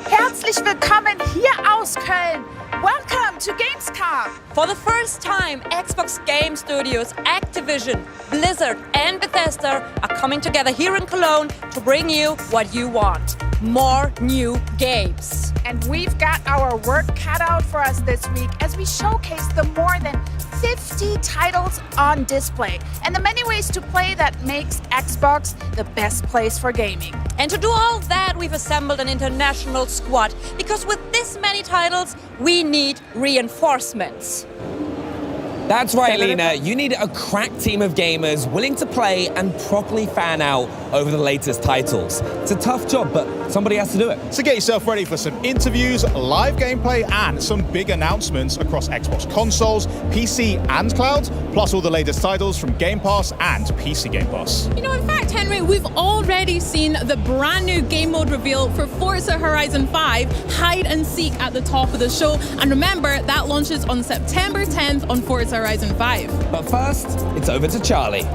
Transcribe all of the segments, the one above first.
Herzlich willkommen hier aus Köln. Welcome to gamescom. For the first time, Xbox Game Studios, Activision, Blizzard and Bethesda are coming together here in Cologne to bring you what you want. More new games. And we've got our work cut out for us this week as we showcase the more than 50 titles on display and the many ways to play that makes Xbox the best place for gaming. And to do all that, we've assembled an international squad because with this many titles, we need reinforcements. That's right, Lena. You need a crack team of gamers willing to play and properly fan out over the latest titles. It's a tough job, but somebody has to do it. So get yourself ready for some interviews, live gameplay, and some big announcements across Xbox consoles, PC, and cloud, plus all the latest titles from Game Pass and PC Game Pass. You know, in fact, Henry, we've already seen the brand new game mode reveal for Forza Horizon 5, Hide and Seek, at the top of the show. And remember, that launches on September 10th on Forza Horizon 5. But first, it's over to Charlie.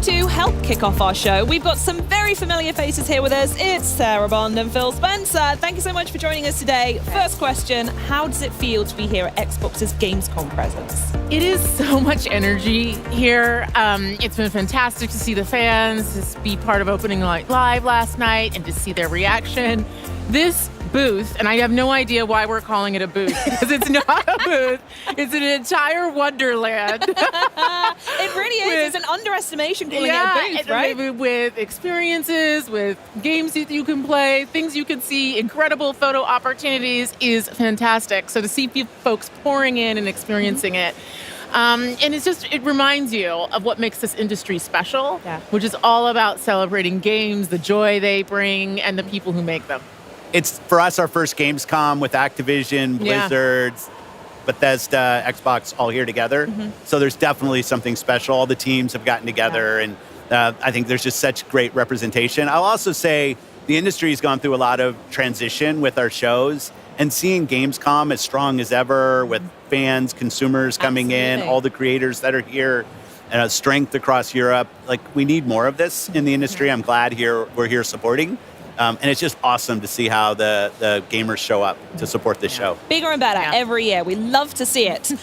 To help kick off our show, we've got some very familiar faces here with us. It's Sarah Bond and Phil Spencer. Thank you so much for joining us today. First question, how does it feel to be here at Xbox's Gamescom presence? It is so much energy here. It's been fantastic to see the fans, to be part of Opening Night Live last night, and to see their reaction. This booth, and I have no idea why we're calling it a booth, because it's not a booth. It's an entire wonderland. It really is. It's an underestimation calling it a booth, right? With experiences, with games that you can play, things you can see, incredible photo opportunities is fantastic. So to see folks pouring in and experiencing it, and it reminds you of what makes this industry special, which is all about celebrating games, the joy they bring, and the people who make them. It's, for us, our first Gamescom with Activision, Blizzard, Bethesda, Xbox all here together. So there's definitely something special. All the teams have gotten together, and I think there's just such great representation. I'll also say the industry has gone through a lot of transition with our shows, and seeing Gamescom as strong as ever with fans, consumers coming in, all the creators that are here, strength across Europe. Like, we need more of this in the industry. I'm glad we're here supporting. And it's just awesome to see how the gamers show up to support this show. Bigger and better every year. We love to see it.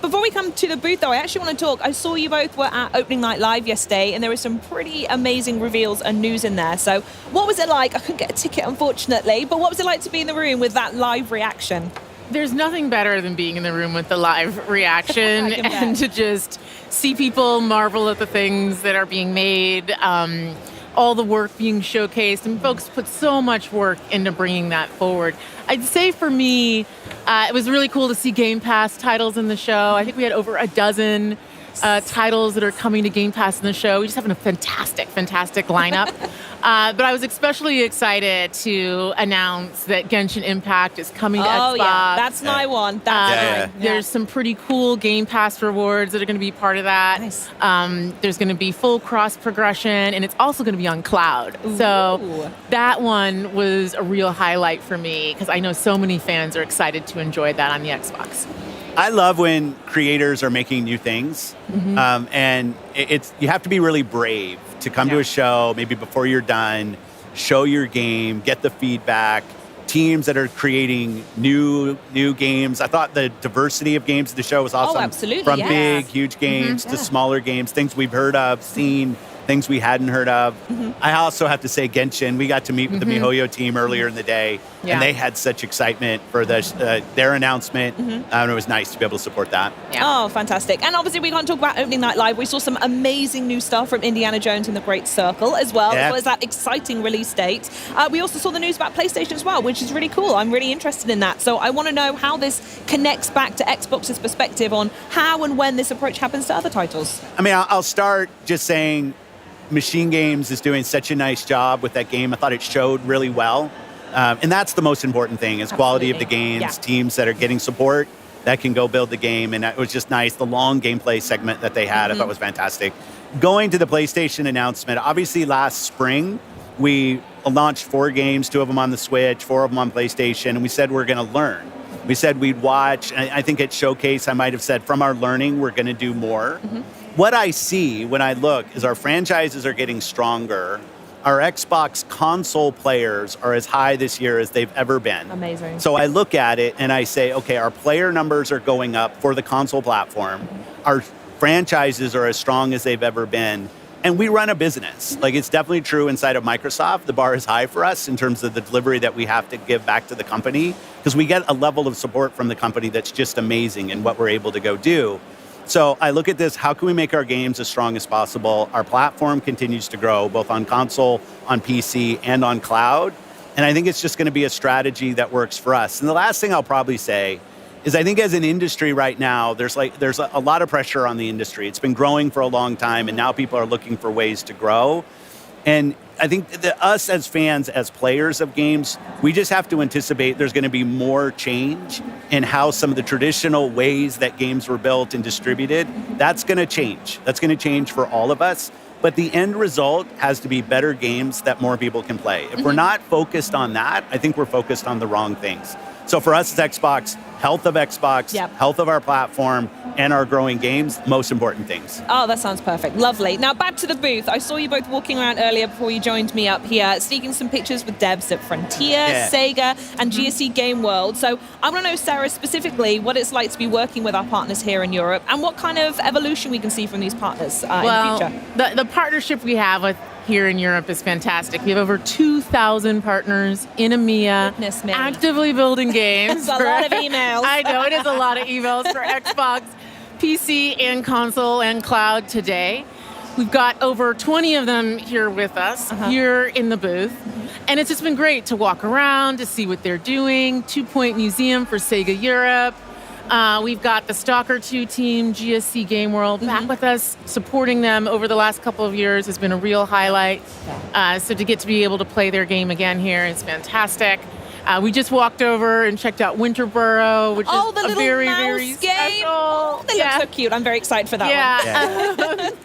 Before we come to the booth, though, I actually want to talk. I saw you both were at Opening Night Live yesterday, and there were some pretty amazing reveals and news in there. So what was it like? I couldn't get a ticket, unfortunately, but what was it like to be in the room with that live reaction? There's nothing better than being in the room with the live reaction and to just see people marvel at the things that are being made, all the work being showcased, and folks put so much work into bringing that forward. I'd say for me, it was really cool to see Game Pass titles in the show. I think we had over a dozen titles that are coming to Game Pass in the show. We just have a fantastic lineup. But I was especially excited to announce that Genshin Impact is coming to Xbox. Yeah, that's my one. There's some pretty cool Game Pass rewards that are going to be part of that. Nice. There's going to be full cross progression, and it's also going to be on cloud. So that one was a real highlight for me because I know so many fans are excited to enjoy that on the Xbox. I love when creators are making new things, and you have to be really brave to come to a show, maybe before you're done, show your game, get the feedback. Teams that are creating new games. I thought the diversity of games at the show was awesome. Oh, absolutely. From big, huge games to smaller games, things we've heard of, seen, things we hadn't heard of. I also have to say Genshin, we got to meet with the MiHoYo team earlier in the day, and they had such excitement for their announcement, and it was nice to be able to support that. Oh, fantastic. And obviously we can't talk about Opening Night Live. We saw some amazing new stuff from Indiana Jones and the Great Circle as well as that exciting release date. We also saw the news about PlayStation as well, which is really cool. I'm really interested in that. So I want to know how this connects back to Xbox's perspective on how and when this approach happens to other titles. I mean, I'll start just saying Machine Games is doing such a nice job with that game. I thought it showed really well. And that's the most important thing is quality of the games, teams that are getting support that can go build the game. And it was just nice. The long gameplay segment that they had, I thought was fantastic. Going to the PlayStation announcement, obviously last spring, we launched 4 games, 2 of them on the Switch, 4 of them on PlayStation, and we said we're going to learn. We said we'd watch. I think at Showcase, I might have said from our learning, we're going to do more. What I see when I look is our franchises are getting stronger. Our Xbox console players are as high this year as they've ever been. Amazing. So I look at it and I say, okay, our player numbers are going up for the console platform. Our franchises are as strong as they've ever been. And we run a business. Like, it's definitely true inside of Microsoft. The bar is high for us in terms of the delivery that we have to give back to the company, because we get a level of support from the company that's just amazing in what we're able to go do. So I look at this, how can we make our games as strong as possible? Our platform continues to grow, both on console, on PC, and on cloud. And I think it's just going to be a strategy that works for us. And the last thing I'll probably say is I think as an industry right now, there's a lot of pressure on the industry. It's been growing for a long time, and now people are looking for ways to grow. And I think that us as fans, as players of games, we just have to anticipate there's going to be more change in how some of the traditional ways that games were built and distributed. That's going to change. That's going to change for all of us. But the end result has to be better games that more people can play. If we're not focused on that, I think we're focused on the wrong things. So for us as Xbox, health of Xbox, health of our platform, and our growing games, most important things. Oh, that sounds perfect. Lovely. Now back to the booth. I saw you both walking around earlier before you joined me up here, sneaking some pictures with devs at Frontier, Sega, and GSC Game World. So I want to know, Sarah, specifically what it's like to be working with our partners here in Europe, and what kind of evolution we can see from these partners in the future. The partnership we have with here in Europe is fantastic. We have over 2,000 partners in EMEA actively building games. That's a lot of emails. I know, it is a lot of emails for Xbox, PC, and console and cloud today. We've got over 20 of them here with us, here in the booth. And it's just been great to walk around, to see what they're doing. 2 Point Museum for Sega Europe. We've got the S.T.A.L.K.E.R 2 team, GSC Game World, back with us, supporting them over the last couple of years has been a real highlight. So to get to be able to play their game again here is fantastic. We just walked over and checked out Winterboro, which is the a very, mouse very game. special. Oh, they look so cute. I'm very excited for that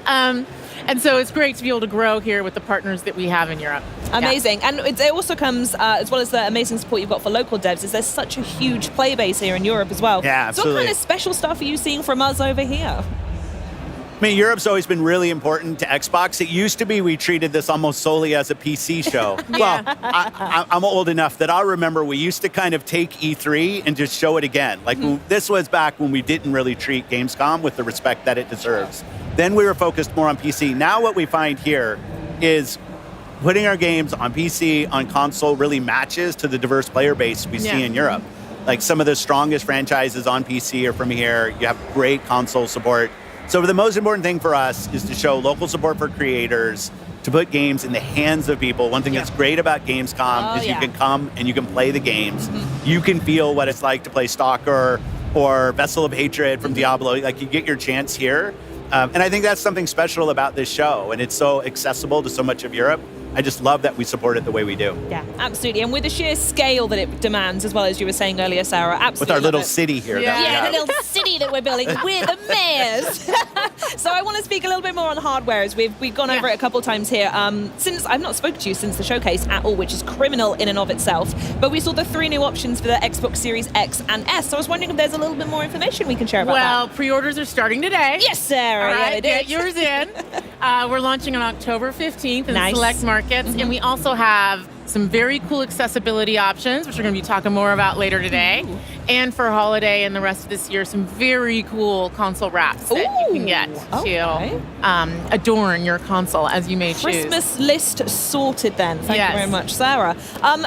one. And so it's great to be able to grow here with the partners that we have in Europe. Amazing. And it also comes, as well as the amazing support you've got for local devs, is there's such a huge play base here in Europe as well. Yeah, absolutely. So what kind of special stuff are you seeing from us over here? I mean, Europe's always been really important to Xbox. It used to be we treated this almost solely as a PC show. Well, I'm old enough that I'll remember we used to kind of take E3 and just show it again. Like, this was back when we didn't really treat Gamescom with the respect that it deserves. Then we were focused more on PC. Now what we find here is putting our games on PC, on console, really matches to the diverse player base we see in Europe. Like, some of the strongest franchises on PC are from here. You have great console support. So the most important thing for us is to show local support for creators, to put games in the hands of people. One thing that's great about Gamescom is you can come and you can play the games. You can feel what it's like to play S.T.A.L.K.E.R or Vessel of Hatred from Diablo. Like, you get your chance here. And I think that's something special about this show, and it's so accessible to so much of Europe. I just love that we support it the way we do. Yeah, absolutely. And with the sheer scale that it demands, as well as you were saying earlier, Sarah, absolutely. With our little city here. Yeah, the little city that we're building. We're the mayors. So I want to speak a little bit more on hardware, as we've gone over it a couple of times here. Since I've not spoken to you since the showcase at all, which is criminal in and of itself, but we saw the 3 new options for the Xbox Series X and S. So I was wondering if there's a little bit more information we can share about that. Well, pre-orders are starting today. Yes, Sarah. All right, yeah, get yours in. We're launching on October 15th in select markets, and we also have some very cool accessibility options, which we're going to be talking more about later today. And for holiday and the rest of this year, some very cool console wraps that you can get to adorn your console as you may choose. Christmas list sorted then. Thank you very much, Sarah.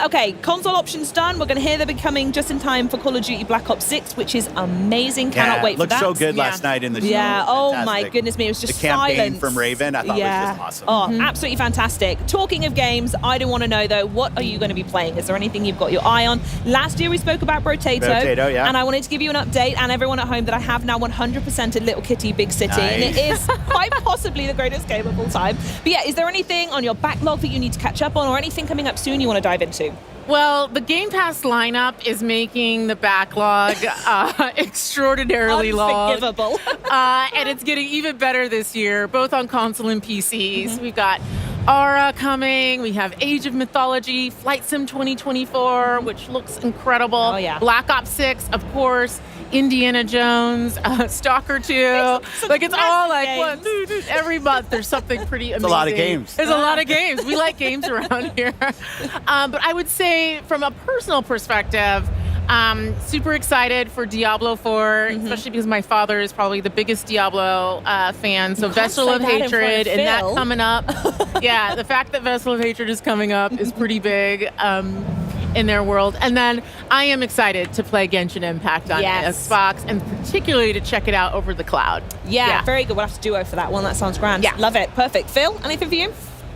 Okay, console options done. We're going to hear they'll be coming just in time for Call of Duty Black Ops 6, which is amazing. Cannot wait for that. Looked so good last night in the show. Yeah, oh Fantastic. my goodness me, it was just the campaign silence. from Raven, I thought was just awesome. Oh, absolutely fantastic. Talking of games, I do want to know though, what are you going to be playing? Is there anything you've got your eye on? Last year we spoke about Retold, and I wanted to give you an update, and everyone at home, that I have now 100%ed Little Kitty Big City, and it is quite possibly the greatest game of all time. But yeah, is there anything on your backlog that you need to catch up on, or anything coming up soon you want to dive into? Well, the Game Pass lineup is making the backlog extraordinarily long. Unforgivable. And it's getting even better this year, both on console and PCs. We've got Aura coming. We have Age of Mythology, Flight Sim 2024, which looks incredible. Oh, yeah. Black Ops 6, of course. Indiana Jones, Stalker 2. It's all like, every month there's something pretty amazing. It's a lot of games. There's a lot of games. We like games around here. But I would say, from a personal perspective, super excited for Diablo 4, especially because my father is probably the biggest Diablo fan. So Vessel of Hatred and that coming up. Yeah, the fact that Vessel of Hatred is coming up is pretty big in their world. And then I am excited to play Genshin Impact on Xbox, and particularly to check it out over the cloud. Yeah, very good. We'll have to duo for that one. That sounds grand. Yeah. Love it. Perfect. Phil, anything for you?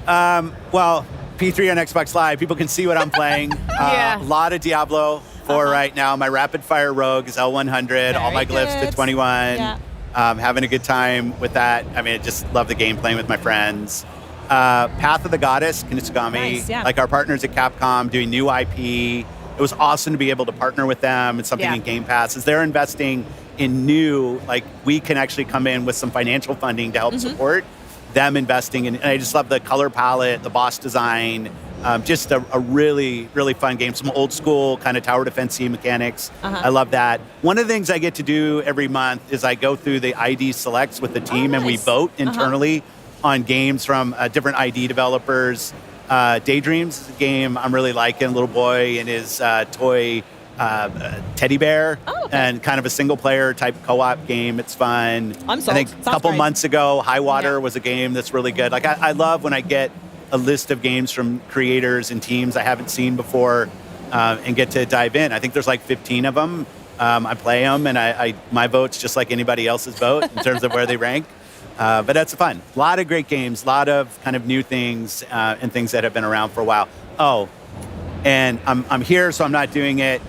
Well, P3 on Xbox Live, people can see what I'm playing. A lot of Diablo 4 right now. My rapid fire rogue is L100, all my glyphs to 21. Yeah. Having a good time with that. I mean, I just love the game, playing with my friends. Path of the Goddess, Kinesugami, like our partners at Capcom doing new IP. It was awesome to be able to partner with them. It's something in Game Pass. As they're investing in new, like, we can actually come in with some financial funding to help support them investing in. And I just love the color palette, the boss design, just a really, really fun game. Some old school kind of tower defense mechanics. I love that. One of the things I get to do every month is I go through the ID selects with the team, and we vote internally on games from different ID developers. Daydreams is a game I'm really liking. Little boy and his toy teddy bear, and kind of a single player type co-op game. It's fun. I'm sold. I think a couple months ago, High Water was a game that's really good. Like I love when I get a list of games from creators and teams I haven't seen before, and get to dive in. I think there's like 15 of them. I play them, and my vote's just like anybody else's vote in terms of where they rank. But that's fun. A lot of great games, a lot of kind of new things, and things that have been around for a while. Oh, and I'm here, so I'm not doing it.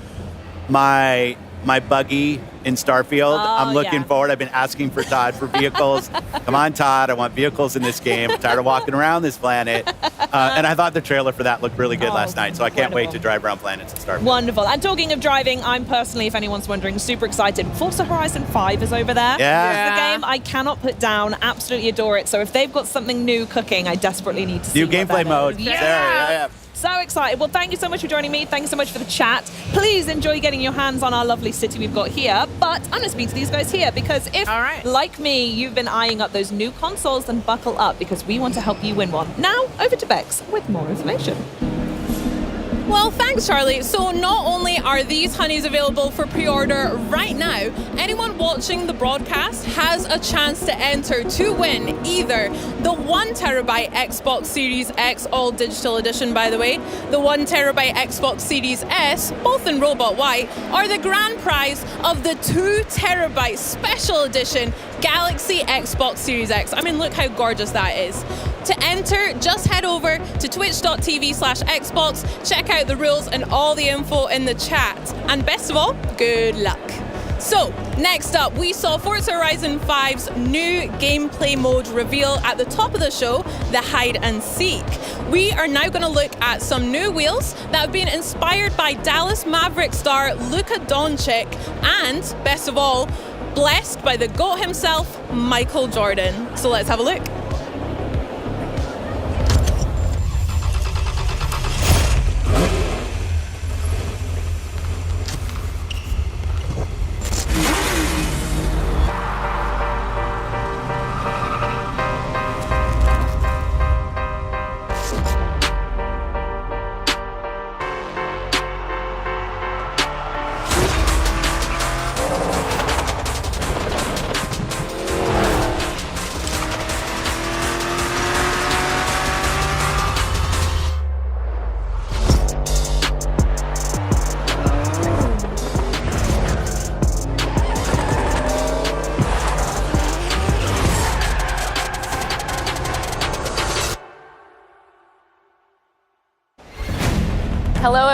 My buggy in Starfield, I'm looking forward. I've been asking for Todd for vehicles. Come on, Todd, I want vehicles in this game. I'm tired of walking around this planet. And I thought the trailer for that looked really good last night, so I can't wait to drive around planets in Starfield. Wonderful. And talking of driving, I'm personally, if anyone's wondering, super excited. Forza Horizon 5 is over there. Yeah. It's the game I cannot put down. Absolutely adore it. So if they've got something new cooking, I desperately need to see new gameplay mode. Yeah. So excited. Well, thank you so much for joining me. Thank you so much for the chat. Please enjoy getting your hands on our lovely city we've got here. But I'm going to speak to these guys here, because if, like me, you've been eyeing up those new consoles, then buckle up, because we want to help you win one. Now, over to Bex with more information. Well, thanks, Charlie. So not only are these honeys available for pre-order right now, anyone watching the broadcast has a chance to enter to win either the 1TB Xbox Series X All Digital Edition, by the way, the 1TB Xbox Series S, both in Robot White, or the grand prize of the 2TB Special Edition Galaxy Xbox Series X. I mean, look how gorgeous that is. To enter, just head over to twitch.tv/Xbox, check out the rules and all the info in the chat. And best of all, good luck. So, next up, we saw Forza Horizon 5's new gameplay mode reveal at the top of the show, the hide and seek. We are now going to look at some new wheels that have been inspired by Dallas Maverick star Luka Doncic, and, best of all, blessed by the GOAT himself, Michael Jordan. So let's have a look.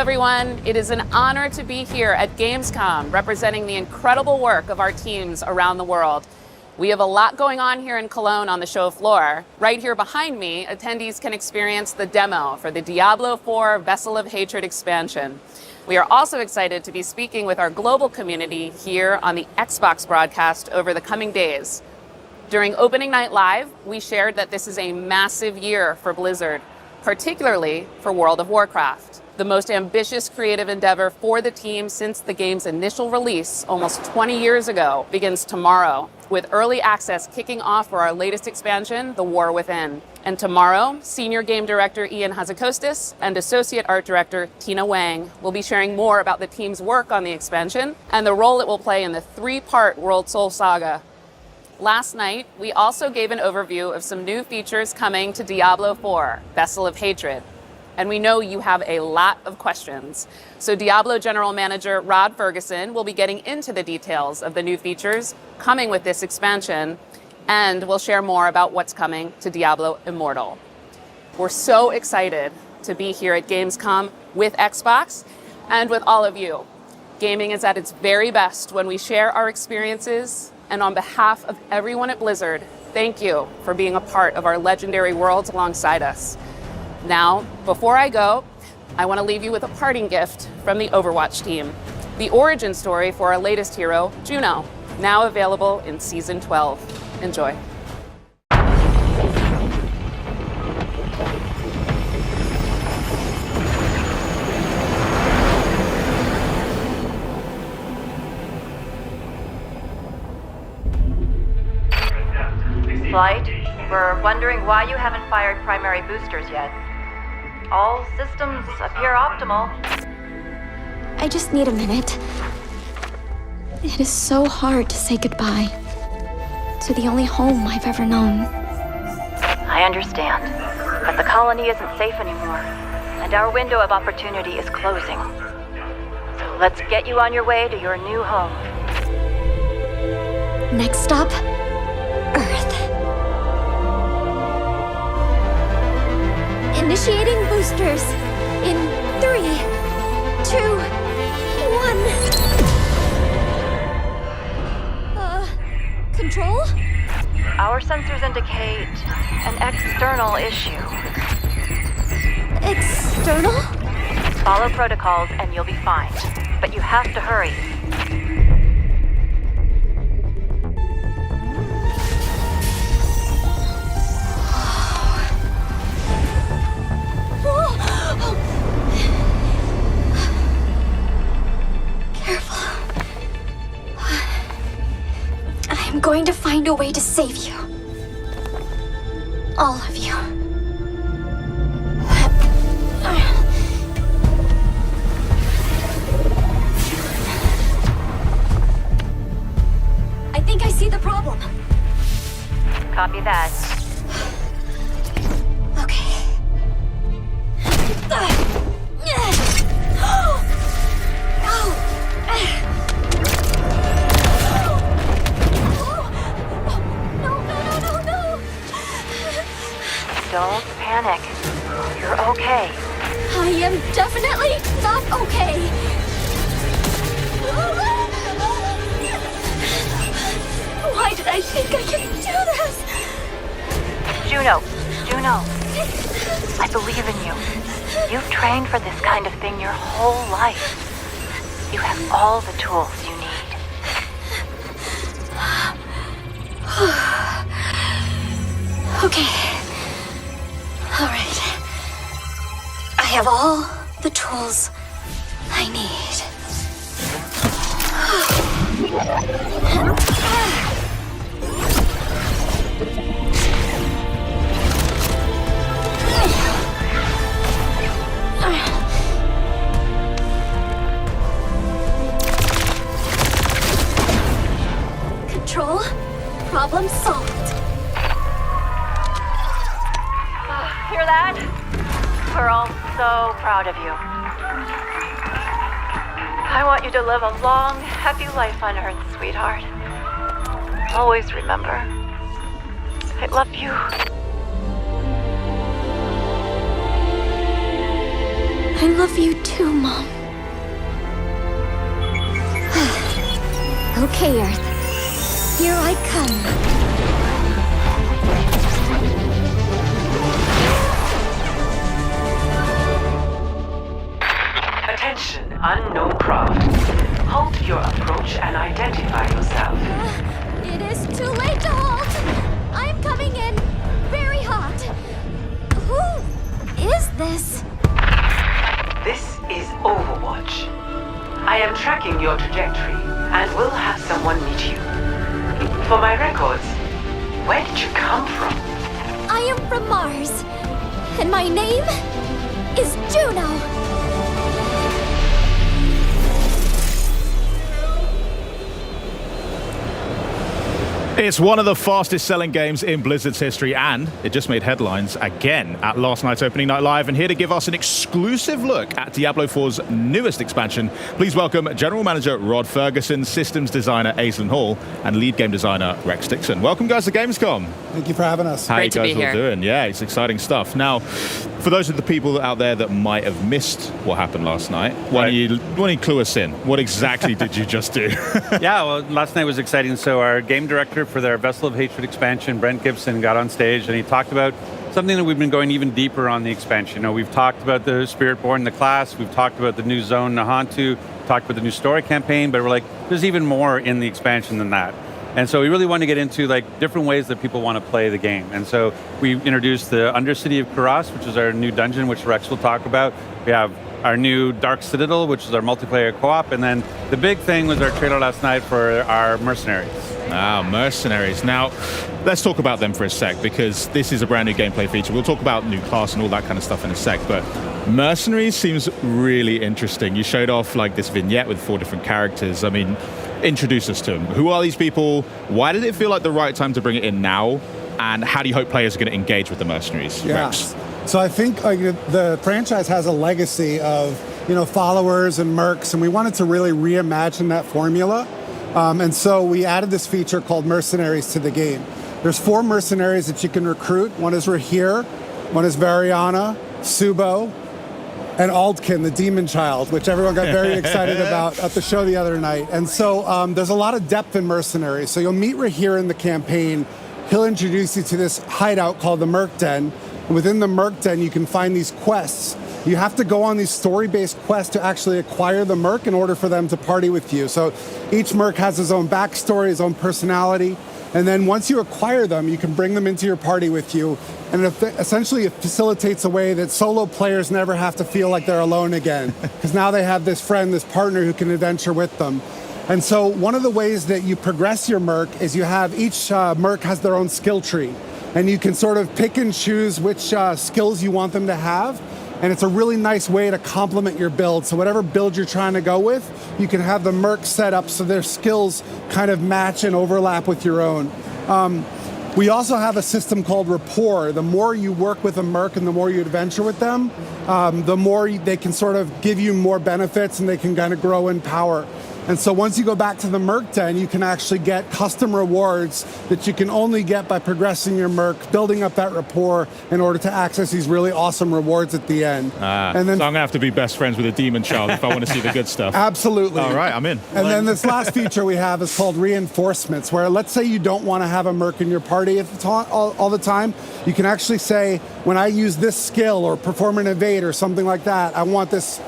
everyone. It is an honor to be here at Gamescom, representing the incredible work of our teams around the world. We have a lot going on here in Cologne on the show floor. Right here behind me, attendees can experience the demo for the Diablo IV Vessel of Hatred expansion. We are also excited to be speaking with our global community here on the Xbox broadcast over the coming days. During Opening Night Live, we shared that this is a massive year for Blizzard, particularly for World of Warcraft. The most ambitious creative endeavor for the team since the game's initial release almost 20 years ago begins tomorrow, with early access kicking off for our latest expansion, The War Within. And tomorrow, Senior Game Director Ian Hazzikostas and Associate Art Director Tina Wang will be sharing more about the team's work on the expansion and the role it will play in the 3-part World Soul Saga. Last night, we also gave an overview of some new features coming to Diablo IV, Vessel of Hatred. And we know you have a lot of questions. So Diablo General Manager Rod Ferguson will be getting into the details of the new features coming with this expansion, and we'll share more about what's coming to Diablo Immortal. We're so excited to be here at Gamescom with Xbox and with all of you. Gaming is at its very best when we share our experiences, and on behalf of everyone at Blizzard, thank you for being a part of our legendary worlds alongside us. Now, before I go, I want to leave you with a parting gift from the Overwatch team. The origin story for our latest hero, Juno, now available in Season 12. Enjoy. Flight, we're wondering why you haven't fired primary boosters yet. All systems appear optimal. I just need a minute. It is so hard to say goodbye to the only home I've ever known. I understand, but the colony isn't safe anymore, and our window of opportunity is closing. So let's get you on your way to your new home. Next stop, Earth. Initiating boosters in 3, 2, 1. Control? Our sensors indicate an external issue. External? Follow protocols and you'll be fine, but you have to hurry. I'm going to find a way to save you. All of you. I think I see the problem. Copy that. Okay. Don't panic. You're okay. I am definitely not okay. Why did I think I could do this? Juno, I believe in you. You've trained for this kind of thing your whole life. You have all the tools you need. Okay. All right. I have all the tools I need. Control, problem solved. Hear that? We're all so proud of you. I want you to live a long, happy life on Earth, sweetheart. Always remember, I love you. I love you too, Mom. Okay, Earth. Here I come. Attention, unknown craft. Halt your approach and identify yourself. It is too late to halt. I'm coming in very hot. Who is this? This is Overwatch. I am tracking your trajectory and will have someone meet you. For my records, where did you come from? I am from Mars, and my name is Juno. It's one of the fastest selling games in Blizzard's history, and it just made headlines again at last night's opening night live. And here to give us an exclusive look at Diablo 4's newest expansion, please welcome General Manager Rod Ferguson, Systems Designer Aislinn Hall, and Lead Game Designer Rex Dixon. Welcome, guys, to Gamescom. Thank you for having us. How Great to you be guys all here. doing? Yeah, it's exciting stuff. Now, for those of the people out there that might have missed what happened last night, why don't you clue us in? What exactly did you just do? Yeah, well, last night was exciting. So our game director for their Vessel of Hatred expansion, Brent Gibson, got on stage and he talked about something that we've been going even deeper on the expansion. You know, we've talked about the Spiritborn, the class, we've talked about the new zone, Nahantu, talked about the new story campaign, but we're like, there's even more in the expansion than that. And so we really want to get into like different ways that people want to play the game. And so we introduced the Undercity of Kuras, which is our new dungeon, which Rex will talk about. We have our new Dark Citadel, which is our multiplayer co-op. And then the big thing was our trailer last night for our mercenaries. Ah, mercenaries. Now, let's talk about them for a sec, because this is a brand new gameplay feature. We'll talk about new class and all that kind of stuff in a sec, but mercenaries seems really interesting. You showed off like this vignette with 4 different characters. I mean, introduce us to them. Who are these people? Why did it feel like the right time to bring it in now? And how do you hope players are going to engage with the mercenaries? Yeah. Rex? So I think the franchise has a legacy of followers and mercs, and we wanted to really reimagine that formula. And so we added this feature called Mercenaries to the game. There's 4 mercenaries that you can recruit. One is Rahir, one is Variana, Subo, and Aldkin, the demon child, which everyone got very excited about at the show the other night. And so there's a lot of depth in mercenaries. So you'll meet Rahir in the campaign. He'll introduce you to this hideout called the Merc Den. And within the Merc Den, you can find these quests. You have to go on these story-based quests to actually acquire the Merc in order for them to party with you. So each Merc has his own backstory, his own personality. And then once you acquire them, you can bring them into your party with you. And essentially it facilitates a way that solo players never have to feel like they're alone again. Because now they have this friend, this partner who can adventure with them. And so one of the ways that you progress your Merc is you have each Merc has their own skill tree. And you can sort of pick and choose which skills you want them to have. And it's a really nice way to complement your build. So whatever build you're trying to go with, you can have the Merc set up so their skills kind of match and overlap with your own. We also have a system called rapport. The more you work with a Merc and the more you adventure with them, the more they can sort of give you more benefits and they can kind of grow in power. And so once you go back to the Merc Den, you can actually get custom rewards that you can only get by progressing your Merc, building up that rapport in order to access these really awesome rewards at the end. And then, so I'm going to have to be best friends with a demon child if I want to see the good stuff. Absolutely. All right, I'm in. And then this last feature we have is called reinforcements, where let's say you don't want to have a Merc in your party all the time. You can actually say, when I use this skill or perform an evade or something like that, I want this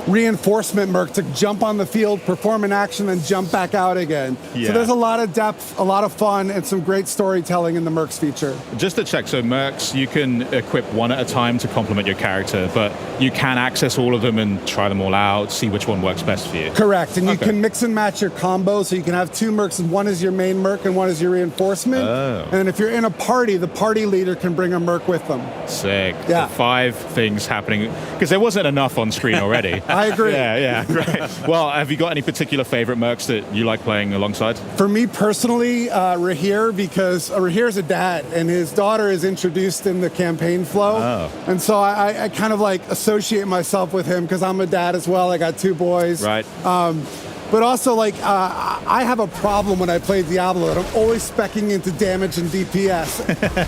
reinforcement Merc to jump on the field, perform an action, and jump back out again. Yeah. So there's a lot of depth, a lot of fun, and some great storytelling in the Mercs feature. Just to check, so Mercs, you can equip one at a time to complement your character, but you can access all of them and try them all out, see which one works best for you. Correct, and you can mix and match your combo, so you can have 2 Mercs, and one is your main Merc and one is your reinforcement. Oh. And if you're in a party, the party leader can bring a Merc with them. Sick. Yeah. So 5 things happening, because there wasn't enough on screen already. I agree. Yeah, great. Well, have you got any particular favorite Mercs that you like playing alongside? For me personally, Rahir, because Rahir's a dad, and his daughter is introduced in the campaign flow. Oh. And so I kind of like associate myself with him because I'm a dad as well. I got 2 boys. Right. But also, like, I have a problem when I play Diablo, and I'm always speccing into damage and DPS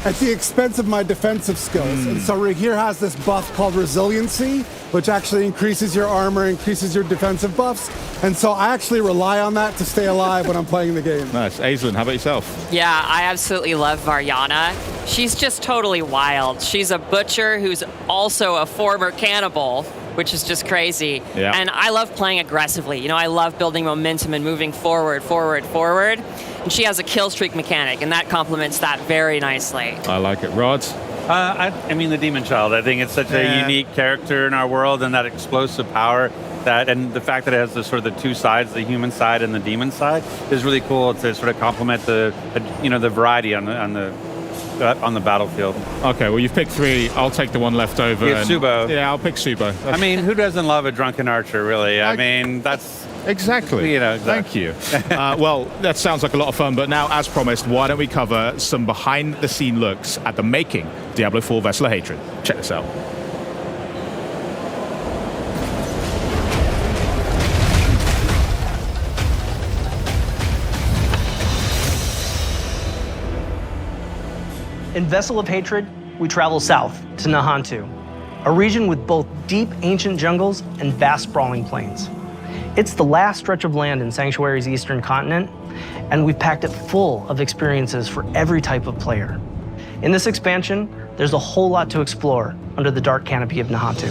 at the expense of my defensive skills. And so here has this buff called Resiliency, which actually increases your armor, increases your defensive buffs. And so I actually rely on that to stay alive when I'm playing the game. Nice. Aislinn, how about yourself? Yeah, I absolutely love Varjana. She's just totally wild. She's a butcher who's also a former cannibal, which is just crazy. Yeah. And I love playing aggressively. You know, I love building momentum and moving forward. And she has a kill streak mechanic, and that complements that very nicely. I like it. Rod? I mean, the Demon Child. I think it's such a unique character in our world, and that explosive power, and the fact that it has the sort of the two sides, the human side and the demon side, is really cool to sort of complement the variety on the battlefield. Okay, well, you've picked 3. I'll take the one left over. Subo. Yeah, I'll pick Subo. I mean, who doesn't love a drunken archer, really? I mean, that's... Exactly. Thank you. Well, that sounds like a lot of fun, but now, as promised, why don't we cover some behind-the-scene looks at the making Diablo IV Vessel of Hatred. Check this out. In Vessel of Hatred, we travel south to Nahantu, a region with both deep ancient jungles and vast sprawling plains. It's the last stretch of land in Sanctuary's eastern continent, and we've packed it full of experiences for every type of player. In this expansion, there's a whole lot to explore under the dark canopy of Nahantu.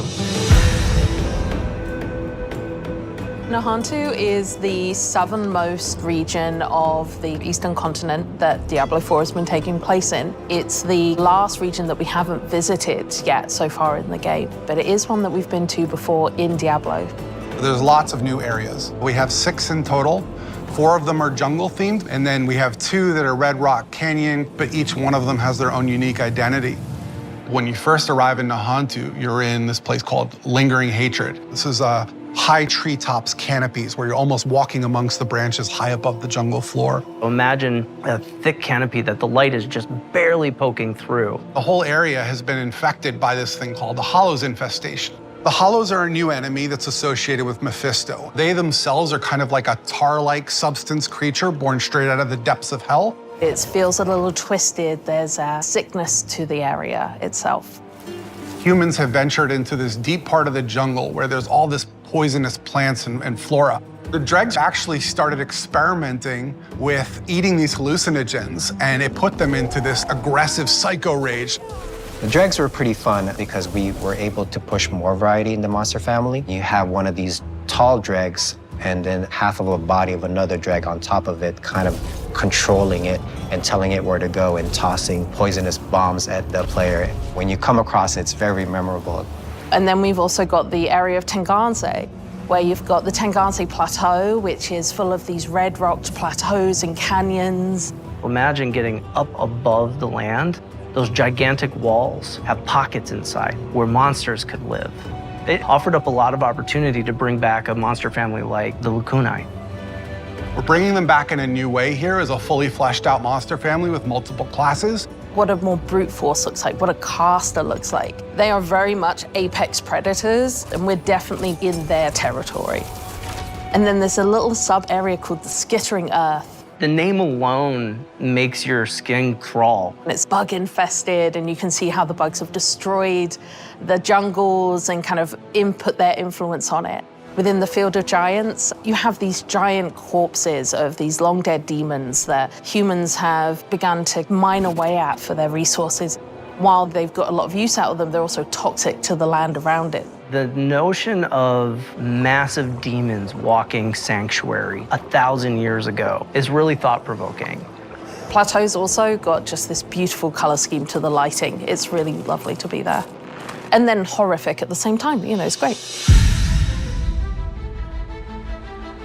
Nahantu is the southernmost region of the eastern continent that Diablo IV has been taking place in. It's the last region that we haven't visited yet so far in the game, but it is one that we've been to before in Diablo. There's lots of new areas. We have 6 in total. 4 of them are jungle themed, and then we have 2 that are Red Rock Canyon, but each one of them has their own unique identity. When you first arrive in Nahantu, you're in this place called Lingering Hatred. This is high treetops canopies where you're almost walking amongst the branches high above the jungle floor. Imagine a thick canopy that the light is just barely poking through. The whole area has been infected by this thing called the Hollows infestation. The Hollows are a new enemy that's associated with Mephisto. They themselves are kind of like a tar-like substance creature born straight out of the depths of hell. It feels a little twisted. There's a sickness to the area itself. Humans have ventured into this deep part of the jungle where there's all this poisonous plants and flora. The dregs actually started experimenting with eating these hallucinogens, and it put them into this aggressive psycho rage. The dregs were pretty fun because we were able to push more variety in the monster family. You have one of these tall dregs and then half of a body of another dreg on top of it, kind of controlling it and telling it where to go and tossing poisonous bombs at the player. When you come across it, it's very memorable. And then we've also got the area of Tenganse, where you've got the Tenganse Plateau, which is full of these red-rocked plateaus and canyons. Imagine getting up above the land. Those gigantic walls have pockets inside where monsters could live. It offered up a lot of opportunity to bring back a monster family like the Lacunae. We're bringing them back in a new way here as a fully fleshed out monster family with multiple classes. What a more brute force looks like, what a caster looks like. They are very much apex predators, and we're definitely in their territory. And then there's a little sub-area called the Skittering Earth. The name alone makes your skin crawl. It's bug infested, and you can see how the bugs have destroyed the jungles and kind of input their influence on it. Within the Field of Giants, you have these giant corpses of these long dead demons that humans have begun to mine away at for their resources. While they've got a lot of use out of them, they're also toxic to the land around it. The notion of massive demons walking Sanctuary 1,000 years ago is really thought-provoking. Plateau's also got just this beautiful color scheme to the lighting. It's really lovely to be there. And then horrific at the same time, you know, it's great.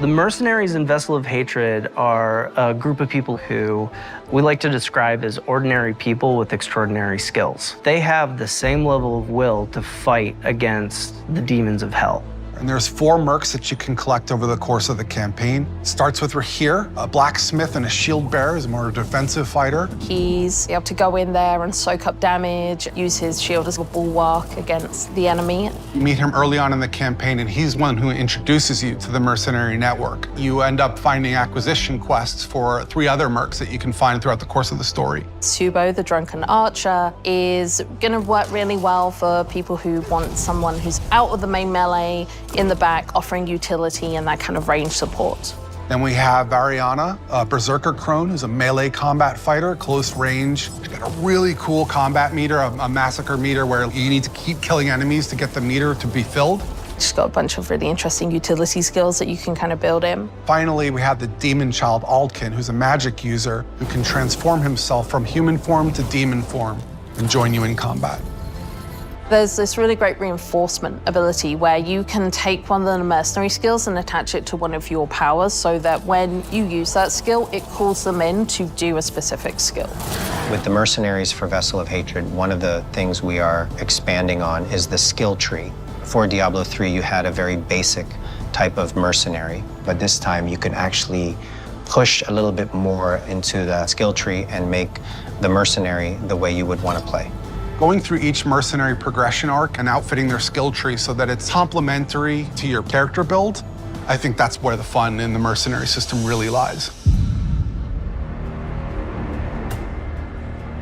The mercenaries in Vessel of Hatred are a group of people who we like to describe as ordinary people with extraordinary skills. They have the same level of will to fight against the demons of hell. And there's 4 mercs that you can collect over the course of the campaign. It starts with Rahir, a blacksmith and a shield bearer, who's a more defensive fighter. He's able to go in there and soak up damage, use his shield as a bulwark against the enemy. You meet him early on in the campaign, and he's one who introduces you to the mercenary network. You end up finding acquisition quests for 3 other mercs that you can find throughout the course of the story. Subo, the drunken archer, is going to work really well for people who want someone who's out of the main melee, in the back, offering utility and that kind of range support. Then we have Ariana, a berserker crone, who's a melee combat fighter, close range. She's got a really cool combat meter, a massacre meter, where you need to keep killing enemies to get the meter to be filled. She's got a bunch of really interesting utility skills that you can kind of build in. Finally, we have the demon child S.T.A.L.K.E.R, who's a magic user who can transform himself from human form to demon form and join you in combat. There's this really great reinforcement ability where you can take one of the mercenary skills and attach it to one of your powers so that when you use that skill, it calls them in to do a specific skill. With the mercenaries for Vessel of Hatred, one of the things we are expanding on is the skill tree. For Diablo III, you had a very basic type of mercenary, but this time you can actually push a little bit more into the skill tree and make the mercenary the way you would want to play. Going through each mercenary progression arc and outfitting their skill tree so that it's complementary to your character build, I think that's where the fun in the mercenary system really lies.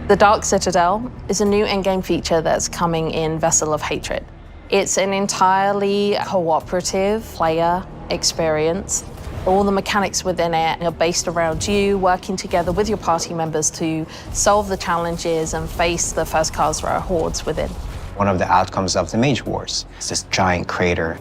The Dark Citadel is a new in-game feature that's coming in Vessel of Hatred. It's an entirely cooperative player experience. All the mechanics within it are based around you working together with your party members to solve the challenges and face the first Khazra hordes within. One of the outcomes of the Mage Wars is this giant crater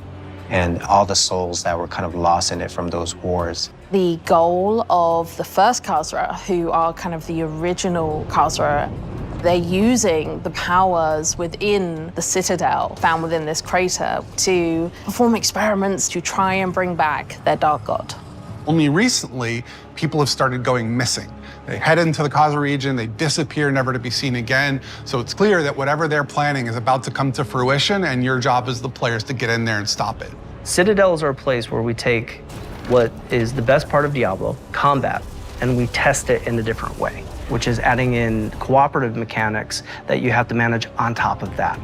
and all the souls that were kind of lost in it from those wars. The goal of the first Khazra, who are kind of the original Khazra, they're using the powers within the Citadel found within this crater to perform experiments to try and bring back their dark god. Only recently, people have started going missing. They head into the Khazra region, they disappear, never to be seen again. So it's clear that whatever they're planning is about to come to fruition, and your job as the players to get in there and stop it. Citadels are a place where we take what is the best part of Diablo, combat, and we test it in a different way, which is adding in cooperative mechanics that you have to manage on top of that.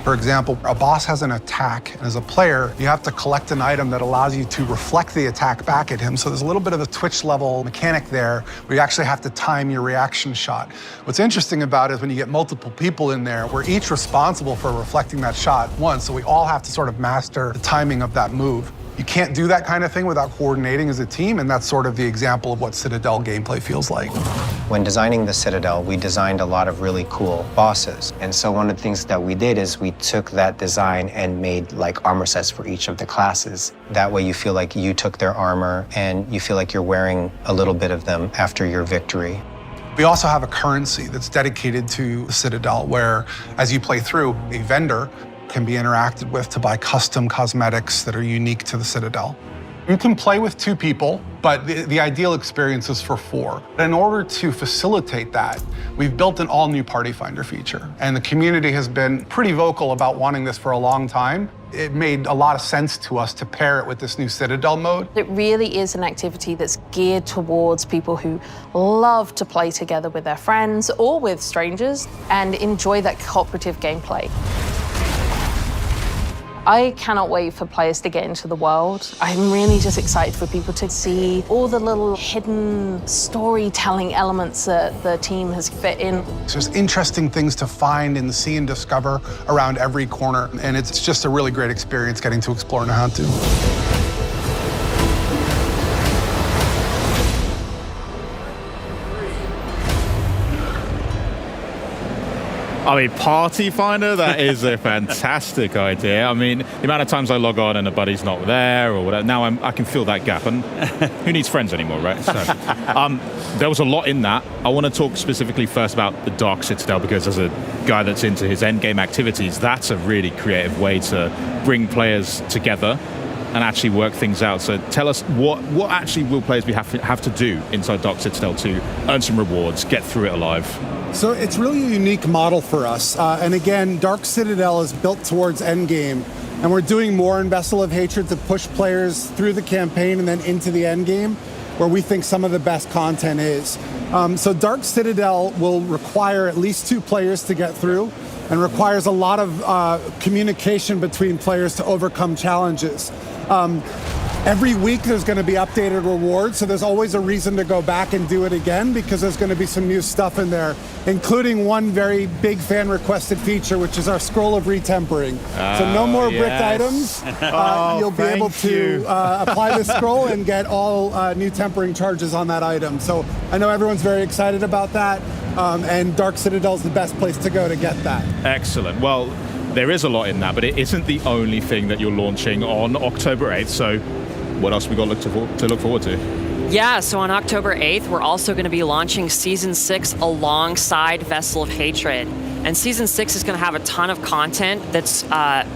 For example, a boss has an attack, and as a player, you have to collect an item that allows you to reflect the attack back at him. So there's a little bit of a Twitch level mechanic there where you actually have to time your reaction shot. What's interesting about it is when you get multiple people in there, we're each responsible for reflecting that shot once, so we all have to sort of master the timing of that move. You can't do that kind of thing without coordinating as a team, and that's sort of the example of what Citadel gameplay feels like. When designing the Citadel, we designed a lot of really cool bosses. And so one of the things that we did is we took that design and made like armor sets for each of the classes. That way you feel like you took their armor and you feel like you're wearing a little bit of them after your victory. We also have a currency that's dedicated to the Citadel, where as you play through, a vendor can be interacted with to buy custom cosmetics that are unique to the Citadel. You can play with 2 people, but the ideal experience is for 4. In order to facilitate that, we've built an all-new Party Finder feature, and the community has been pretty vocal about wanting this for a long time. It made a lot of sense to us to pair it with this new Citadel mode. It really is an activity that's geared towards people who love to play together with their friends or with strangers and enjoy that cooperative gameplay. I cannot wait for players to get into the world. I'm really just excited for people to see all the little hidden storytelling elements that the team has fit in. There's interesting things to find and see and discover around every corner, and it's just a really great experience getting to explore Nahantu. I mean, Party Finder, that is a fantastic idea. I mean, the amount of times I log on and a buddy's not there or whatever, now I can fill that gap. And who needs friends anymore, right? So, there was a lot in that. I want to talk specifically first about the Dark Citadel, because as a guy that's into his endgame activities, that's a really creative way to bring players together and actually work things out. So tell us, what actually will players have to do inside Dark Citadel to earn some rewards, get through it alive? So it's really a unique model for us. And again, Dark Citadel is built towards endgame. And we're doing more in Vessel of Hatred to push players through the campaign and then into the end game, where we think some of the best content is. So Dark Citadel will require at least 2 players to get through, and requires a lot of communication between players to overcome challenges. Every week there's going to be updated rewards, so there's always a reason to go back and do it again, because there's going to be some new stuff in there, including one very big fan requested feature, which is our scroll of retempering. So no more bricked items. You'll be able to apply the scroll and get all new tempering charges on that item. So I know everyone's very excited about that, and Dark Citadel is the best place to go to get that. Excellent. Well, there is a lot in that, but it isn't the only thing that you're launching on October 8th. So what else we got to look forward to? Yeah, so on October 8th, we're also going to be launching Season 6 alongside Vessel of Hatred. And Season 6 is going to have a ton of content that's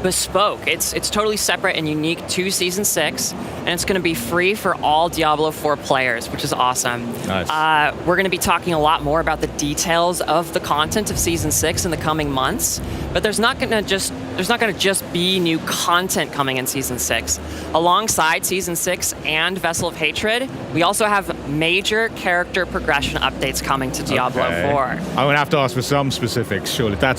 bespoke. It's totally separate and unique to Season 6, and it's going to be free for all Diablo IV players, which is awesome. Nice. We're going to be talking a lot more about the details of the content of Season 6 in the coming months, but there's not going to just be new content coming in Season 6. Alongside Season 6 and Vessel of Hatred, we also have major character progression updates coming to Diablo IV. I'm going to have to ask for some specifics, surely. That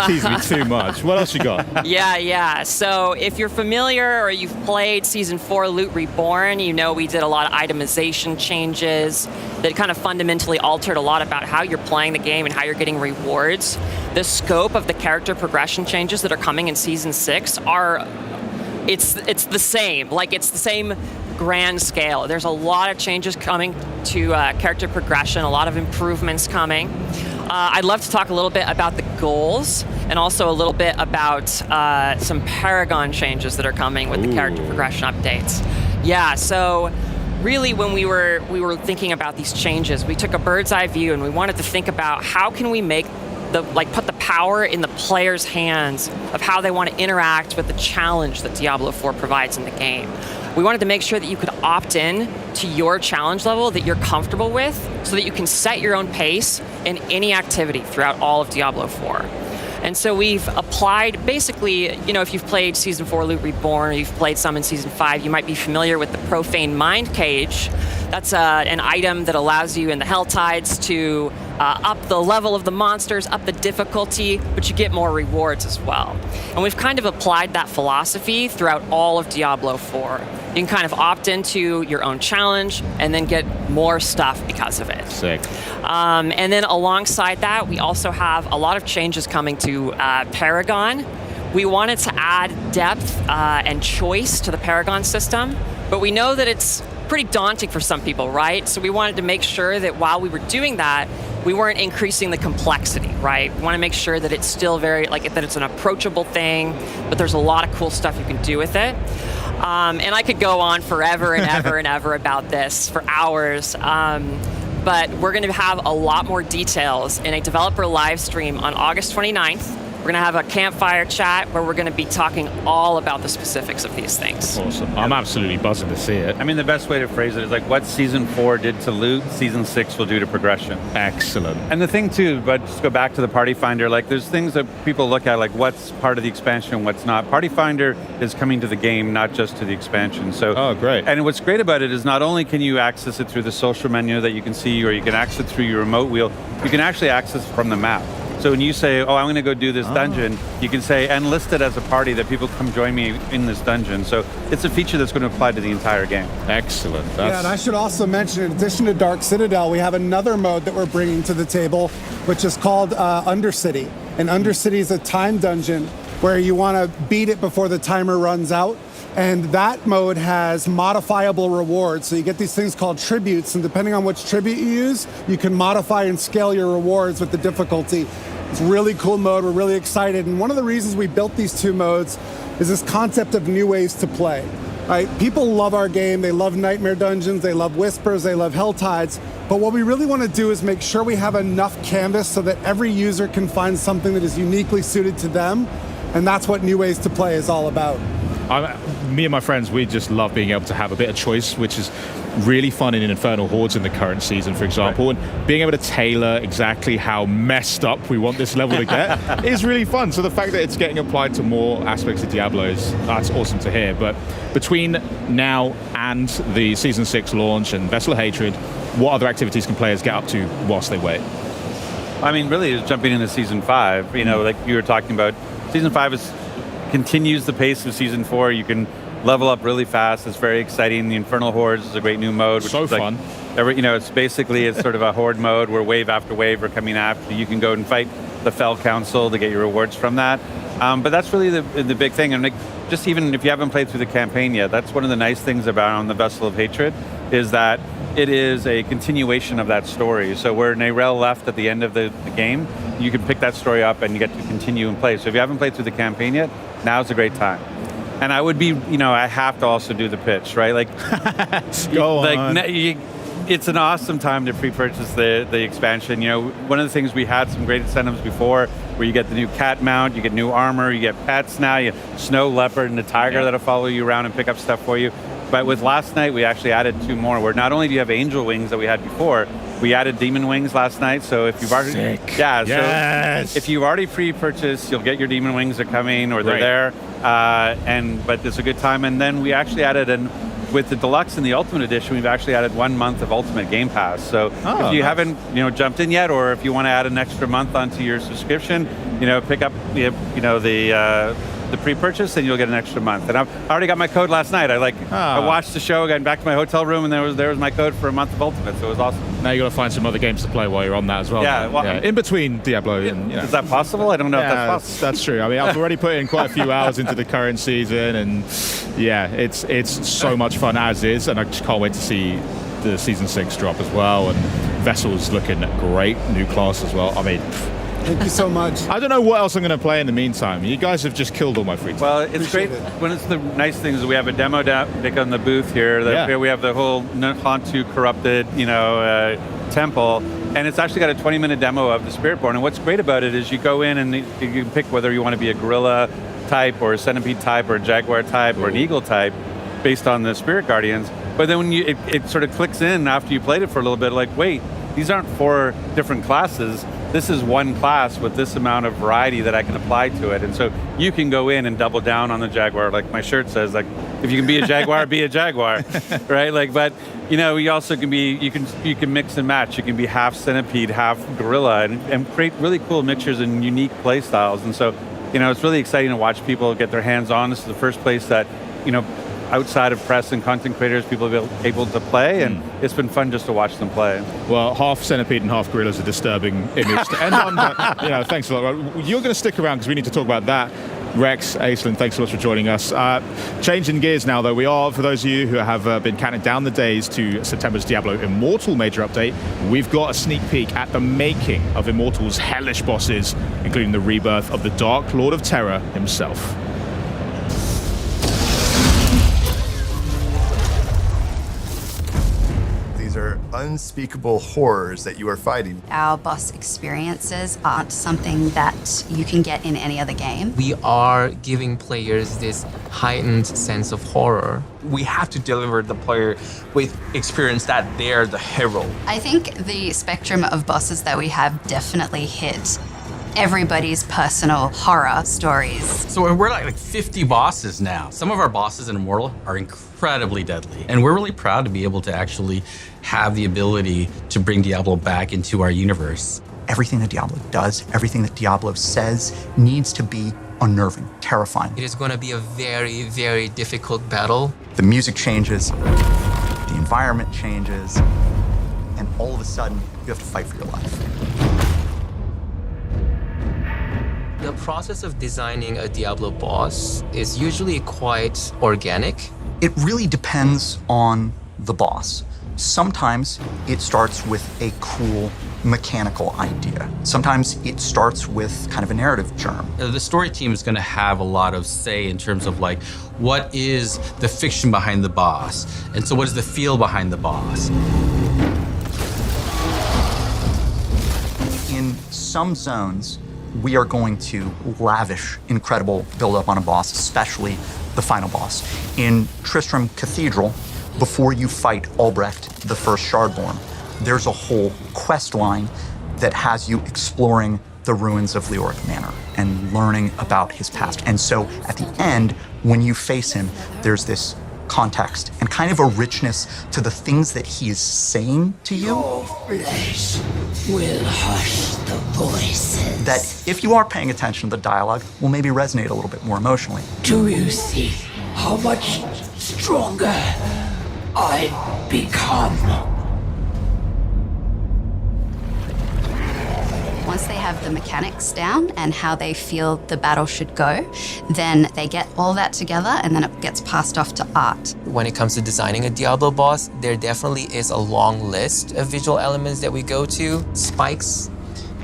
teasing me too much. What else you got? Yeah. So if you're familiar or you've played Season 4 Loot Reborn, you know we did a lot of itemization changes that kind of fundamentally altered a lot about how you're playing the game and how you're getting rewards. The scope of the character progression changes that are coming in Season 6 it's the same. Like, it's the same grand scale. There's a lot of changes coming to character progression, a lot of improvements coming. I'd love to talk a little bit about the goals and also a little bit about some Paragon changes that are coming with the character progression updates. Yeah, so really when we were thinking about these changes, we took a bird's eye view and we wanted to think about how can we make put the power in the player's hands of how they want to interact with the challenge that Diablo IV provides in the game. We wanted to make sure that you could opt in to your challenge level that you're comfortable with so that you can set your own pace in any activity throughout all of Diablo IV. And so we've applied, basically, if you've played Season 4 Loot Reborn, or you've played some in Season 5, you might be familiar with the Profane Mind Cage. That's an item that allows you in the Helltides to up the level of the monsters, up the difficulty, but you get more rewards as well. And we've kind of applied that philosophy throughout all of Diablo IV. You can kind of opt into your own challenge and then get more stuff because of it. Sick. And then alongside that, we also have a lot of changes coming to Paragon. We wanted to add depth and choice to the Paragon system, but we know that it's pretty daunting for some people, right? So we wanted to make sure that while we were doing that, we weren't increasing the complexity, right? We want to make sure that it's still very, that it's an approachable thing, but there's a lot of cool stuff you can do with it. And I could go on forever and ever and ever about this for hours. But we're going to have a lot more details in a developer live stream on August 29th. We're going to have a campfire chat where we're going to be talking all about the specifics of these things. Awesome. I'm absolutely buzzing to see it. I mean, the best way to phrase it is like what Season 4 did to loot, Season 6 will do to progression. Excellent. And the thing too, but just go back to the Party Finder, there's things that people look at, like what's part of the expansion and what's not. Party Finder is coming to the game, not just to the expansion. So, great. And what's great about it is not only can you access it through the social menu that you can see, or you can access it through your remote wheel, you can actually access it from the map. So when you say, I'm going to go do this dungeon, you can say, and list it as a party that people come join me in this dungeon. So it's a feature that's going to apply to the entire game. Excellent. Yeah, and I should also mention, in addition to Dark Citadel, we have another mode that we're bringing to the table, which is called Undercity. And Undercity is a time dungeon where you want to beat it before the timer runs out. And that mode has modifiable rewards. So you get these things called tributes, and depending on which tribute you use, you can modify and scale your rewards with the difficulty. It's a really cool mode. We're really excited. And one of the reasons we built these two modes is this concept of new ways to play. Right? People love our game. They love Nightmare Dungeons. They love Whispers. They love Helltides. But what we really want to do is make sure we have enough canvas so that every user can find something that is uniquely suited to them. And that's what New Ways to Play is all about. Me and my friends, we just love being able to have a bit of choice, which is really fun in Infernal Hordes in the current season, for example, and being able to tailor exactly how messed up we want this level to get is really fun. So the fact that it's getting applied to more aspects of Diablo that's awesome to hear. But between now and the Season 6 launch and Vessel of Hatred, what other activities can players get up to whilst they wait? I mean, really, just jumping into Season 5, like you were talking about, Season 5 continues the pace of Season 4. You can level up really fast. It's very exciting. The Infernal Hordes is a great new mode. Which is fun. It's sort of a horde mode where wave after wave are coming after you. You can go and fight the Fell Council to get your rewards from that. But that's really the big thing. And just even if you haven't played through the campaign yet, that's one of the nice things about on the Vessel of Hatred is that it is a continuation of that story. So where Neyrelle left at the end of the game, you can pick that story up and you get to continue and play. So if you haven't played through the campaign yet, now's a great time. And I would be, I have to also do the pitch, right? Like, go on. It's an awesome time to pre-purchase the expansion. One of the things we had some great incentives before, where you get the new cat mount, you get new armor, you get pets now, you have snow leopard and a tiger that'll follow you around and pick up stuff for you. But with last night, we actually added 2 more, where not only do you have angel wings that we had before, we added demon wings last night. So if you've already, so if you've already pre-purchased, you'll get your demon wings. They're coming, or they're there. But it's a good time. And then we actually added with the deluxe and the ultimate edition, we've actually added 1 month of ultimate game pass. So if you haven't jumped in yet, or if you want to add an extra month onto your subscription, pick up the pre-purchase, and you'll get an extra month. And I already got my code last night. I watched the show, got back to my hotel room, and there was my code for a month of Ultimate, so it was awesome. Now you got to find some other games to play while you're on that as well. In between Diablo. Is that possible? I don't know if that's possible. That's true. I mean, I've already put in quite a few hours into the current season, and it's so much fun as is, and I just can't wait to see the Season 6 drop as well, and Vessel's looking great, new class as well. I mean, thank you so much. I don't know what else I'm going to play in the meantime. You guys have just killed all my free time. Well, it's great. One of the nice things is we have a demo deck on the booth here. Here we have the whole Hantu corrupted, temple, and it's actually got a 20-minute demo of the Spiritborn. And what's great about it is you go in and you can pick whether you want to be a gorilla type, or a centipede type, or a jaguar type, or an eagle type, based on the Spirit Guardians. But then when it sort of clicks in after you played it for a little bit, like, wait, these aren't 4 different classes. This is one class with this amount of variety that I can apply to it. And so you can go in and double down on the Jaguar. Like my shirt says, like, if you can be a Jaguar, be a Jaguar, right? Like, but you also can be, you can mix and match. You can be half centipede, half gorilla, and create really cool mixtures and unique play styles. And so, it's really exciting to watch people get their hands on. This is the first place that, outside of press and content creators, people have been able to play, and it's been fun just to watch them play. Well, half centipede and half gorilla is a disturbing image to end on, but thanks a lot. You're going to stick around because we need to talk about that. Rex, Aislinn, thanks so much for joining us. Changing gears now, though, we are, for those of you who have been counting down the days to September's Diablo Immortal major update, we've got a sneak peek at the making of Immortal's hellish bosses, including the rebirth of the Dark Lord of Terror himself. Are unspeakable horrors that you are fighting. Our boss experiences aren't something that you can get in any other game. We are giving players this heightened sense of horror. We have to deliver the player with experience that they're the hero. I think the spectrum of bosses that we have definitely hit everybody's personal horror stories. So we're like 50 bosses now. Some of our bosses in Immortal are incredibly deadly. And we're really proud to be able to actually have the ability to bring Diablo back into our universe. Everything that Diablo does, everything that Diablo says needs to be unnerving, terrifying. It is going to be a very, very difficult battle. The music changes, the environment changes, and all of a sudden, you have to fight for your life. The process of designing a Diablo boss is usually quite organic. It really depends on the boss. Sometimes it starts with a cool mechanical idea. Sometimes it starts with kind of a narrative germ. The story team is going to have a lot of say in terms of like, what is the fiction behind the boss? And so what is the feel behind the boss? In some zones, we are going to lavish incredible build-up on a boss, especially the final boss. In Tristram Cathedral, before you fight Albrecht, the first Shardborn, there's a whole quest line that has you exploring the ruins of Leoric Manor and learning about his past. And so at the end, when you face him, there's this context and kind of a richness to the things that he is saying to you. Your flesh will hush the voices. That if you are paying attention to the dialogue, will maybe resonate a little bit more emotionally. Do you see how much stronger I've become? Once they have the mechanics down and how they feel the battle should go, then they get all that together and then it gets passed off to art. When it comes to designing a Diablo boss, there definitely is a long list of visual elements that we go to. Spikes,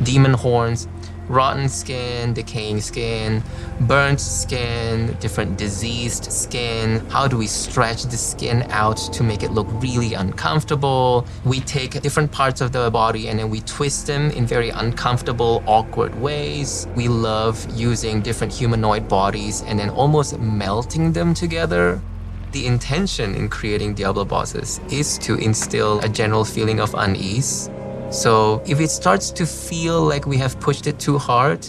demon horns, rotten skin, decaying skin, burnt skin, different diseased skin. How do we stretch the skin out to make it look really uncomfortable? We take different parts of the body and then we twist them in very uncomfortable, awkward ways. We love using different humanoid bodies and then almost melting them together. The intention in creating Diablo bosses is to instill a general feeling of unease. So if it starts to feel like we have pushed it too hard,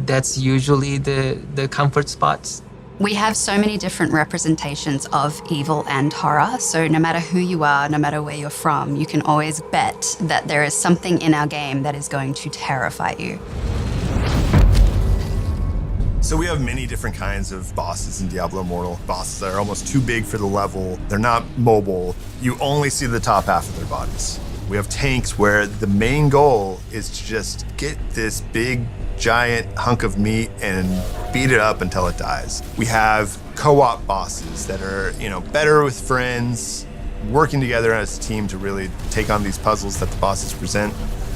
that's usually the comfort spots. We have so many different representations of evil and horror, so no matter who you are, no matter where you're from, you can always bet that there is something in our game that is going to terrify you. So we have many different kinds of bosses in Diablo Immortal. Bosses that are almost too big for the level. They're not mobile. You only see the top half of their bodies. We have tanks where the main goal is to just get this big, giant hunk of meat and beat it up until it dies. We have co-op bosses that are, better with friends, working together as a team to really take on these puzzles that the bosses present.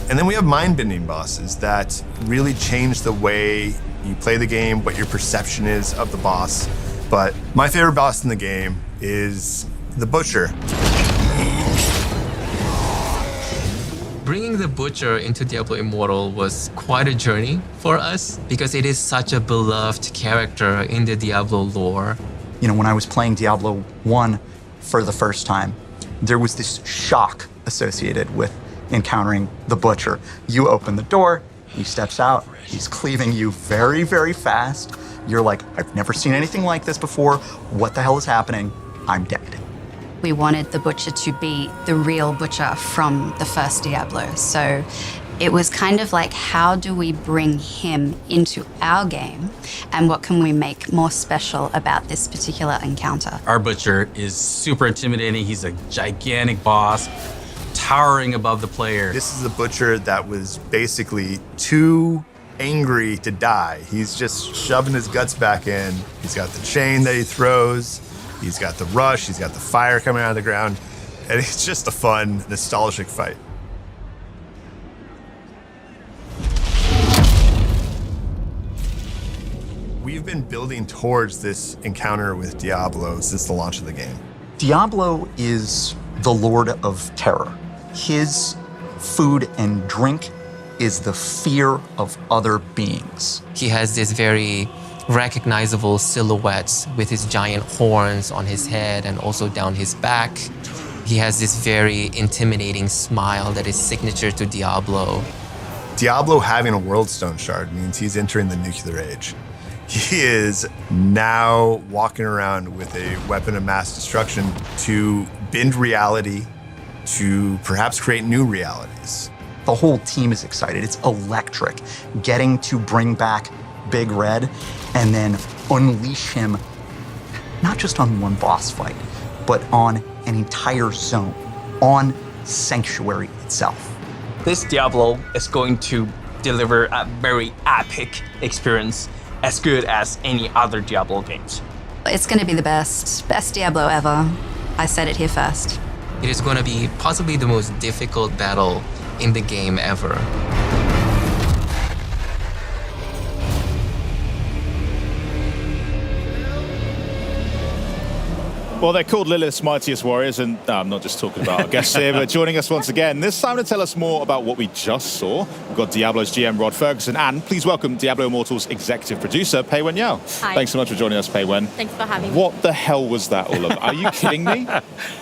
And then we have mind-bending bosses that really change the way you play the game, what your perception is of the boss. But my favorite boss in the game is the Butcher. Bringing the Butcher into Diablo Immortal was quite a journey for us because it is such a beloved character in the Diablo lore. When I was playing Diablo 1 for the first time, there was this shock associated with encountering the Butcher. You open the door, he steps out, he's cleaving you very, very fast. You're like, I've never seen anything like this before. What the hell is happening? I'm dead. We wanted the Butcher to be the real Butcher from the first Diablo. So it was kind of like, how do we bring him into our game and what can we make more special about this particular encounter? Our Butcher is super intimidating. He's a gigantic boss, towering above the player. This is a Butcher that was basically too angry to die. He's just shoving his guts back in. He's got the chain that he throws. He's got the rush, he's got the fire coming out of the ground, and it's just a fun, nostalgic fight. We've been building towards this encounter with Diablo since the launch of the game. Diablo is the Lord of Terror. His food and drink is the fear of other beings. He has this very recognizable silhouettes with his giant horns on his head and also down his back. He has this very intimidating smile that is signature to Diablo. Diablo having a World Stone Shard means he's entering the nuclear age. He is now walking around with a weapon of mass destruction to bend reality, to perhaps create new realities. The whole team is excited. It's electric. Getting to bring back Big Red and then unleash him, not just on one boss fight, but on an entire zone, on Sanctuary itself. This Diablo is going to deliver a very epic experience, as good as any other Diablo games. It's going to be the best Diablo ever. I said it here first. It is going to be possibly the most difficult battle in the game ever. Well, they're called Lilith's Mightiest Warriors, and no, I'm not just talking about our guests here, but joining us once again, this time to tell us more about what we just saw. We've got Diablo's GM, Rod Ferguson, and please welcome Diablo Immortal's executive producer, Pei Wen Yao. Hi. Thanks so much for joining us, Pei Wen. Thanks for having me. What the hell was that all about? Are you kidding me?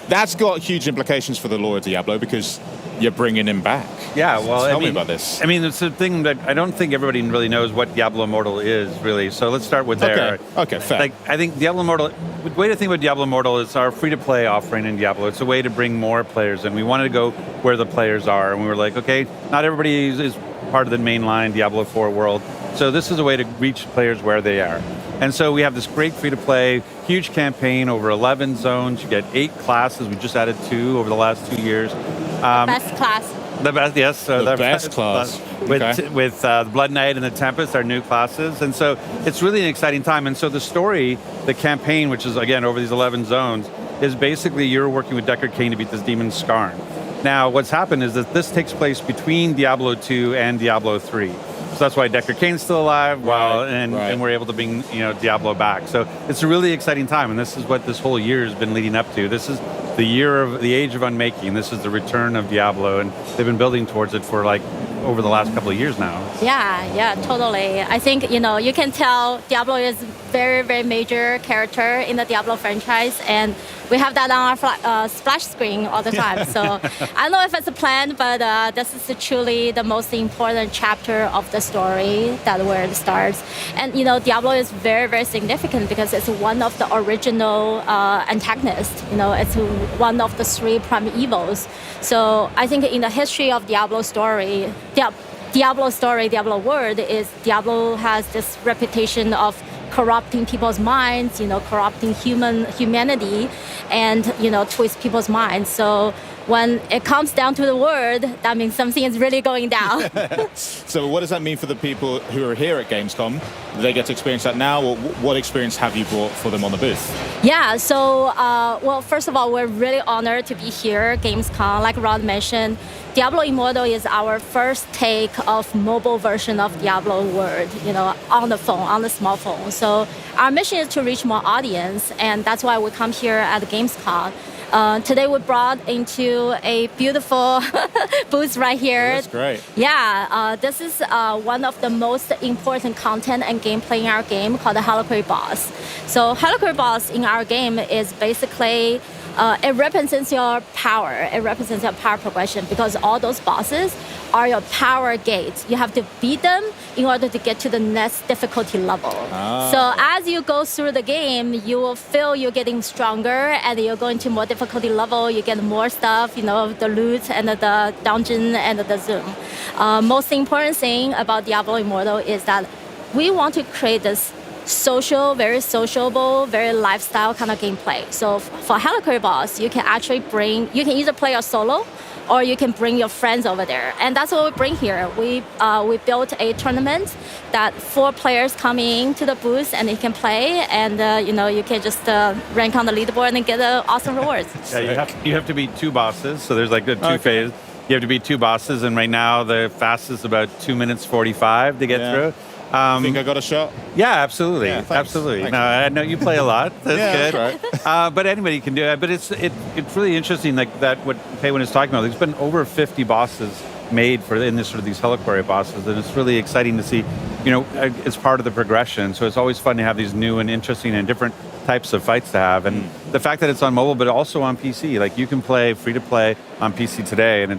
That's got huge implications for the lore of Diablo, because you're bringing him back. Yeah, well, Tell me about this. I mean, it's a thing that I don't think everybody really knows what Diablo Immortal is, really. So let's start with there. Okay, fair. Like, I think Diablo Immortal, the way to think about Diablo Immortal is our free-to-play offering in Diablo. It's a way to bring more players in. We wanted to go where the players are, and we were like, okay, not everybody is part of the mainline Diablo IV world. So this is a way to reach players where they are. And so we have this great free-to-play, huge campaign, over 11 zones. You get 8 classes. We just added 2 over the last 2 years. Best class. The best, yes. So the best class. With the Blood Knight and the Tempest, our new classes. And so it's really an exciting time. And so the story, the campaign, which is, again, over these 11 zones, is basically you're working with Deckard Cain to beat this demon Skarn. Now, what's happened is that this takes place between Diablo 2 and Diablo 3. So that's why Deckard Cain's still alive, and we're able to bring Diablo back. So it's a really exciting time, and this is what this whole year has been leading up to. This is the year of the Age of Unmaking. This is the return of Diablo, and they've been building towards it for like over the last couple of years now. Yeah, totally. I think, you can tell Diablo is very, very major character in the Diablo franchise, and we have that on our splash screen all the time. So I don't know if it's a plan, but this is truly the most important chapter of the story, that where it starts. And, Diablo is very, very significant because it's one of the original antagonists. It's one of the 3 prime evils. So I think in the history of Diablo story, Diablo world is Diablo has this reputation of corrupting people's minds, corrupting humanity, and twist people's minds. So when it comes down to the word, that means something is really going down. So what does that mean for the people who are here at Gamescom? Do they get to experience that now, or what experience have you brought for them on the booth? Yeah, so, well, first of all, we're really honored to be here at Gamescom. Like Rod mentioned, Diablo Immortal is our first take of mobile version of Diablo world, on the phone, on the smartphone. So our mission is to reach more audience, and that's why we come here at Gamescom. Today we brought into a beautiful booth right here. That's great. Yeah, this is one of the most important content and gameplay in our game called the S.T.A.L.K.E.R boss. So S.T.A.L.K.E.R boss in our game is basically it represents your power. It represents your power progression because all those bosses are your power gates. You have to beat them in order to get to the next difficulty level. So as you go through the game, you will feel you're getting stronger, and you're going to more difficulty level. You get more stuff, the loot and the dungeon and the zoom. Most important thing about Diablo Immortal is that we want to create this social, very sociable, very lifestyle kind of gameplay. So for S.T.A.L.K.E.R boss, you can actually you can either play a solo, or you can bring your friends over there. And that's what we bring here. We built a tournament that 4 players come in to the booth and they can play, and you can just rank on the leaderboard and get awesome rewards. Yeah, you have to beat 2 bosses, so there's like the 2 phases. You have to beat 2 bosses, and right now the fastest is about 2 minutes 45 to get through. Think I got a shot? Yeah, absolutely. Yeah, absolutely. Thanks. No, I know you play a lot. That's good. That's right. But anybody can do it. But it's really interesting, like that what Pei Wen is talking about. There's been over 50 bosses made in this sort of these S.T.A.L.K.E.R bosses, and it's really exciting to see. It's part of the progression. So it's always fun to have these new and interesting and different types of fights to have. And the fact that it's on mobile, but also on PC, like you can play free to play on PC today, and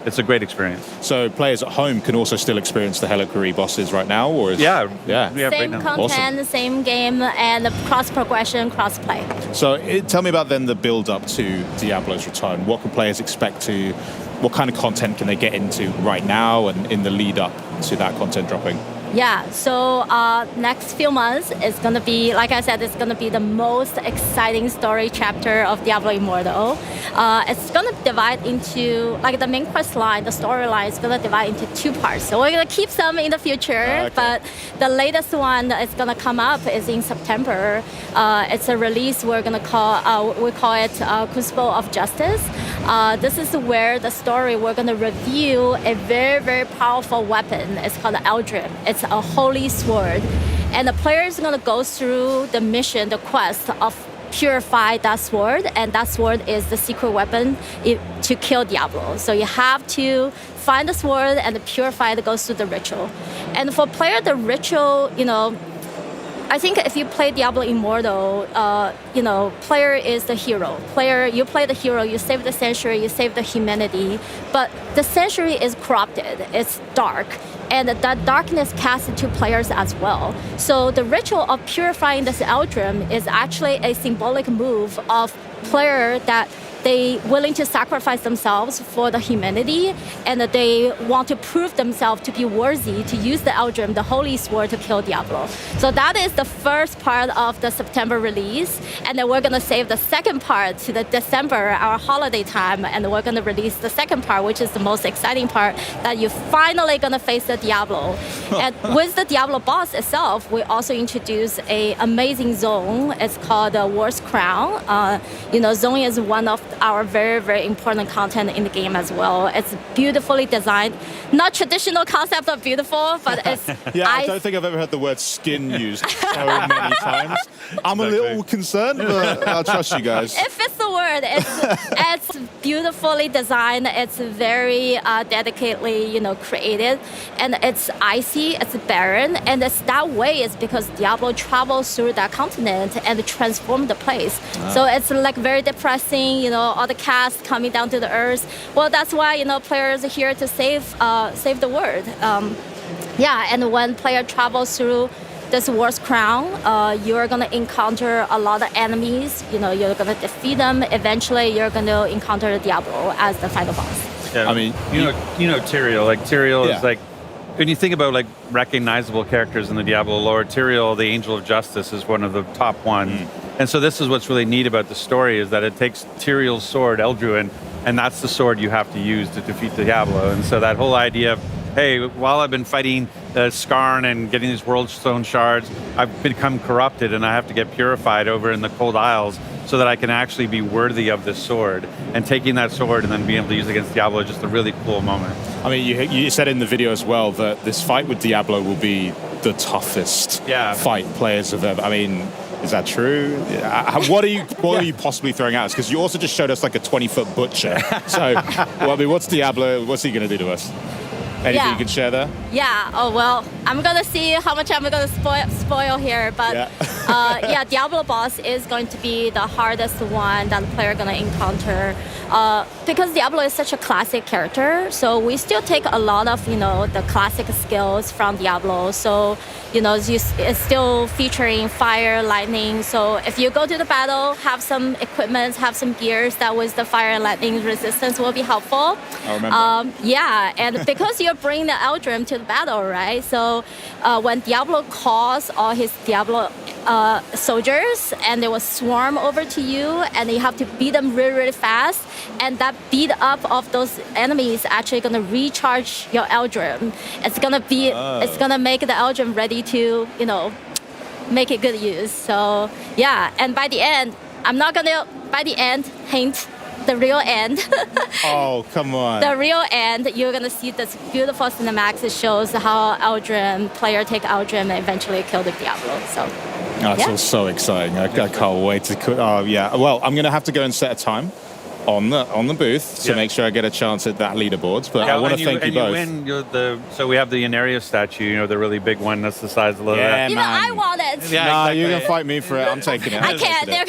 it's a great experience. So players at home can also still experience the S.T.A.L.K.E.R bosses right now, or yeah. Same content, awesome. Same game, and cross progression, cross play. So tell me about then the build up to Diablo's return. What can players expect to? What kind of content can they get into right now and in the lead up to that content dropping? Yeah, so next few months is going to be, like I said, it's going to be the most exciting story chapter of Diablo Immortal. It's going to divide into, like the main quest line, the storyline is going to divide into 2 parts. So we're going to keep some in the future, but the latest one that is going to come up is in September. It's a release we're going to call, we call it Crucible of Justice. This is where the story, we're going to review a very, very powerful weapon. It's called the Eldrim. It's a holy sword. And the player is going to go through the mission, the quest of purify that sword, and that sword is the secret weapon to kill Diablo. So you have to find the sword and purify it, goes through the ritual. And for player, the ritual, I think if you play Diablo Immortal, player is the hero. You play the hero, you save the sanctuary, you save the humanity, but the sanctuary is corrupted, it's dark, and that darkness casts into players as well. So the ritual of purifying this Eldrim is actually a symbolic move of player that they willing to sacrifice themselves for the humanity, and that they want to prove themselves to be worthy to use the Eldrim, the holy sword, to kill Diablo. So that is the first part of the September release, and then we're gonna save the second part to the December, our holiday time, and we're gonna release the second part, which is the most exciting part, that you're finally gonna face the Diablo. And with the Diablo boss itself, we also introduce a amazing zone. It's called the War's Crown. Zone is one of our very, very important content in the game as well. It's beautifully designed. Not traditional concept of beautiful, but it's... I don't think I've ever heard the word skin used so many times. I'm a little concerned, but I'll trust you guys. It fits the word. It's beautifully designed. It's very dedicatedly, created. And it's icy, it's barren. And it's that way is because Diablo travels through that continent and transforms the place. So it's like very depressing, all the cast coming down to the earth. Well, that's why, players are here to save the world. And when player travels through this War's Crown, you're gonna encounter a lot of enemies. You're gonna defeat them. Eventually, you're gonna encounter Diablo as the final boss. Yeah, I mean, Tyrael. Like Tyrael is like, when you think about like recognizable characters in the Diablo lore, Tyrael, the Angel of Justice, is one of the top ones. And so this is what's really neat about the story, is that it takes Tyrael's sword, Eldruin, and that's the sword you have to use to defeat Diablo. And so that whole idea of, hey, while I've been fighting Skarn and getting these World Stone shards, I've become corrupted and I have to get purified over in the Cold Isles so that I can actually be worthy of this sword. And taking that sword and then being able to use it against Diablo is just a really cool moment. I mean, you said in the video as well that this fight with Diablo will be the toughest fight players have ever... I mean, is that true? What are you possibly throwing at us? Because you also just showed us like a 20-foot butcher. So, what's Diablo? What's he going to do to us? Anything you can share there? Yeah. Oh, well, I'm going to see how much I'm going to spoil here. But Diablo boss is going to be the hardest one that the player is going to encounter. Because Diablo is such a classic character, so we still take a lot of, the classic skills from Diablo. So, it's still featuring fire, lightning. So if you go to the battle, have some equipment, have some gears that with the fire and lightning resistance will be helpful. I remember. And because you're bringing the Eldrim to the battle, right? So when Diablo calls all his Diablo soldiers, and they will swarm over to you, and you have to beat them really, really fast. And that beat up of those enemies actually going to recharge your Eldrim. It's gonna make the Eldrim ready to, make it good use. So and by the end, hint, the real end. Oh, come on. The real end, you're gonna see this beautiful cinematics. It shows how player take Eldrim and eventually kill the Diablo. So. That's all so exciting. I can't wait to... Well, I'm going to have to go and set a time on the booth to make sure I get a chance at that leaderboard. But I want to thank you both. So we have the Inaria statue, the really big one that's the size of the... Yeah, man. I want it. You're going to fight me for it. I'm taking it. I can't. They're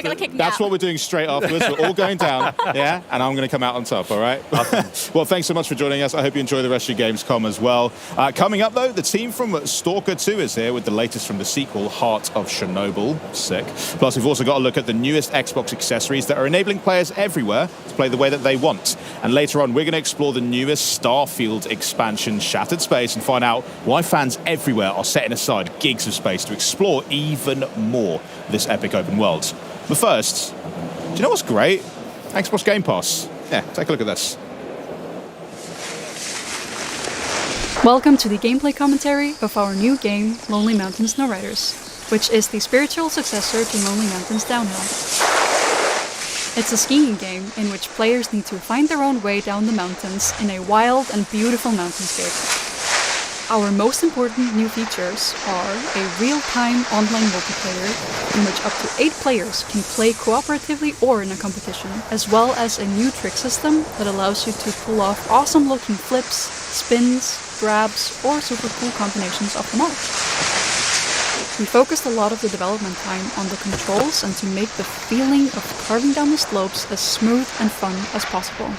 going to kick me That's out. what we're doing straight afterwards. We're all going down, and I'm going to come out on top, all right? Awesome. Well, thanks so much for joining us. I hope you enjoy the rest of your Gamescom as well. Coming up, though, the team from S.T.A.L.K.E.R 2 is here with the latest from the sequel, Heart of Chornobyl. Sick. Plus, we've also got a look at the newest Xbox accessories that are enabling players everywhere to play the way that they want. And later on, we're going to explore the newest Starfield expansion, Shattered Space, and find out why fans everywhere are setting aside gigs of space to explore even more of this epic open world. But first, do you know what's great? Xbox Game Pass. Yeah, take a look at this. Welcome to the gameplay commentary of our new game, Lonely Mountain Snowriders, which is the spiritual successor to Lonely Mountains Downhill. It's a skiing game in which players need to find their own way down the mountains in a wild and beautiful mountainscape. Our most important new features are a real-time online multiplayer in which up to 8 players can play cooperatively or in a competition, as well as a new trick system that allows you to pull off awesome-looking flips, spins, grabs, or super cool combinations of them all. We focused a lot of the development time on the controls and to make the feeling of carving down the slopes as smooth and fun as possible.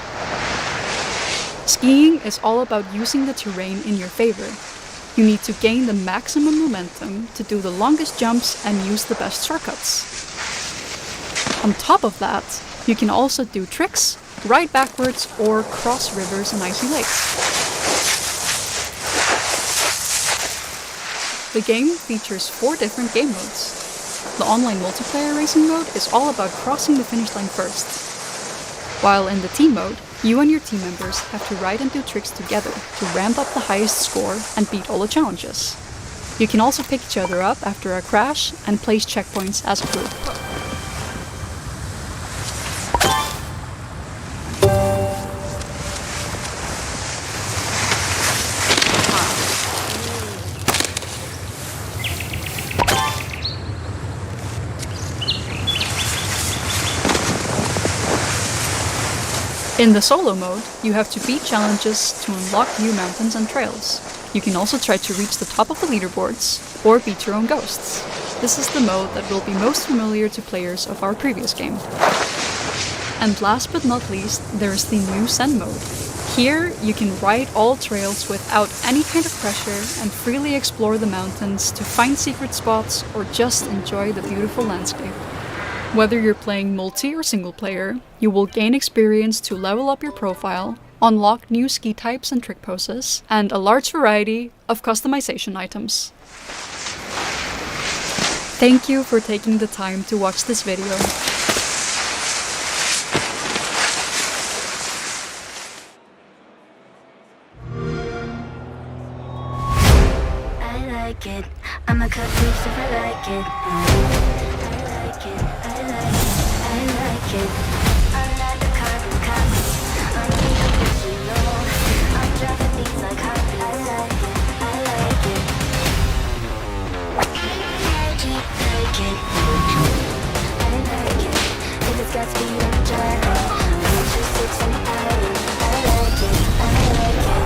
Skiing is all about using the terrain in your favor. You need to gain the maximum momentum to do the longest jumps and use the best shortcuts. On top of that, you can also do tricks, ride backwards, or cross rivers and icy lakes. The game features 4 different game modes. The online multiplayer racing mode is all about crossing the finish line first, while in the team mode, you and your team members have to ride and do tricks together to ramp up the highest score and beat all the challenges. You can also pick each other up after a crash and place checkpoints as a group. In the solo mode, you have to beat challenges to unlock new mountains and trails. You can also try to reach the top of the leaderboards, or beat your own ghosts. This is the mode that will be most familiar to players of our previous game. And last but not least, there is the new Zen mode. Here, you can ride all trails without any kind of pressure and freely explore the mountains to find secret spots or just enjoy the beautiful landscape. Whether you're playing multi or single player, you will gain experience to level up your profile, unlock new ski types and trick poses, and a large variety of customization items. Thank you for taking the time to watch this video. I like it. I'm a cut loose if I like it. I like it. I like it. I'm not a carbon copy. I'm the original. I'm dropping things like heartbeats. I like it. I like it. Like it. I like it. If it's got speed on the gyro, 126 on the island. I like it. I like it.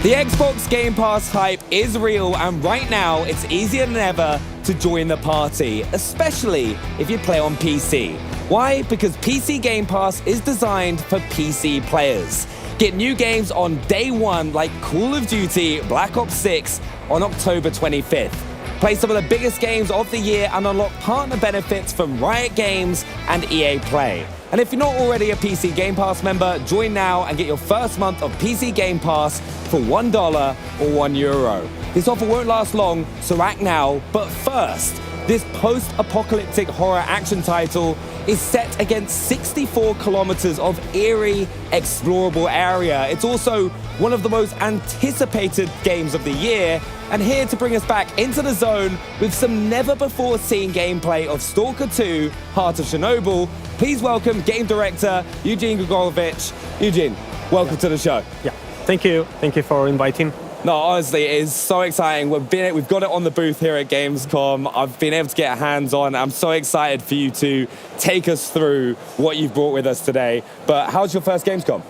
The Xbox Game Pass hype is real, and right now it's easier than ever to join the party, especially if you play on PC. Why? Because PC Game Pass is designed for PC players. Get new games on day one like Call of Duty Black Ops 6 on October 25th. Play some of the biggest games of the year and unlock partner benefits from Riot Games and EA Play. And if you're not already a PC Game Pass member, join now and get your first month of PC Game Pass for $1 or €1. This offer won't last long, so act now. But first, this post-apocalyptic horror action title is set against 64 kilometers of eerie, explorable area. It's also one of the most anticipated games of the year, and here to bring us back into the zone with some never-before-seen gameplay of S.T.A.L.K.E.R 2, Heart of Chernobyl, please welcome game director Eugene Grigorovich. Eugene, welcome to the show. Yeah, thank you. Thank you for inviting. No, honestly, it is so exciting. We've got it on the booth here at Gamescom. I've been able to get hands-on. I'm so excited for you to take us through what you've brought with us today. But how's your first Gamescom?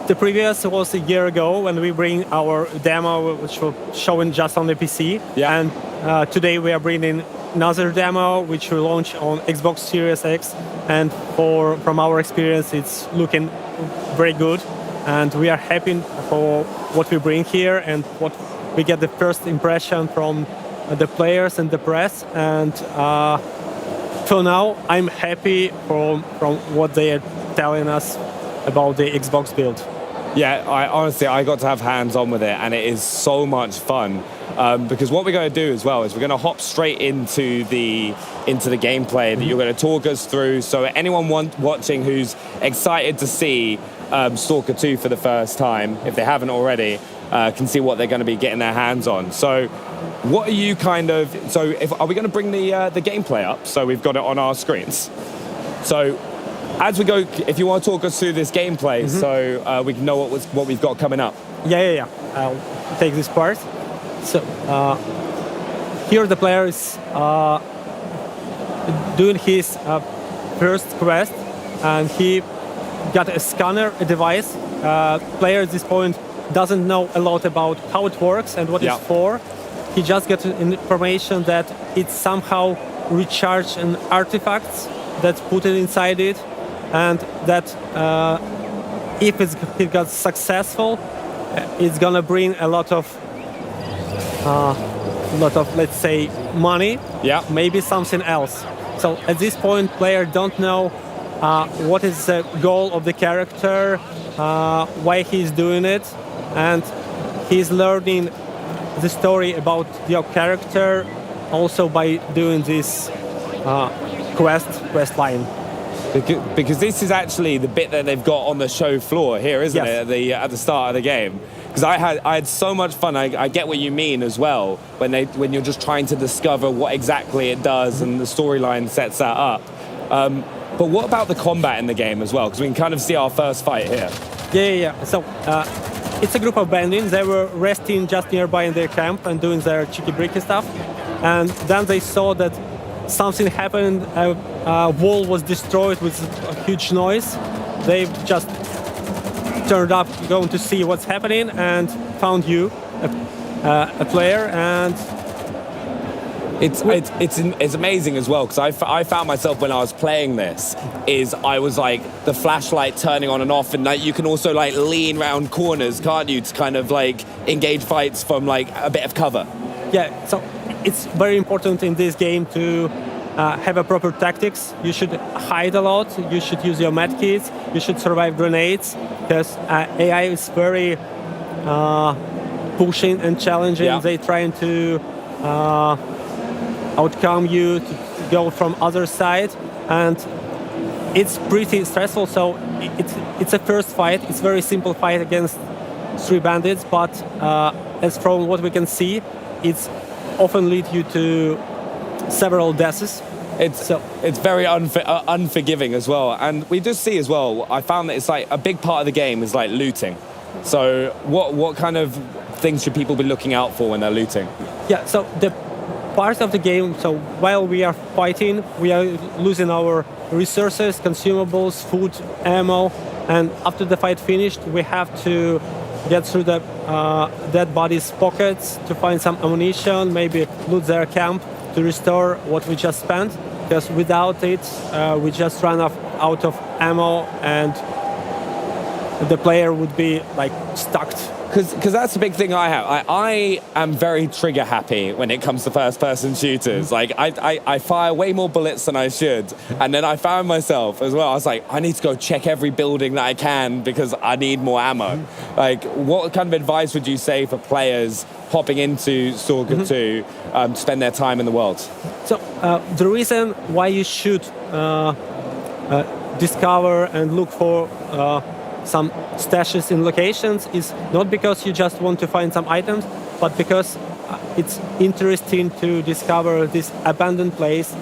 The previous was a year ago when we bring our demo, which was shown just on the PC. Yeah. And today we are bringing another demo, which we launch on Xbox Series X. And from our experience, it's looking very good. And we are happy for what we bring here and what we get the first impression from the players and the press. And till now, I'm happy from what they are telling us about the Xbox build. Yeah, I got to have hands-on with it, and it is so much fun. Because what we're going to do as well is we're going to hop straight into the gameplay that you're going to talk us through. So anyone watching who's excited to see S.T.A.L.K.E.R 2 for the first time, if they haven't already, can see what they're going to be getting their hands on. So what are you are we going to bring the gameplay up? So we've got it on our screens. So as we go, if you want to talk us through this gameplay, so we can know what we've got coming up. Yeah. I'll take this part. So here the player is doing his first quest, and he got a scanner, a device. Player at this point doesn't know a lot about how it works and what it's for. He just got information that it somehow recharged an artifacts that's put it inside it, and that if it got successful, it's gonna bring a lot of let's say money. Maybe something else. So at this point, player don't know what is the goal of the character, why he's doing it, and he's learning the story about your character also by doing this quest line. Because this is actually the bit that they've got on the show floor here, isn't it? At the start of the game. Because I had so much fun. I get what you mean as well when you're just trying to discover what exactly it does, and the storyline sets that up. But what about the combat in the game as well? Because we can kind of see our first fight here. Yeah. So it's a group of bandits. They were resting just nearby in their camp and doing their cheeky-breaky stuff. And then they saw that something happened. A wall was destroyed with a huge noise. They just turned up going to see what's happening and found you, a player, and it's amazing as well, because I found myself when I was playing this I was like the flashlight turning on and off, and like you can also like lean round corners, can't you, to kind of like engage fights from like a bit of cover. Yeah, so it's very important in this game to have a proper tactics. You should hide a lot. You should use your medkits. You should survive grenades, because AI is very pushing and challenging. They're trying to outcome you, to go from other side, and it's pretty stressful. So it's a first fight. It's a very simple fight against 3 bandits, but as from what we can see, it's often lead you to several deaths. It's very unforgiving as well, and we just see as well. I found that it's like a big part of the game is like looting. So what kind of things should people be looking out for when they're looting? Yeah, so the part of the game. So while we are fighting, we are losing our resources, consumables, food, ammo, and after the fight finished, we have to get through the dead bodies' pockets to find some ammunition, maybe loot their camp to restore what we just spent, because without it, we just run out of ammo, and the player would be like stuck. Because that's the big thing I have. I am very trigger happy when it comes to first-person shooters. Like, I fire way more bullets than I should. And then I found myself as well, I was like, I need to go check every building that I can because I need more ammo. Like, what kind of advice would you say for players hopping into S.T.A.L.K.E.R 2 to spend their time in the world? So, the reason why you should discover and look for some stashes in locations is not because you just want to find some items, but because it's interesting to discover this abandoned place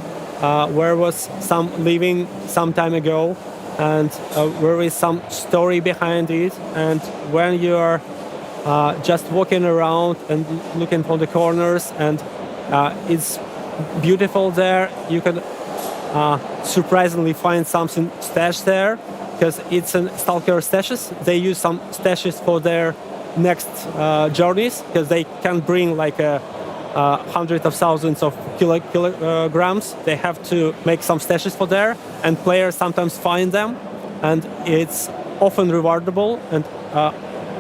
where was some living some time ago, and there is some story behind it. And when you are just walking around and looking for the corners, and it's beautiful there, you can surprisingly find something stashed there, because it's an S.T.A.L.K.E.R stashes. They use some stashes for their next journeys, because they can bring like hundreds of thousands of kilograms. They have to make some stashes for there, and players sometimes find them, and it's often rewardable,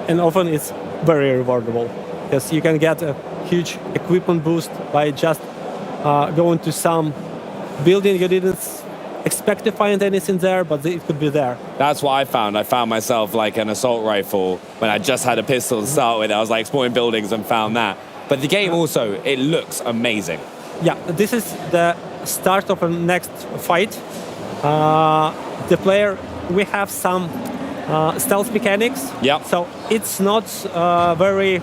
and often it's very rewardable, because you can get a huge equipment boost by just going to some building you didn't expect to find anything there, but it could be there. That's what I found. I found myself like an assault rifle when I just had a pistol to start with. I was like exploring buildings and found that. But the game also, it looks amazing. Yeah, this is the start of a next fight. The player, we have some stealth mechanics. Yeah. So it's not very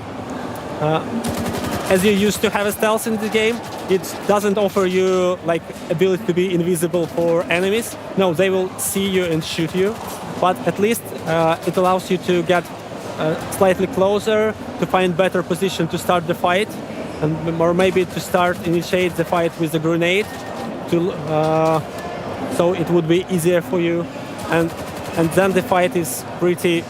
as you used to have a stealth in the game. It doesn't offer you like ability to be invisible for enemies. No, they will see you and shoot you. But at least it allows you to get slightly closer, to find better position to start the fight, and or maybe to initiate the fight with a grenade, so it would be easier for you, and then the fight is pretty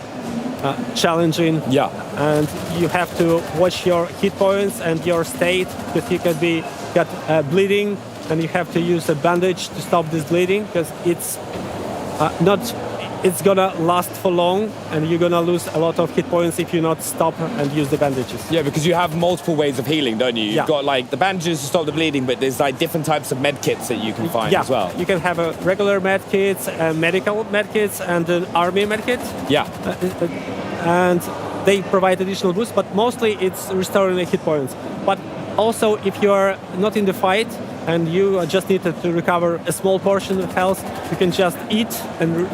challenging. Yeah. And you have to watch your hit points and your state, because you could get bleeding, and you have to use a bandage to stop this bleeding, because it's gonna last for long, and you're gonna lose a lot of hit points if you not stop and use the bandages. Yeah, because you have multiple ways of healing, don't you? You've Yeah. got like the bandages to stop the bleeding, but there's like different types of med kits that you can find Yeah, as well. you can have a regular med kits, medical med kits, and an army med kit. Yeah. And they provide additional boosts, but mostly it's restoring the hit points. But also, if you are not in the fight and you just need to recover a small portion of health, you can just eat, and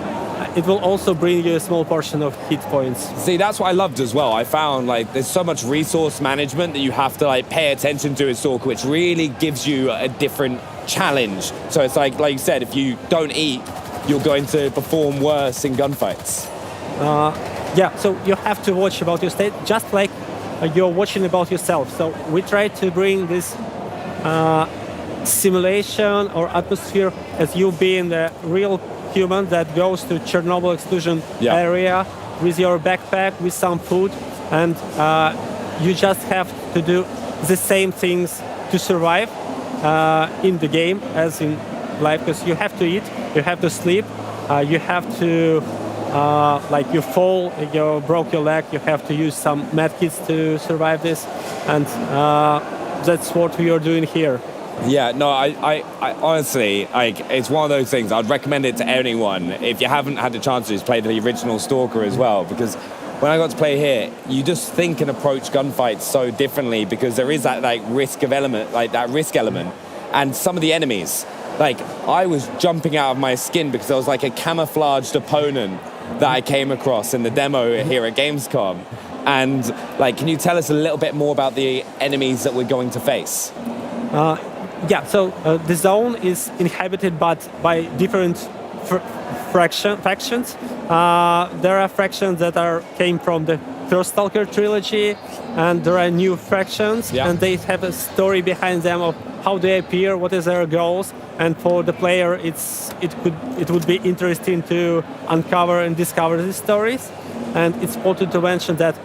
it will also bring you a small portion of hit points. See, that's what I loved as well. I found like there's so much resource management that you have to like pay attention to as Stalker, which really gives you a different challenge. So it's like you said, if you don't eat, you're going to perform worse in gunfights. Yeah, so you have to watch about your state, just like you're watching about yourself. So we try to bring this simulation or atmosphere as you being the real human that goes to Chornobyl explosion area with your backpack, with some food, and you just have to do the same things to survive in the game as in life, because you have to eat, you have to sleep, you have to like you fall, you broke your leg, you have to use some medkits to survive this, and that's what we are doing here. Yeah, no, I honestly, like, it's one of those things. I'd recommend it to anyone. If you haven't had the chance to just play the original Stalker as well, because when I got to play here, you just think and approach gunfights so differently, because there is that like risk element, and some of the enemies, like I was jumping out of my skin because there was like a camouflaged opponent that I came across in the demo here at Gamescom. And like, can you tell us a little bit more about the enemies that we're going to face? Yeah, so the zone is inhabited by different factions. There are factions that came from the first Stalker trilogy, and there are new factions, and they have a story behind them of how they appear, what is their goals, and for the player, it would be interesting to uncover and discover these stories. And it's important to mention that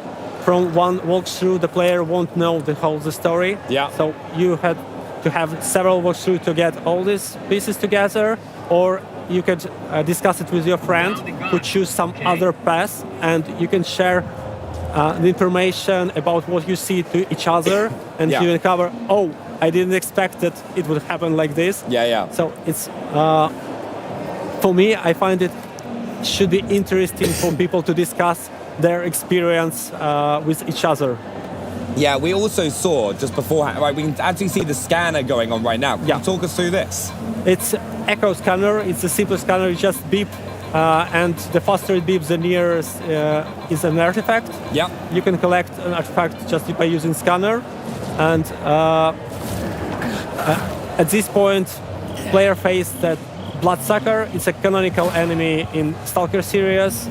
from one walkthrough, the player won't know the whole story. Yeah. So you had to have several walkthroughs to get all these pieces together, or you could discuss it with your friend who choose some other path, and you can share the information about what you see to each other, and you uncover, oh, I didn't expect that it would happen like this. Yeah. So it's, for me, I find it should be interesting for people to discuss their experience with each other. Yeah, we also saw just beforehand, right, we can actually see the scanner going on right now. Can you talk us through this? It's echo scanner, it's a simple scanner, you just beep, and the faster it beeps, the nearer is an artifact. Yeah. You can collect an artifact just by using scanner, and at this point, player faced that Bloodsucker. It's a canonical enemy in Stalker series. He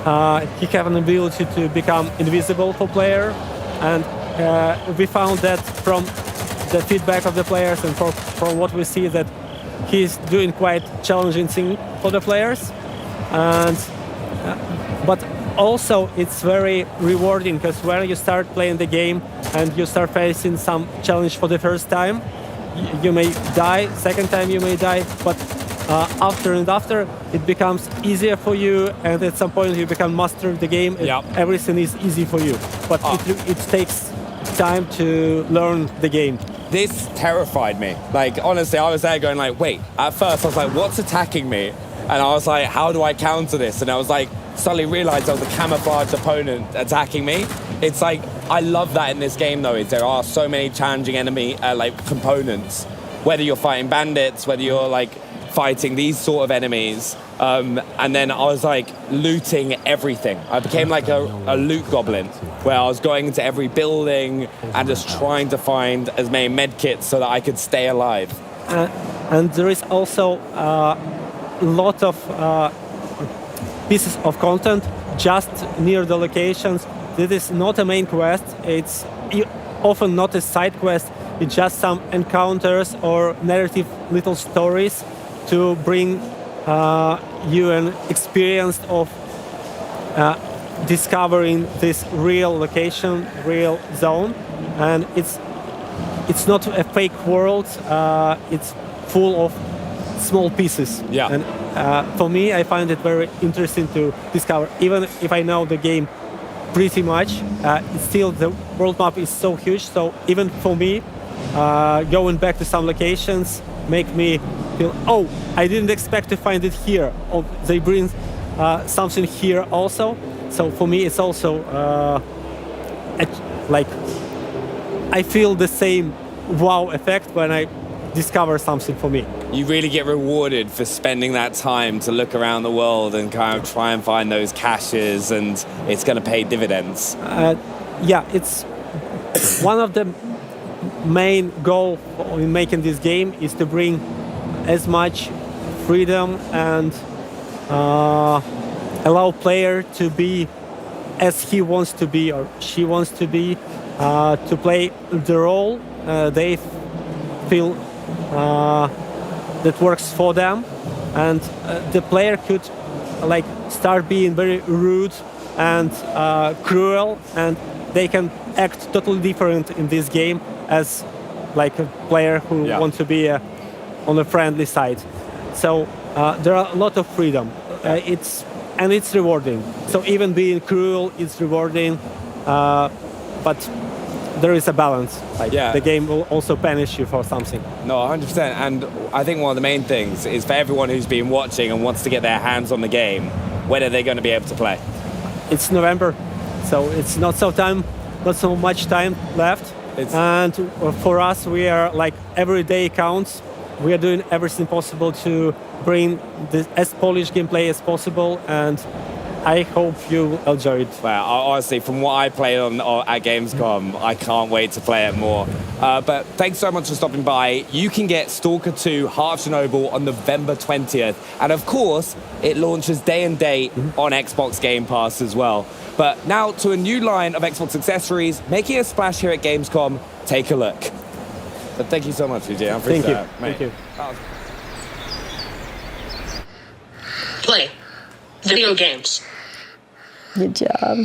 has an ability to become invisible for player, and we found that from the feedback of the players and from what we see that he's doing quite challenging thing for the players, and but also it's very rewarding, because when you start playing the game and you start facing some challenge for the first time, you may die, second time you may die, but after it becomes easier for you, and at some point you become master of the game, and everything is easy for you, but it takes time to learn the game. This terrified me. Like, honestly, I was there going like, wait, at first I was like, what's attacking me? And I was like, how do I counter this? And I was like, suddenly realized there was a camouflaged opponent attacking me. It's like, I love that in this game though, is there are so many challenging enemy, components. Whether you're fighting bandits, whether you're like fighting these sort of enemies. And then I was like looting everything. I became like a loot goblin where I was going into every building and just trying to find as many med kits so that I could stay alive. And there is also a lot of pieces of content just near the locations. This is not a main quest. It's often not a side quest. It's just some encounters or narrative little stories to bring you an experience of discovering this real location, real zone, and it's not a fake world. It's full of small pieces. Yeah. And for me, I find it very interesting to discover. Even if I know the game pretty much, it's still the world map is so huge. So even for me, going back to some locations make me feel, oh, I didn't expect to find it here. Oh, they bring something here also. So for me, it's also like I feel the same wow effect when I discover something for me. You really get rewarded for spending that time to look around the world and kind of try and find those caches, and it's going to pay dividends. Yeah, it's one of the main goal in making this game is to bring as much freedom and allow player to be as he wants to be or she wants to be, to play the role they feel that works for them, and the player could like start being very rude and cruel, and they can act totally different in this game as like a player who wants to be on the friendly side. So there are a lot of freedom. It's rewarding. So even being cruel is rewarding, but there is a balance. Like the game will also punish you for something. No, 100%. And I think one of the main things is for everyone who's been watching and wants to get their hands on the game, when are they going to be able to play? It's November, so it's not so much time left. And for us, we are like every day counts. We are doing everything possible to bring this as Polish gameplay as possible, and I hope you enjoy it. Well, honestly, from what I played at Gamescom, I can't wait to play it more. But thanks so much for stopping by. You can get S.T.A.L.K.E.R 2 Heart of Chernobyl on November 20th. And of course, it launches day and date on Xbox Game Pass as well. But now to a new line of Xbox accessories, making a splash here at Gamescom. Take a look. But thank you so much, Eugene. I appreciate that, mate. Thank you. Play video games. Good job.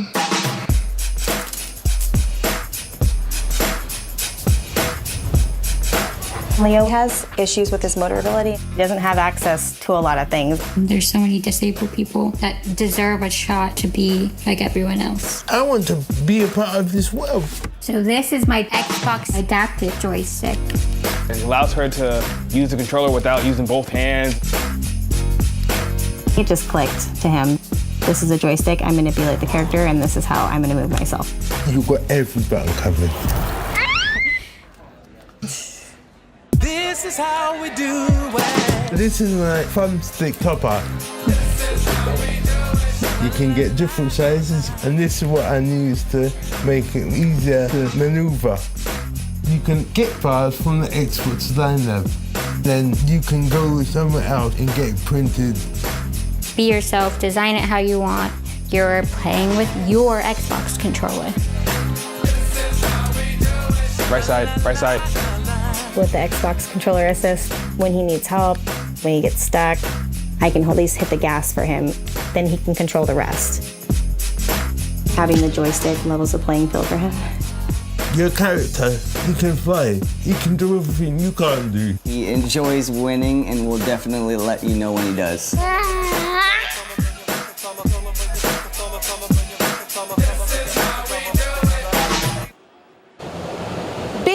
Leo has issues with his motor ability. He doesn't have access to a lot of things. There's so many disabled people that deserve a shot to be like everyone else. I want to be a part of this world. So this is my Xbox adaptive joystick. It allows her to use the controller without using both hands. It just clicked to him. This is a joystick, I manipulate the character, and this is how I'm gonna move myself. You've got every button covered. This is how we do it. This is my thumbstick topper. You can get different sizes, and this is what I use to make it easier to maneuver. You can get files from the Xbox Design Lab. Then you can go somewhere else and get it printed. Be yourself, design it how you want. You're playing with your Xbox controller. Right side, right side. With the Xbox controller assist, when he needs help, when he gets stuck, I can at least hit the gas for him. Then he can control the rest. Having the joystick levels the playing field for him. Your character, he can fly. He can do everything you can't do. He enjoys winning and will definitely let you know when he does.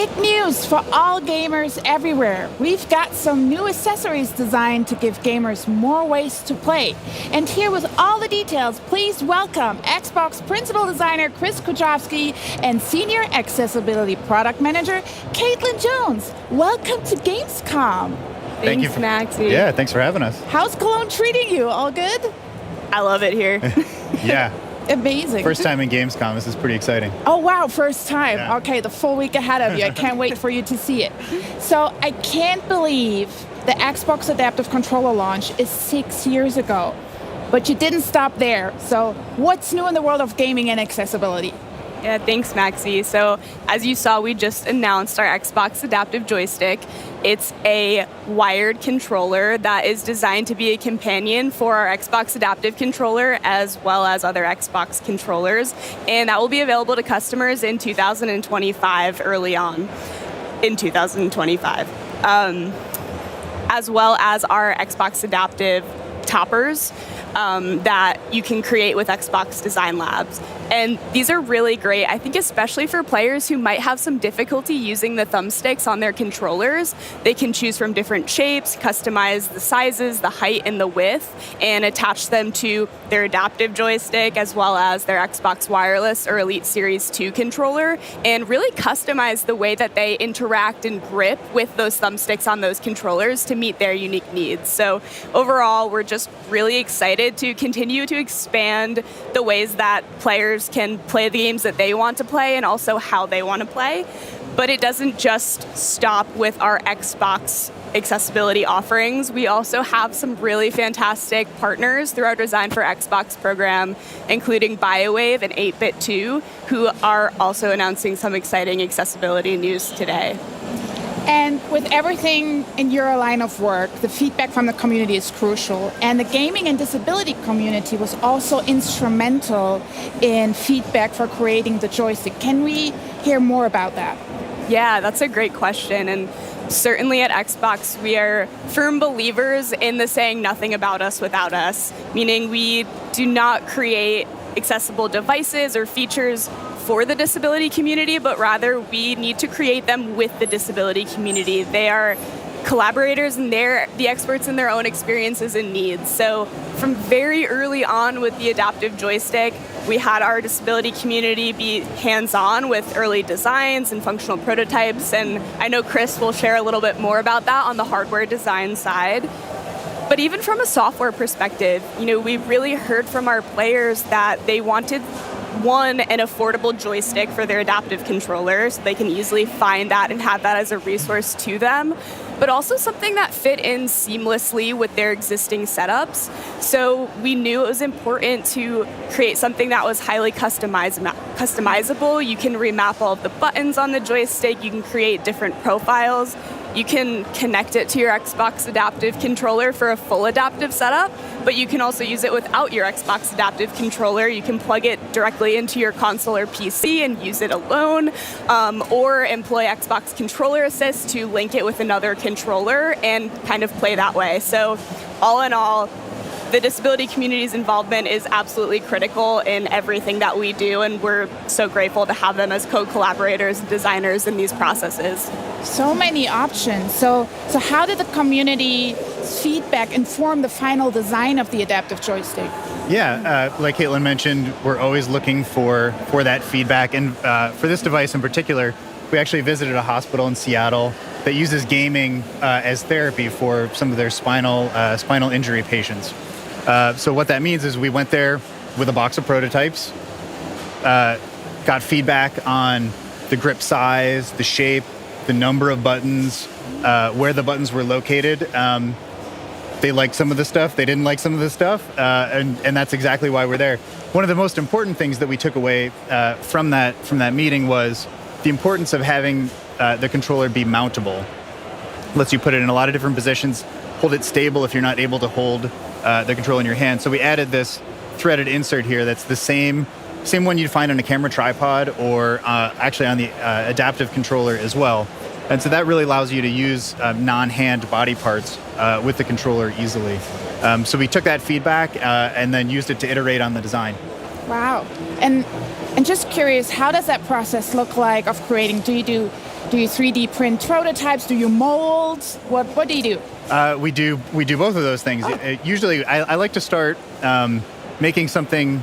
Big news for all gamers everywhere. We've got some new accessories designed to give gamers more ways to play. And here with all the details, please welcome Xbox Principal Designer Chris Kudrowski and Senior Accessibility Product Manager Caitlin Jones. Welcome to Gamescom. Thank you, Maxie. Yeah, thanks for having us. How's Cologne treating you? All good? I love it here. Yeah. Amazing. First time in Gamescom. This is pretty exciting. Oh, wow. First time. Yeah. Okay, the full week ahead of you. I can't wait for you to see it. So I can't believe the Xbox Adaptive Controller launch is 6 years ago. But you didn't stop there. So what's new in the world of gaming and accessibility? Yeah, thanks, Maxie. So as you saw, we just announced our Xbox Adaptive Joystick. It's a wired controller that is designed to be a companion for our Xbox Adaptive Controller as well as other Xbox controllers. And that will be available to customers in 2025, early on in 2025. As well as our Xbox Adaptive toppers that you can create with Xbox Design Labs. And these are really great, I think, especially for players who might have some difficulty using the thumbsticks on their controllers. They can choose from different shapes, customize the sizes, the height, and the width, and attach them to their adaptive joystick as well as their Xbox Wireless or Elite Series 2 controller, and really customize the way that they interact and grip with those thumbsticks on those controllers to meet their unique needs. So overall, we're just really excited to continue to expand the ways that players can play the games that they want to play and also how they want to play. But it doesn't just stop with our Xbox accessibility offerings. We also have some really fantastic partners through our Design for Xbox program, including BioWave and 8bit2, who are also announcing some exciting accessibility news today. And with everything in your line of work, the feedback from the community is crucial. And the gaming and disability community was also instrumental in feedback for creating the joystick. Can we hear more about that? Yeah, that's a great question. And certainly at Xbox, we are firm believers in the saying nothing about us without us, meaning we do not create accessible devices or features for the disability community, but rather we need to create them with the disability community. They are collaborators and they're the experts in their own experiences and needs. So from very early on with the adaptive joystick, we had our disability community be hands-on with early designs and functional prototypes, and I know Chris will share a little bit more about that on the hardware design side. But even from a software perspective, we really heard from our players that they wanted an affordable joystick for their adaptive controller so they can easily find that and have that as a resource to them, but also something that fit in seamlessly with their existing setups. So we knew it was important to create something that was highly customizable. You can remap all of the buttons on the joystick, you can create different profiles, you can connect it to your Xbox Adaptive Controller for a full adaptive setup, but you can also use it without your Xbox Adaptive Controller. You can plug it directly into your console or PC and use it alone, or employ Xbox Controller Assist to link it with another controller and kind of play that way. So all in all, the disability community's involvement is absolutely critical in everything that we do, and we're so grateful to have them as co-collaborators and designers in these processes. So many options. So how did the community feedback inform the final design of the adaptive joystick? Yeah, like Caitlin mentioned, we're always looking for that feedback. And for this device in particular, we actually visited a hospital in Seattle that uses gaming as therapy for some of their spinal injury patients. So what that means is we went there with a box of prototypes, got feedback on the grip size, the shape, the number of buttons, where the buttons were located. They liked some of the stuff, they didn't like some of the stuff, and that's exactly why we're there. One of the most important things that we took away from that meeting was the importance of having the controller be mountable. Lets you put it in a lot of different positions, hold it stable if you're not able to hold the controller in your hand. So we added this threaded insert here that's the same one you'd find on a camera tripod or actually on the adaptive controller as well. And so that really allows you to use non-hand body parts with the controller easily. So we took that feedback and then used it to iterate on the design. Wow. And just curious, how does that process look like of creating? Do you do Do you 3D print prototypes? Do you mold? What do you do? We do both of those things. Usually, I like to start making something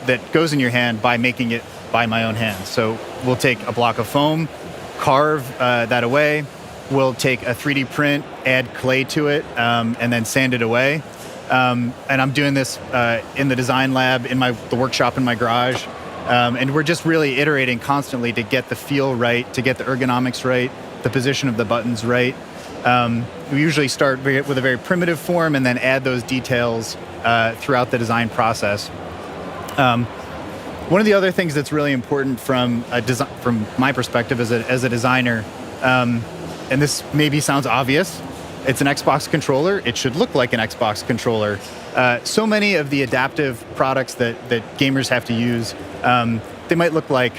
that goes in your hand by making it by my own hands. So we'll take a block of foam, carve that away. We'll take a 3D print, add clay to it, and then sand it away. And I'm doing this in the design lab, in the workshop in my garage. And we're just really iterating constantly to get the feel right, to get the ergonomics right, the position of the buttons right. We usually start with a very primitive form and then add those details throughout the design process. One of the other things that's really important from my perspective as a designer, and this maybe sounds obvious, it's an Xbox controller. It should look like an Xbox controller. So many of the adaptive products that gamers have to use, they might look like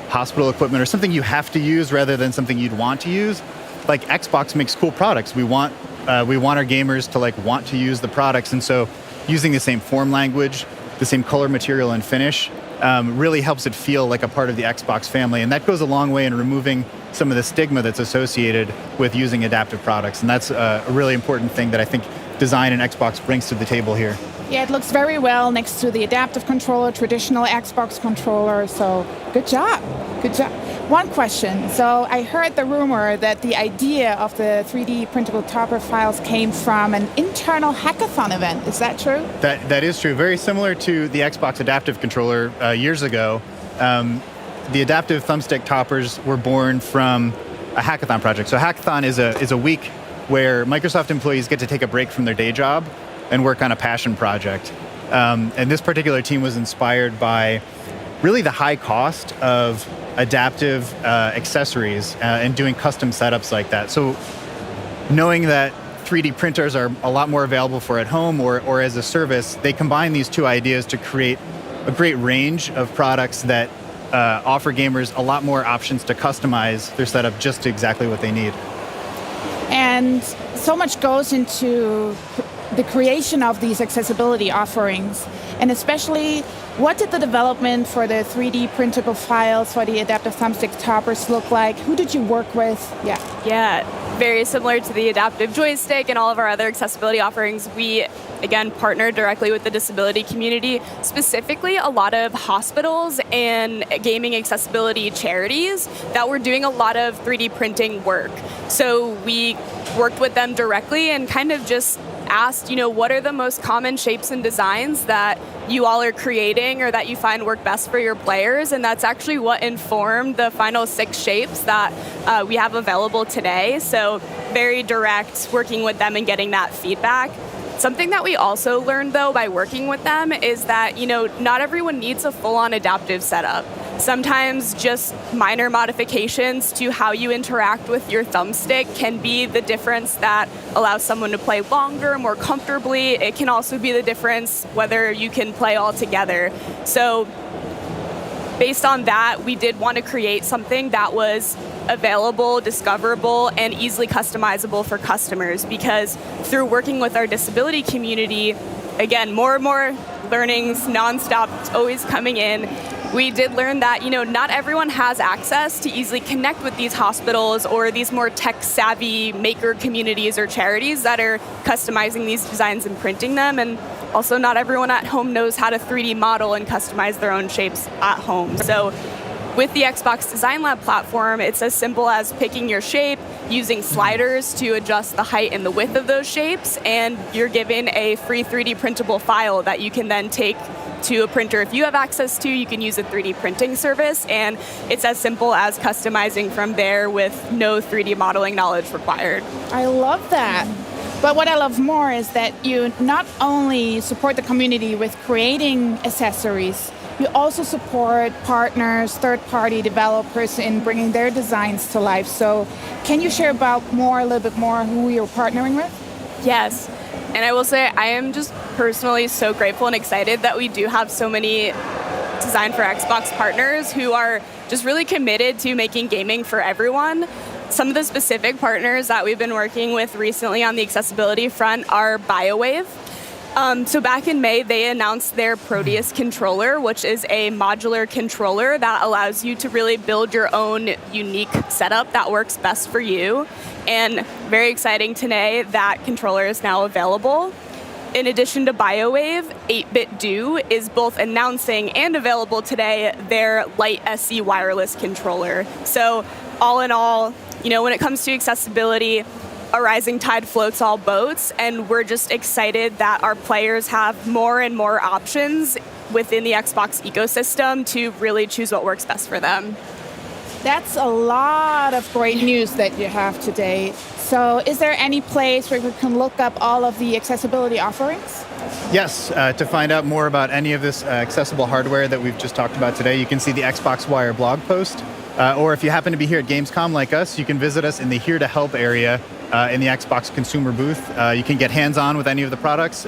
hospital equipment or something you have to use rather than something you'd want to use. Like Xbox makes cool products. We want our gamers to want to use the products, and so using the same form language, the same color, material, and finish really helps it feel like a part of the Xbox family, and that goes a long way in removing some of the stigma that's associated with using adaptive products, and that's a really important thing that I think design and Xbox brings to the table here. Yeah, it looks very well next to the adaptive controller, traditional Xbox controller, so good job. Good job. One question. So I heard the rumor that the idea of the 3D printable topper files came from an internal hackathon event. Is that true? That is true. Very similar to the Xbox adaptive controller years ago. The adaptive thumbstick toppers were born from a hackathon project. So hackathon is a week where Microsoft employees get to take a break from their day job and work on a passion project. And this particular team was inspired by really the high cost of adaptive accessories and doing custom setups like that. So knowing that 3D printers are a lot more available for at home or as a service, they combine these two ideas to create a great range of products that offer gamers a lot more options to customize their setup just to exactly what they need. And so much goes into the creation of these accessibility offerings, and especially what did the development for the 3D printable files for the adaptive thumbstick toppers look like? Who did you work with? Yeah, very similar to the adaptive joystick and all of our other accessibility offerings. We, again, partnered directly with the disability community, specifically a lot of hospitals and gaming accessibility charities that were doing a lot of 3D printing work. So we worked with them directly and kind of just asked, what are the most common shapes and designs that you all are creating or that you find work best for your players? And that's actually what informed the final 6 shapes that we have available today. So very direct, working with them and getting that feedback. Something that we also learned, though, by working with them is that, not everyone needs a full-on adaptive setup. Sometimes just minor modifications to how you interact with your thumbstick can be the difference that allows someone to play longer, more comfortably. It can also be the difference whether you can play all together. So based on that, we did want to create something that was available, discoverable, and easily customizable for customers, because through working with our disability community, again, more and more learnings nonstop, always coming in. We did learn that, not everyone has access to easily connect with these hospitals or these more tech-savvy maker communities or charities that are customizing these designs and printing them. And also not everyone at home knows how to 3D model and customize their own shapes at home. So with the Xbox Design Lab platform, it's as simple as picking your shape, using sliders to adjust the height and the width of those shapes, and you're given a free 3D printable file that you can then take to a printer if you have access to. You can use a 3D printing service, and it's as simple as customizing from there with no 3D modeling knowledge required. I love that. But what I love more is that you not only support the community with creating accessories, you also support partners, third-party developers in bringing their designs to life. So can you share a little bit more who you're partnering with? Yes. And I will say I am just personally so grateful and excited that we do have so many Design for Xbox partners who are just really committed to making gaming for everyone. Some of the specific partners that we've been working with recently on the accessibility front are BioWave. So back in May, they announced their Proteus controller, which is a modular controller that allows you to really build your own unique setup that works best for you. And very exciting today, that controller is now available. In addition to BioWave, 8-Bit Do is both announcing and available today their Lite SE wireless controller. So all in all, when it comes to accessibility, a rising tide floats all boats, and we're just excited that our players have more and more options within the Xbox ecosystem to really choose what works best for them. That's a lot of great news that you have today. So is there any place where we can look up all of the accessibility offerings? Yes, to find out more about any of this accessible hardware that we've just talked about today, you can see the Xbox Wire blog post. Or if you happen to be here at Gamescom like us, you can visit us in the Here to Help area in the Xbox consumer booth. You can get hands-on with any of the products,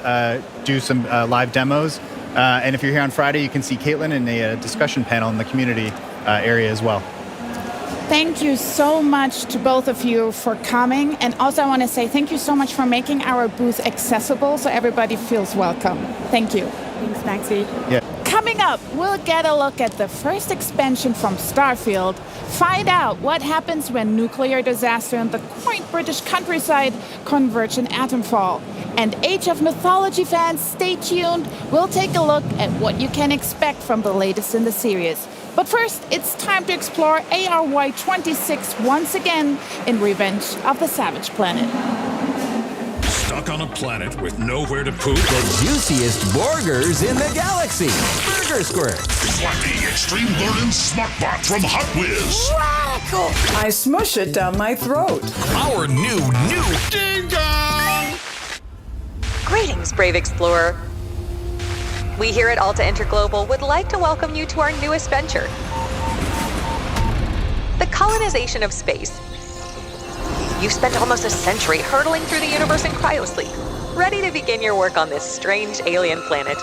do some live demos. And if you're here on Friday, you can see Caitlin in a discussion panel in the community area as well. Thank you so much to both of you for coming. And also I want to say thank you so much for making our booth accessible so everybody feels welcome. Thank you. Thanks, Maxie. Yeah. Coming up, we'll get a look at the first expansion from Starfield, find out what happens when nuclear disaster in the quaint British countryside converge in Atomfall. And Age of Mythology fans, stay tuned. We'll take a look at what you can expect from the latest in the series. But first, it's time to explore ARY26 once again in Revenge of the Savage Planet. Stuck on a planet with nowhere to poop? The juiciest burgers in the galaxy. Burger Squirt. Flappy Extreme Learning Smartbot from Hot Whiz. Radical. I smush it down my throat. Our new Ding Dong. Greetings, brave explorer. We here at Alta Interglobal would like to welcome you to our newest venture, the colonization of space. You've spent almost a century hurtling through the universe in cryosleep, ready to begin your work on this strange alien planet.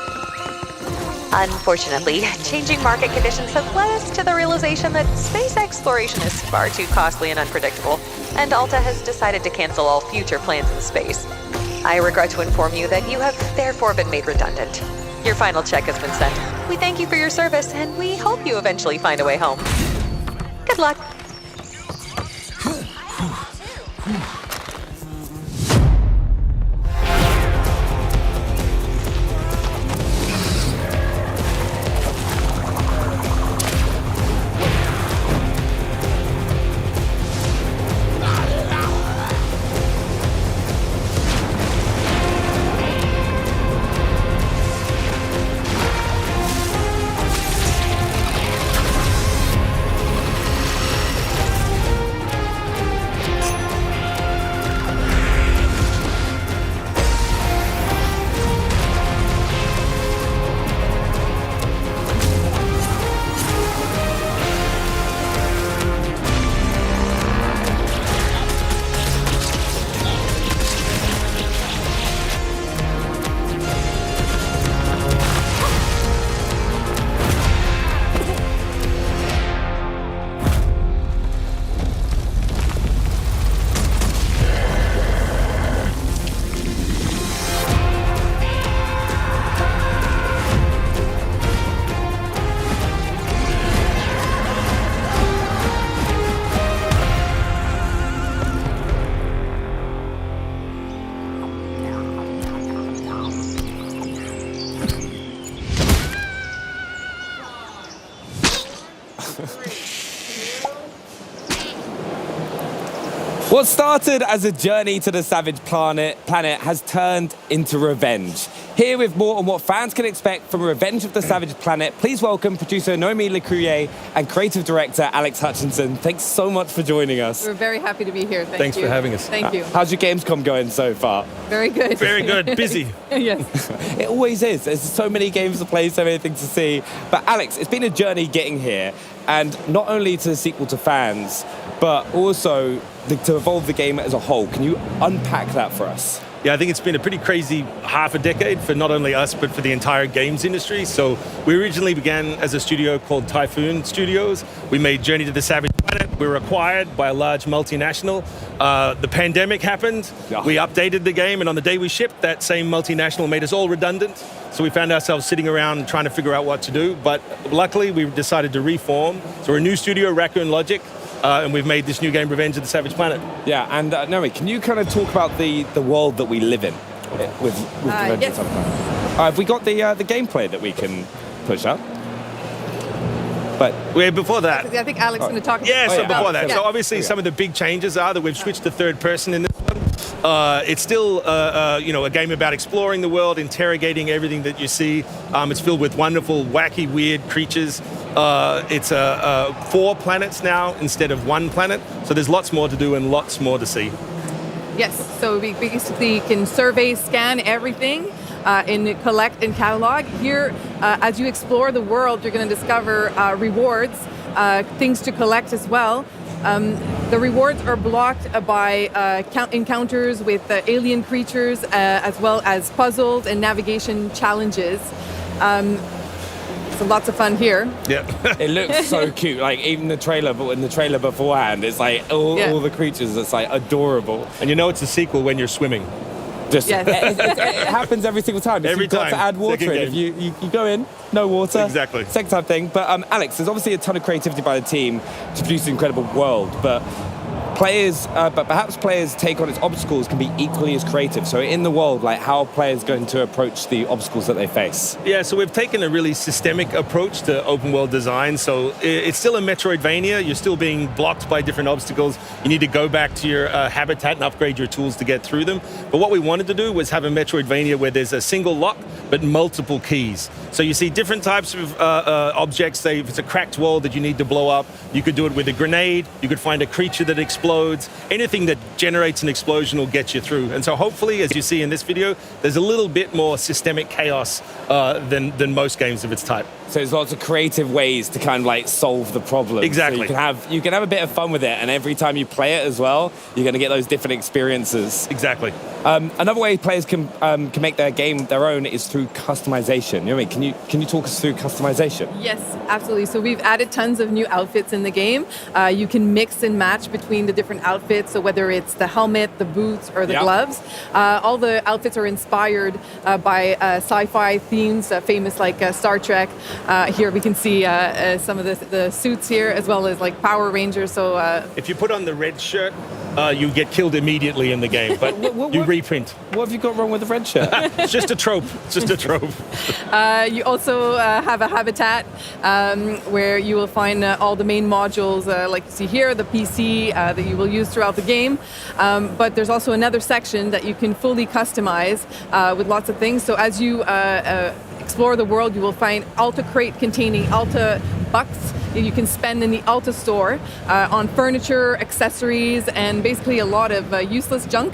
Unfortunately, changing market conditions have led us to the realization that space exploration is far too costly and unpredictable, and Alta has decided to cancel all future plans in space. I regret to inform you that you have therefore been made redundant. Your final check has been sent. We thank you for your service, and we hope you eventually find a way home. Good luck. What started as a journey to the Savage Planet has turned into revenge. Here with more on what fans can expect from Revenge of the Savage Planet, please welcome producer Noémie Lecourier and creative director Alex Hutchinson. Thanks so much for joining us. We're very happy to be here. Thanks you. for having us. Thank you. How's your Gamescom going so far? Very good. Very good. Busy. Yes. It always is. There's so many games to play, so many things to see. But Alex, it's been a journey getting here, and not only to the sequel to fans, but also to evolve the game as a whole. Can you unpack that for us? Yeah, I think it's been a pretty crazy half a decade for not only us, but for the entire games industry. So we originally began as a studio called Typhoon Studios. We made Journey to the Savage Planet. planet. We were acquired by a large multinational. The pandemic happened. We updated the game, and on the day we shipped, that same multinational made us all redundant. So we found ourselves sitting around trying to figure out what to do. But luckily, we decided to reform. So we're a new studio, Raccoon Logic. And we've made this new game, Revenge of the Savage Planet. Yeah, and Naomi, can you kind of talk about the world that we live in with Revenge of the Savage Planet? Have we got the gameplay that we can push up? But before that, I think Alex is going to talk about before that. Yeah. So obviously some of the big changes are that we've switched to third person in this one. It's still a game about exploring the world, interrogating everything that you see. It's filled with wonderful, wacky, weird creatures. It's 4 planets now instead of 1 planet. So there's lots more to do and lots more to see. Yes, so we basically can survey, scan everything, and collect and catalog. Here, as you explore the world, you're going to discover rewards, things to collect as well. The rewards are blocked by encounters with alien creatures, as well as puzzles and navigation challenges. So lots of fun here. Yeah. It looks so cute. Like even the trailer, but in the trailer beforehand, it's like all the creatures. It's like adorable. And you know it's a sequel when you're swimming. Just it happens every single time. Every You've got time. to add water in. If you go in, no water. Exactly. Second time thing. But Alex, there's obviously a ton of creativity by the team to produce an incredible world, but perhaps players' take on its obstacles can be equally as creative. So in the world, like how are players going to approach the obstacles that they face? Yeah, so we've taken a really systemic approach to open world design. So it's still a Metroidvania. You're still being blocked by different obstacles. You need to go back to your habitat and upgrade your tools to get through them. But what we wanted to do was have a Metroidvania where there's a single lock, but multiple keys. So you see different types of objects. Say if it's a cracked wall that you need to blow up, you could do it with a grenade. You could find a creature that explodes. Anything that generates an explosion will get you through. And so hopefully, as you see in this video, there's a little bit more systemic chaos than most games of its type. So there's lots of creative ways to kind of like solve the problem. Exactly. So you can have a bit of fun with it, and every time you play it as well, you're going to get those different experiences. Exactly. Another way players can make their game their own is through customization. You know what I mean? Can you talk us through customization? Yes, absolutely. So we've added tons of new outfits in the game. You can mix and match between the different outfits. So whether it's the helmet, the boots, or the gloves, all the outfits are inspired by sci-fi themes, famous like Star Trek. Here we can see some of the suits here, as well as like Power Rangers. So if you put on the red shirt, you get killed immediately in the game, but you reprint. What have you got wrong with the red shirt? It's just a trope. It's just a trope. You also have a habitat where you will find all the main modules, like you see here, the PC that you will use throughout the game. But there's also another section that you can fully customize with lots of things. So as you explore the world, you will find Alta crate containing Alta bucks that you can spend in the Alta store on furniture, accessories, and basically a lot of useless junk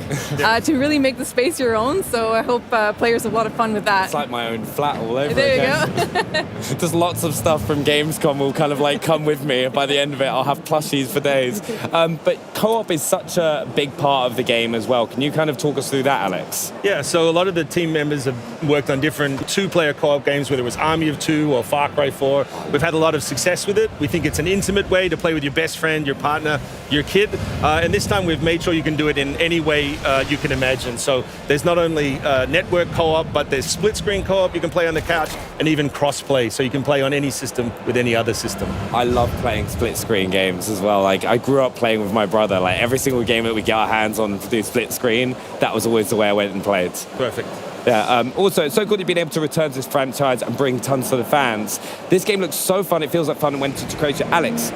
to really make the space your own. So I hope players have a lot of fun with that. It's like my own flat all over there again. You go. Just lots of stuff from Gamescom will kind of like come with me. By the end of it, I'll have plushies for days. But co-op is such a big part of the game as well. Can you kind of talk us through that, Alex? Yeah, so a lot of the team members have worked on different 2-player co-op games, whether it was Army of Two or Far Cry 4. We've had a lot of success with it. We think it's an intimate way to play with your best friend, your partner, your kid. And this time we've made sure you can do it in any way you can imagine. So there's not only network co-op, but there's split-screen co-op. You can play on the couch, and even cross-play. So you can play on any system with any other system. I love playing split-screen games as well. Like I grew up playing with my brother. Like every single game that we get our hands on to do split-screen, that was always the way I went and played. Perfect. Yeah, also, it's so good you've been able to return to this franchise and bring tons to the fans. This game looks so fun, it feels like fun, and went to create it. Alex,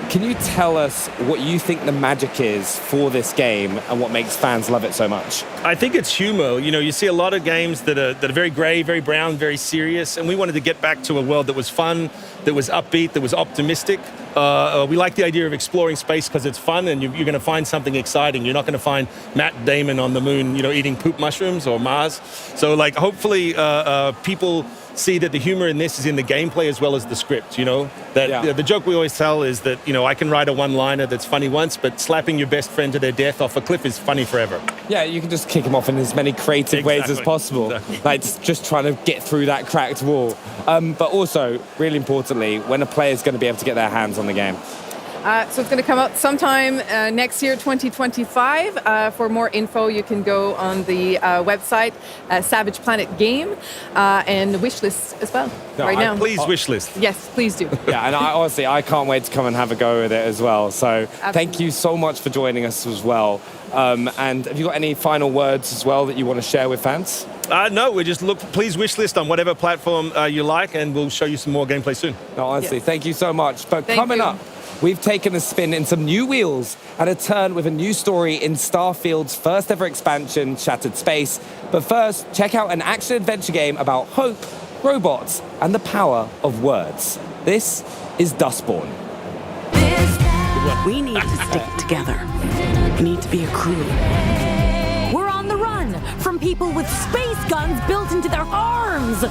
can you tell us what you think the magic is for this game and what makes fans love it so much? I think it's humor. You know, you see a lot of games that are very grey, very brown, very serious, and we wanted to get back to a world that was fun, that was upbeat, that was optimistic. We like the idea of exploring space because it's fun, and you're going to find something exciting. You're not going to find Matt Damon on the moon, eating poop mushrooms or Mars. So, like, hopefully people see that the humor in this is in the gameplay as well as the script, the joke we always tell is that, I can write a one-liner that's funny once, but slapping your best friend to their death off a cliff is funny forever. Yeah, you can just kick them off in as many creative ways as possible. Exactly. Like just trying to get through that cracked wall. But also, really importantly, when a player is going to be able to get their hands on the game. So it's going to come out sometime next year, 2025. For more info, you can go on the website, Savage Planet Game, and the wishlist as well, now. Please wishlist. Yes, please do. Yeah, and I can't wait to come and have a go with it as well. So thank you so much for joining us as well. And have you got any final words as well that you want to share with fans? No, we just please wishlist on whatever platform you like, and we'll show you some more gameplay soon. No, honestly, thank you so much. But Thank coming you. up, we've taken a spin in some new wheels and a turn with a new story in Starfield's first ever expansion, Shattered Space. But first, check out an action-adventure game about hope, robots, and the power of words. This is Dustborn. We need to stick together. We need to be a crew. We're on the run from people with space guns built into their arms.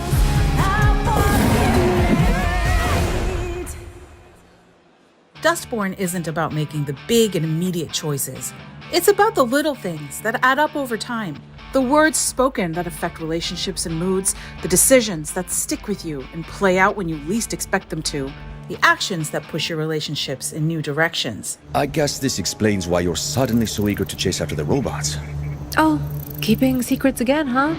Dustborn isn't about making the big and immediate choices. It's about the little things that add up over time. The words spoken that affect relationships and moods, the decisions that stick with you and play out when you least expect them to, the actions that push your relationships in new directions. I guess this explains why you're suddenly so eager to chase after the robots. Oh, keeping secrets again, huh?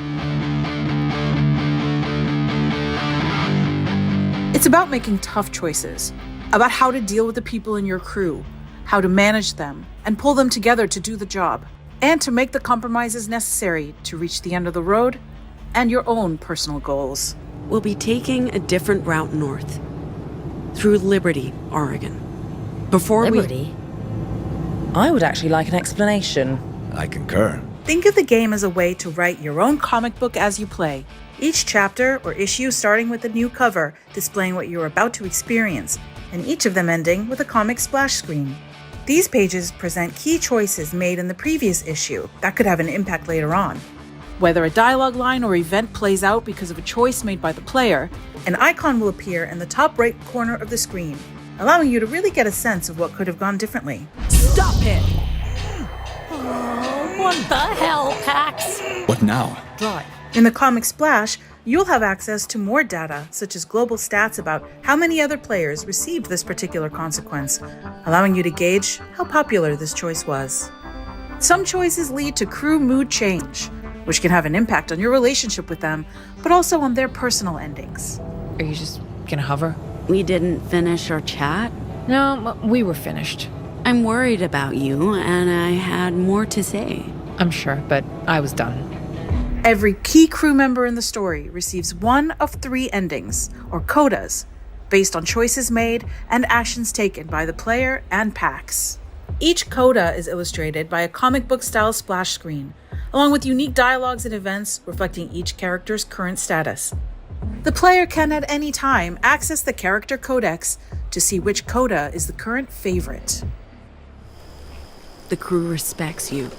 It's about making tough choices, about how to deal with the people in your crew, how to manage them and pull them together to do the job, and to make the compromises necessary to reach the end of the road and your own personal goals. We'll be taking a different route north, through Liberty, Oregon. Before Liberty? I would actually like an explanation. I concur. Think of the game as a way to write your own comic book as you play. Each chapter or issue starting with a new cover displaying what you're about to experience, and each of them ending with a comic splash screen. These pages present key choices made in the previous issue that could have an impact later on. Whether a dialogue line or event plays out because of a choice made by the player, an icon will appear in the top right corner of the screen, allowing you to really get a sense of what could have gone differently. Stop it! Oh, what the hell, Pax? What now? Drive. In the comic splash, you'll have access to more data, such as global stats about how many other players received this particular consequence, allowing you to gauge how popular this choice was. Some choices lead to crew mood change, which can have an impact on your relationship with them, but also on their personal endings. Are you just gonna hover? We didn't finish our chat? No, we were finished. I'm worried about you, and I had more to say. I'm sure, but I was done. Every key crew member in the story receives one of 3 endings, or codas, based on choices made and actions taken by the player and Pax. Each coda is illustrated by a comic book style splash screen, along with unique dialogues and events reflecting each character's current status. The player can at any time access the character codex to see which coda is the current favorite. The crew respects you.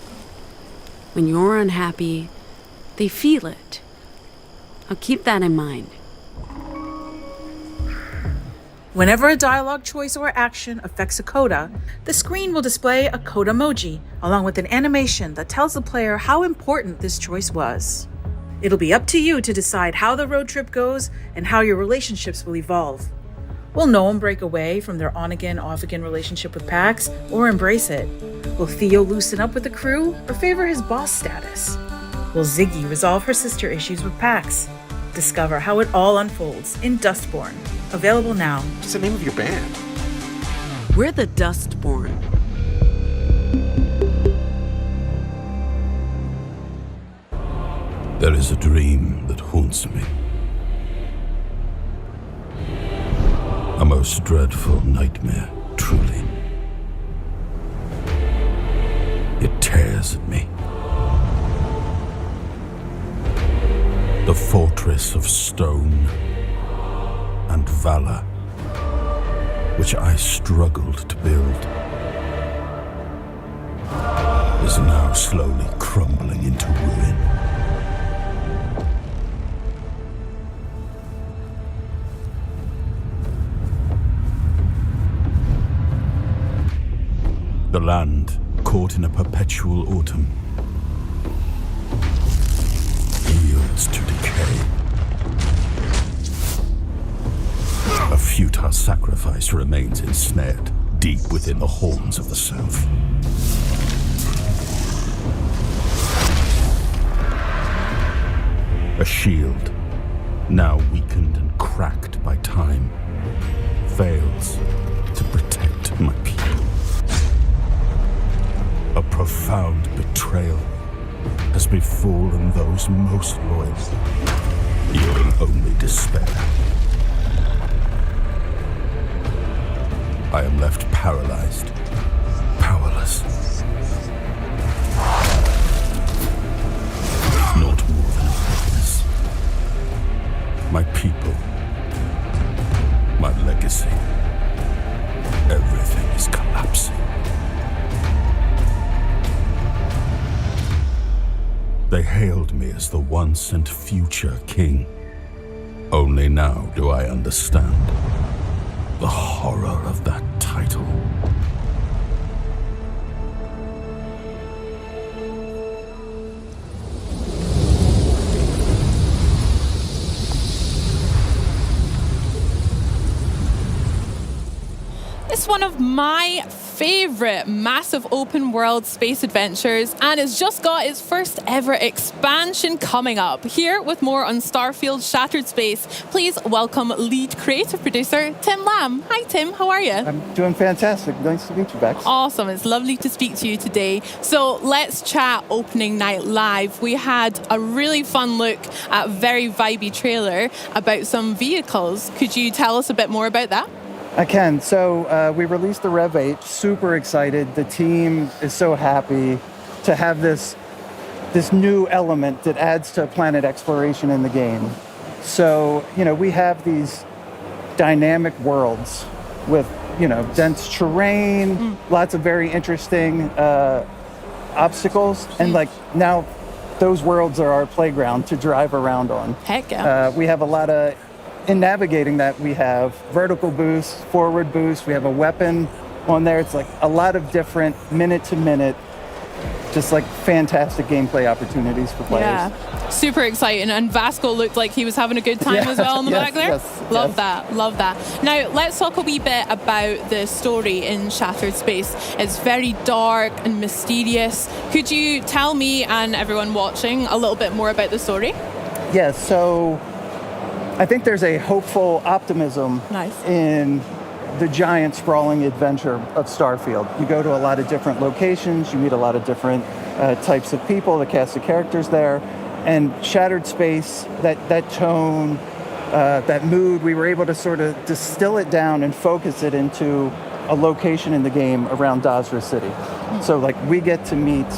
When you're unhappy, they feel it. I'll keep that in mind. Whenever a dialogue choice or action affects a coda, the screen will display a coda emoji, along with an animation that tells the player how important this choice was. It'll be up to you to decide how the road trip goes and how your relationships will evolve. Will Noam break away from their on-again, off-again relationship with Pax, or embrace it? Will Theo loosen up with the crew, or favor his boss status? Will Ziggy resolve her sister issues with Pax? Discover how it all unfolds in Dustborn. Available now. What's the name of your band? We're the Dustborn. There is a dream that haunts me. A most dreadful nightmare, truly. It tears at me. The fortress of stone and valor, which I struggled to build, is now slowly crumbling into ruin. The land, caught in a perpetual autumn, yields to decay. A futile sacrifice remains ensnared, deep within the horns of the south. A shield, now weakened and cracked by time, fails to protect my people. A profound betrayal has befallen those most loyal, yielding only despair. I am left paralyzed, powerless. Not more than a witness. My people, my legacy, everything is collapsing. They hailed me as the once and future king. Only now do I understand the horror of that title. It's one of my favorite massive open world space adventures, and it's just got its first ever expansion coming up. Here with more on Starfield Shattered Space, please welcome lead creative producer Tim Lamb. Hi Tim, how are you? I'm doing fantastic. Nice to meet you, Bex. Awesome, it's lovely to speak to you today. So let's chat opening night live. We had a really fun look at a very vibey trailer about some vehicles. Could you tell us a bit more about that? I can. So we released the Rev 8, super excited. The team is so happy to have this new element that adds to planet exploration in the game. So, we have these dynamic worlds with, dense terrain, lots of very interesting obstacles. And now those worlds are our playground to drive around on. Heck yeah. We have a lot of... In navigating that, we have vertical boost, forward boost, we have a weapon on there. It's a lot of different minute-to-minute, just fantastic gameplay opportunities for players. Yeah, super exciting. And Vasco looked like he was having a good time as well in the back there. Love that. Now, let's talk a wee bit about the story in Shattered Space. It's very dark and mysterious. Could you tell me and everyone watching a little bit more about the story? Yeah, so... I think there's a hopeful optimism in the giant sprawling adventure of Starfield. You go to a lot of different locations, you meet a lot of different types of people, the cast of characters there, and Shattered Space, that tone, that mood, we were able to sort of distill it down and focus it into a location in the game around Dasra City. So we get to meet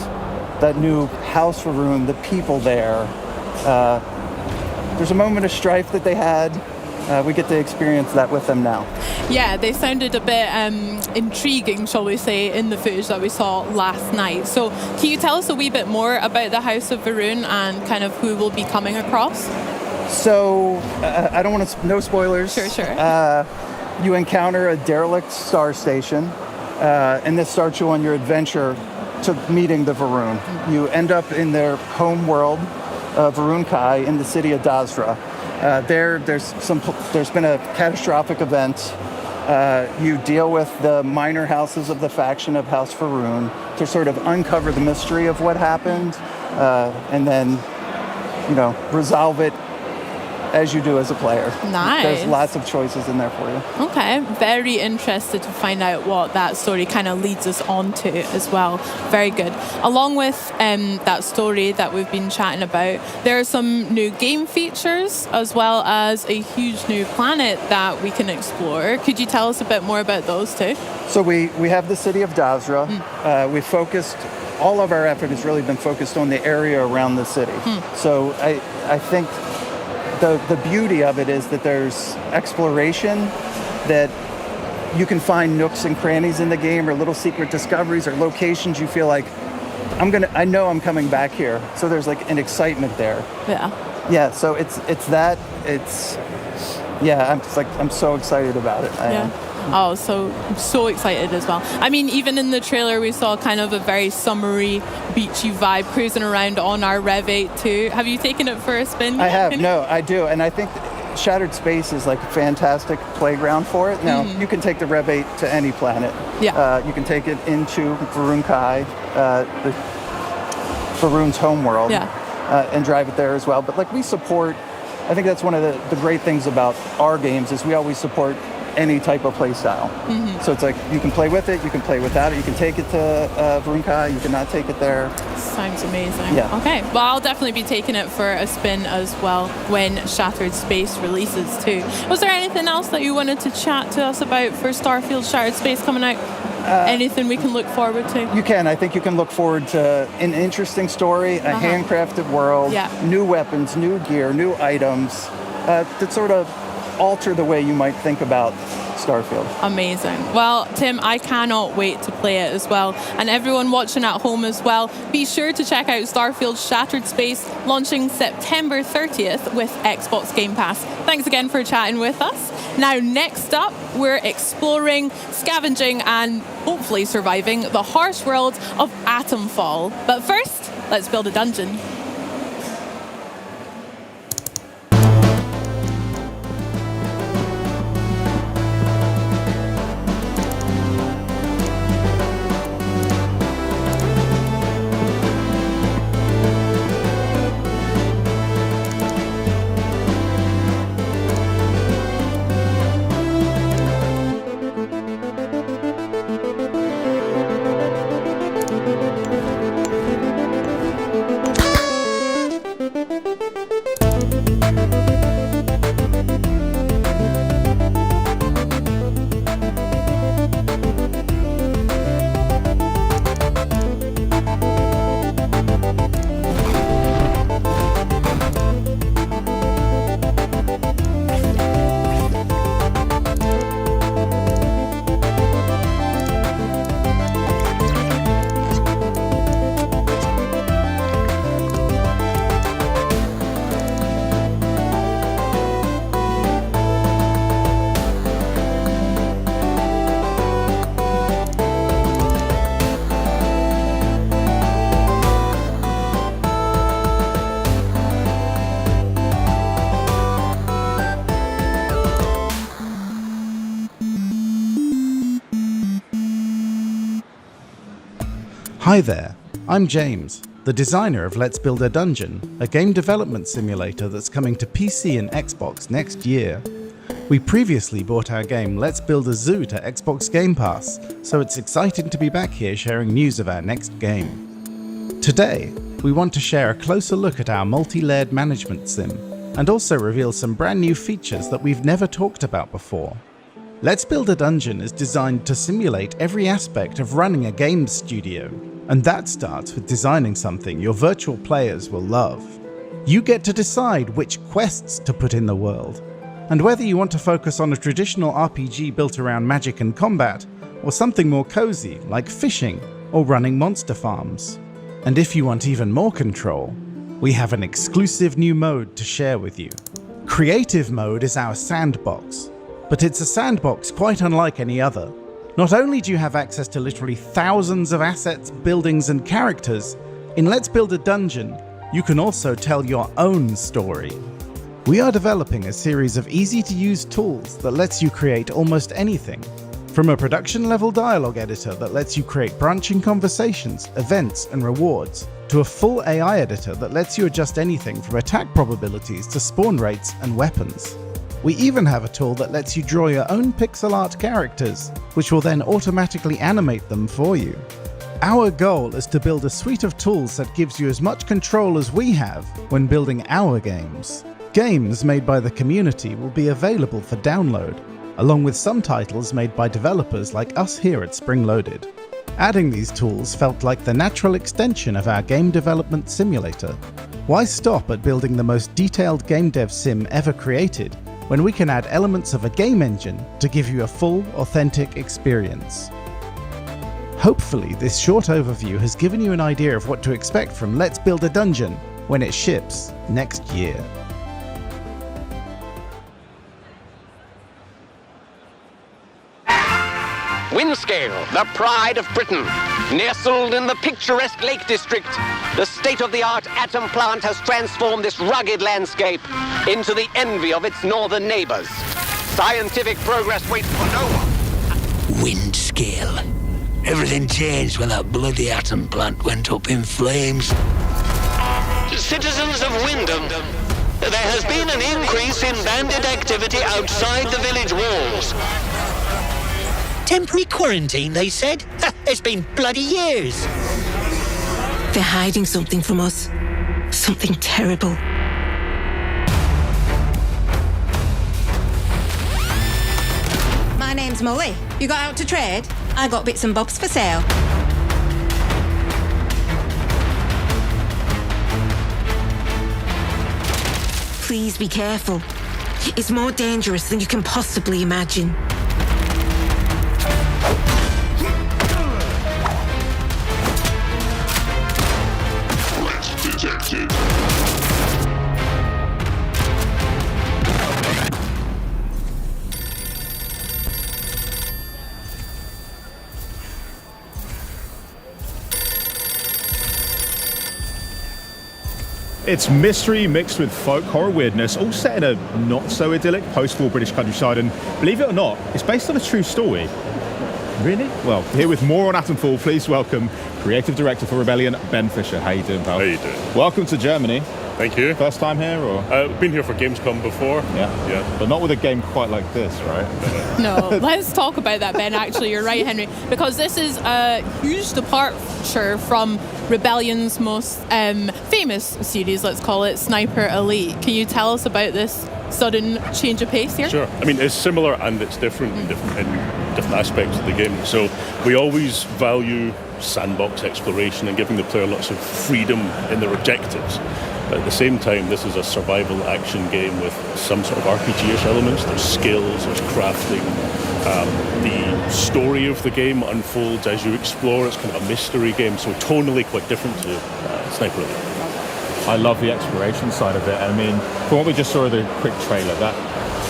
that new House Faroon, the people there. There's a moment of strife that they had. We get to experience that with them now. Yeah, they sounded a bit intriguing, shall we say, in the footage that we saw last night. So can you tell us a wee bit more about the House of Faroon and kind of who we'll be coming across? So, I don't want to... No spoilers. Sure. You encounter a derelict star station, and this starts you on your adventure to meeting the Faroon. You end up in their home world, Varun Kai, in the city of Dasra. There's been a catastrophic event. You deal with the minor houses of the faction of House Faroon to sort of uncover the mystery of what happened, and then, resolve it as you do as a player. Nice. There's lots of choices in there for you. Okay, very interested to find out what that story kind of leads us on to as well. Very good. Along with that story that we've been chatting about, there are some new game features as well as a huge new planet that we can explore. Could you tell us a bit more about those too? So we have the city of Dasra. We focused... All of our effort has really been focused on the area around the city. So I think the beauty of it is that there's exploration, that you can find nooks and crannies in the game or little secret discoveries or locations you feel like, I know I'm coming back here. So there's an excitement there. Yeah, so it's that, I'm so excited about it. Oh, so excited as well. I mean, even in the trailer, we saw kind of a very summery, beachy vibe cruising around on our Rev 8 too. Have you taken it for a spin? I have. No, I do. And I think Shattered Space is like a fantastic playground for it. Now, you can take the Rev 8 to any planet. Yeah. You can take it into Varun Kai, Varun's homeworld, and drive it there as well. But like we support, I think that's one of the great things about our games is we always support any type of play style. So it's like you can play with it, you can play without it, you can take it to Varun Kai, you can not take it there. Sounds amazing. Yeah. Okay, well, I'll definitely be taking it for a spin as well when Shattered Space releases too. Was there anything else that you wanted to chat to us about for Starfield Shattered Space coming out? Anything we can look forward to? You can. I think you can look forward to an interesting story, a handcrafted world, new weapons, new gear, new items that sort of alter the way you might think about Starfield. Amazing. Well, Tim, I cannot wait to play it as well. And everyone watching at home as well, be sure to check out Starfield Shattered Space, launching September 30th with Xbox Game Pass. Thanks again for chatting with us. Now, next up, we're exploring, scavenging, and hopefully surviving the harsh world of Atomfall. But first, let's build a dungeon. Hi there, I'm James, the designer of Let's Build a Dungeon, a game development simulator that's coming to PC and Xbox next year. We previously bought our game Let's Build a Zoo to Xbox Game Pass, so it's exciting to be back here sharing news of our next game. Today, we want to share a closer look at our multi-layered management sim, and also reveal some brand new features that we've never talked about before. Let's Build a Dungeon is designed to simulate every aspect of running a games studio, and that starts with designing something your virtual players will love. You get to decide which quests to put in the world, and whether you want to focus on a traditional RPG built around magic and combat, or something more cozy like fishing or running monster farms. And if you want even more control, we have an exclusive new mode to share with you. Creative mode is our sandbox, but it's a sandbox quite unlike any other. Not only do you have access to literally thousands of assets, buildings, and characters, in Let's Build a Dungeon, you can also tell your own story. We are developing a series of easy-to-use tools that lets you create almost anything, from a production-level dialogue editor that lets you create branching conversations, events, and rewards, to a full AI editor that lets you adjust anything from attack probabilities to spawn rates and weapons. We even have a tool that lets you draw your own pixel art characters, which will then automatically animate them for you. Our goal is to build a suite of tools that gives you as much control as we have when building our games. Games made by the community will be available for download, along with some titles made by developers like us here at Spring Loaded. Adding these tools felt like the natural extension of our game development simulator. Why stop at building the most detailed game dev sim ever created, when we can add elements of a game engine to give you a full, authentic experience? Hopefully, this short overview has given you an idea of what to expect from Let's Build a Dungeon when it ships next year. Windscale, the pride of Britain. Nestled in the picturesque Lake District, the state-of-the-art atom plant has transformed this rugged landscape into the envy of its northern neighbors. Scientific progress waits for no one. Wind scale. Everything changed when that bloody atom plant went up in flames. Citizens of Wyndham, there has been an increase in bandit activity outside the village walls. Temporary quarantine, they said? It's been bloody years. They're hiding something from us. Something terrible. My name's Molly. You got out to trade? I got bits and bobs for sale. Please be careful. It's more dangerous than you can possibly imagine. Detected. It's mystery mixed with folk horror weirdness, all set in a not-so-idyllic post-war British countryside, and believe it or not, it's based on a true story. Really? Well, here with more on Atomfall, please welcome Creative Director for Rebellion, Ben Fisher. How you doing, pal? How you doing? Welcome to Germany. Thank you. First time here, or? Been here for Gamescom before. Yeah. But not with a game quite like this, right? No, let's talk about that, Ben. Actually, you're right, Henry, because this is a huge departure from Rebellion's most famous series, let's call it Sniper Elite. Can you tell us about this sudden change of pace here? Sure. I mean, it's similar and it's different in different aspects of the game. So we always value sandbox exploration and giving the player lots of freedom in their objectives. At the same time, this is a survival action game with some sort of RPG-ish elements. There's skills, there's crafting. The story of the game unfolds as you explore. It's kind of a mystery game, so tonally quite different to Sniper Elite. I love the exploration side of it. I mean, from what we just saw in the quick trailer,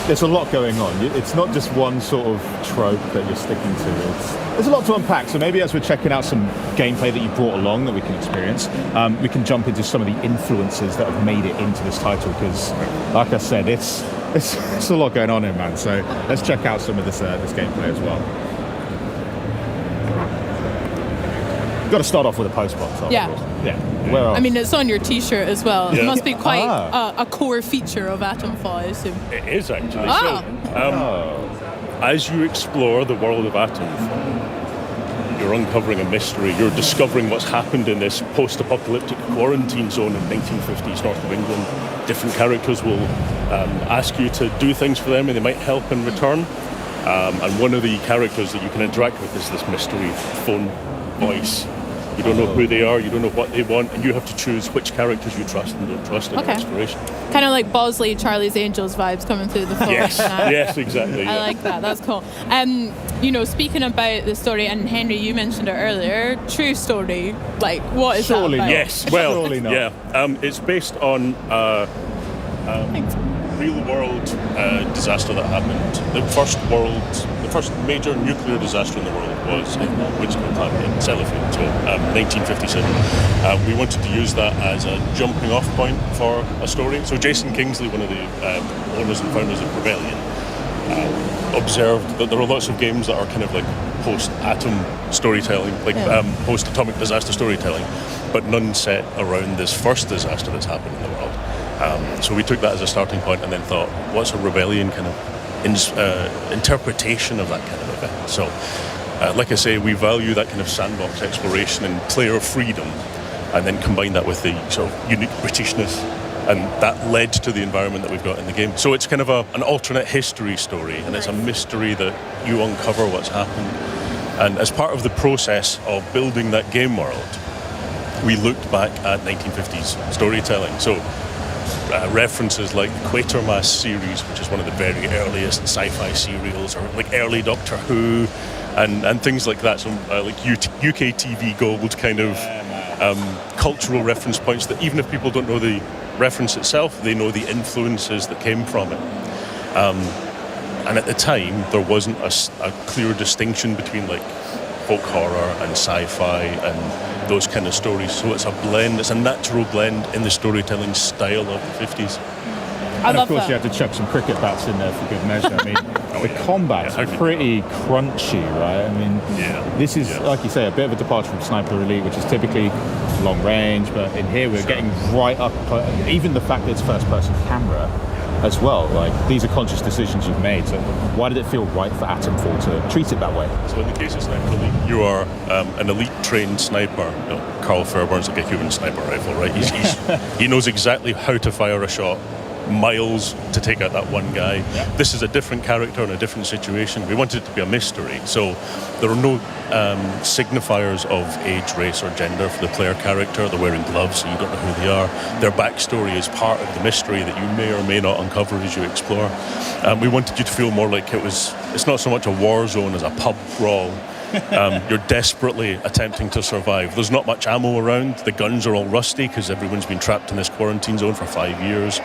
there's a lot going on. It's not just one sort of trope that you're sticking to. There's a lot to unpack. So maybe as we're checking out some gameplay that you brought along that we can experience, we can jump into some of the influences that have made it into this title. Because, like I said, it's a lot going on here, man. So let's check out some of this gameplay as well. Got to start off with a post box. Yeah. Where else? I mean, it's on your T-shirt as well. Yeah. It must be quite a core feature of Atomfall, I assume. It is actually. Oh. As you explore the world of Atomfall, you're uncovering a mystery. You're discovering what's happened in this post-apocalyptic quarantine zone in 1950s north of England. Different characters will ask you to do things for them, and they might help in return. And one of the characters that you can interact with is this mystery phone voice. You don't know who they are, you don't know what they want, and you have to choose which characters you trust and don't trust in your exploration. Kind of like Bosley, Charlie's Angels vibes coming through the phone. Yes, exactly. I like that. That's cool. Speaking about the story, and Henry, you mentioned it earlier. True story. Like, what is Surely that about? Yes. Well, surely not. Yeah. It's based on real-world disaster that happened. The first major nuclear disaster in the world was in Winston plant in Sellafield, so 1957. We wanted to use that as a jumping-off point for a story. So Jason Kingsley, one of the owners and founders of Rebellion, observed that there are lots of games that are kind of like post-atom storytelling, like post-atomic disaster storytelling, but none set around this first disaster that's happened in the world. So we took that as a starting point and then thought, what's a Rebellion kind of interpretation of that kind of event? So, like I say, we value that kind of sandbox exploration and player freedom, and then combine that with the sort of unique Britishness, and that led to the environment that we've got in the game. So it's kind of an alternate history story, and it's a mystery that you uncover what's happened. And as part of the process of building that game world, we looked back at 1950s storytelling. So references like the Quatermass series, which is one of the very earliest sci-fi serials, or like early Doctor Who, and things like that. So like UK TV Gold kind of cultural reference points that even if people don't know the reference itself, they know the influences that came from it. And at the time, there wasn't a clear distinction between like folk horror and sci-fi and those kind of stories. So it's a blend, it's a natural blend in the storytelling style of the 50s. And of course, you had to chuck some cricket bats in there for good measure. I mean, the combat's pretty crunchy, right? I mean, this is, like you say, a bit of a departure from Sniper Elite, which is typically long range, but in here we're getting right up, even the fact that it's first-person camera as well. Like, these are conscious decisions you've made. So why did it feel right for Atomfall to treat it that way? So in the case of Sniper Elite, you are an elite trained sniper. You know, Carl Fairbairn's like a human sniper rifle, right? He knows exactly how to fire a shot, miles to take out that one guy. This is a different character in a different situation. We wanted it to be a mystery, so there are no signifiers of age, race or gender for the player character. They're wearing gloves, so you don't know who they are. Their backstory is part of the mystery that you may or may not uncover as you explore. We wanted you to feel more like it's not so much a war zone as a pub brawl. You're desperately attempting to survive. There's not much ammo around. The guns are all rusty because everyone's been trapped in this quarantine zone for 5 years.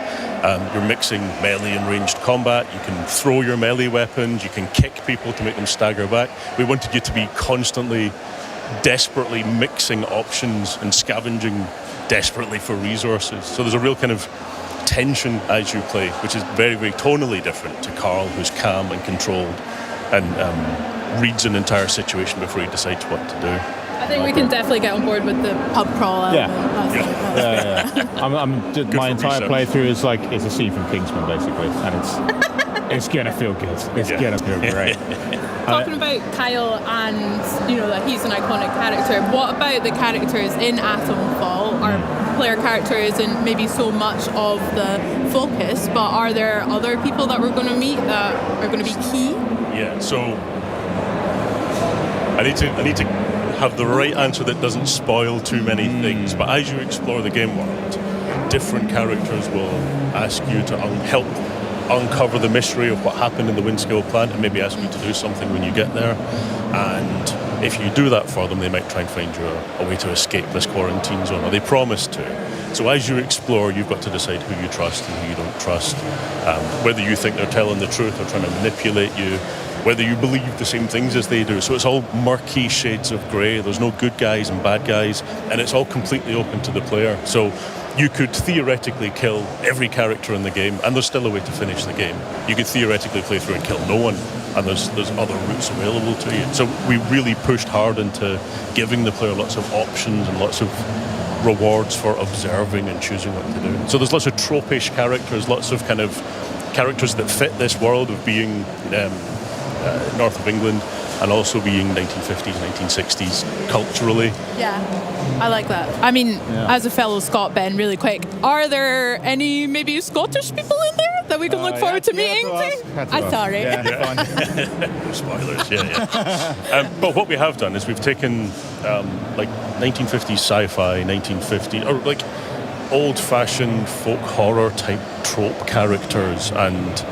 You're mixing melee and ranged combat. You can throw your melee weapons. You can kick people to make them stagger back. We wanted you to be constantly, desperately mixing options and scavenging desperately for resources. So there's a real kind of tension as you play, which is very, very tonally different to Carl, who's calm and controlled and reads an entire situation before he decides what to do. I think we can definitely get on board with the pub crawl element. My entire playthrough is like it's a scene from Kingsman, basically, and it's gonna feel good. It's gonna feel great. Talking about Kyle and that he's an iconic character. What about the characters in Atomfall? Our player character isn't maybe so much of the focus, but are there other people that we're going to meet that are going to be key? Yeah. So I need to have the right answer that doesn't spoil too many things. But as you explore the game world, different characters will ask you to help uncover the mystery of what happened in the Windscale plant and maybe ask you to do something when you get there. And if you do that for them, they might try and find you a way to escape this quarantine zone, or they promise to. So as you explore, you've got to decide who you trust and who you don't trust, whether you think they're telling the truth or trying to manipulate you, whether you believe the same things as they do. So it's all murky shades of grey. There's no good guys and bad guys, and it's all completely open to the player. So you could theoretically kill every character in the game, and there's still a way to finish the game. You could theoretically play through and kill no one, and there's other routes available to you. So we really pushed hard into giving the player lots of options and lots of rewards for observing and choosing what to do. So there's lots of tropish characters, lots of kind of characters that fit this world of being north of England and also being 1950s, 1960s culturally. Yeah, I like that. I mean, as a fellow Scot, Ben, really quick, are there any maybe Scottish people in there that we can look forward to meeting? I'm sorry. No spoilers, but what we have done is we've taken like 1950s sci-fi, 1950s, or like old-fashioned folk horror type trope characters and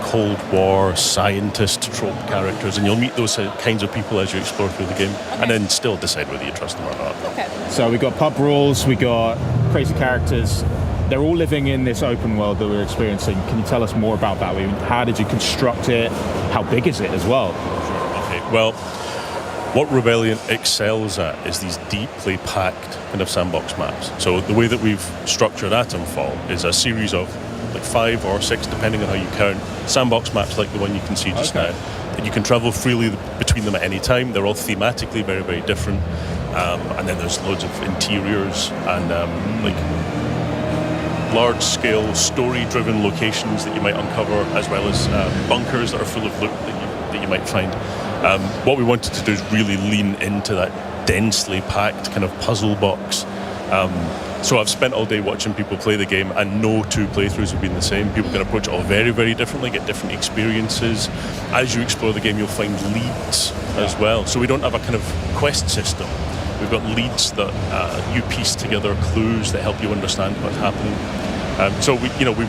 Cold War scientist trope characters, and you'll meet those kinds of people as you explore through the game, and then still decide whether you trust them or not. Okay. So we got pub rules, we got crazy characters. They're all living in this open world that we're experiencing. Can you tell us more about that? How did you construct it? How big is it as well? Okay. Well, what Rebellion excels at is these deeply packed kind of sandbox maps. So the way that we've structured Atomfall is a series of like 5 or 6, depending on how you count, sandbox maps like the one you can see just now. And you can travel freely between them at any time. They're all thematically very, very different. And then there's loads of interiors and like large-scale, story-driven locations that you might uncover, as well as bunkers that are full of loot that you might find. What we wanted to do is really lean into that densely packed kind of puzzle box. So I've spent all day watching people play the game, and no two playthroughs have been the same. People can approach it all very, very differently, get different experiences. As you explore the game, you'll find leads as well. So we don't have a kind of quest system. We've got leads that you piece together clues that help you understand what's happening. So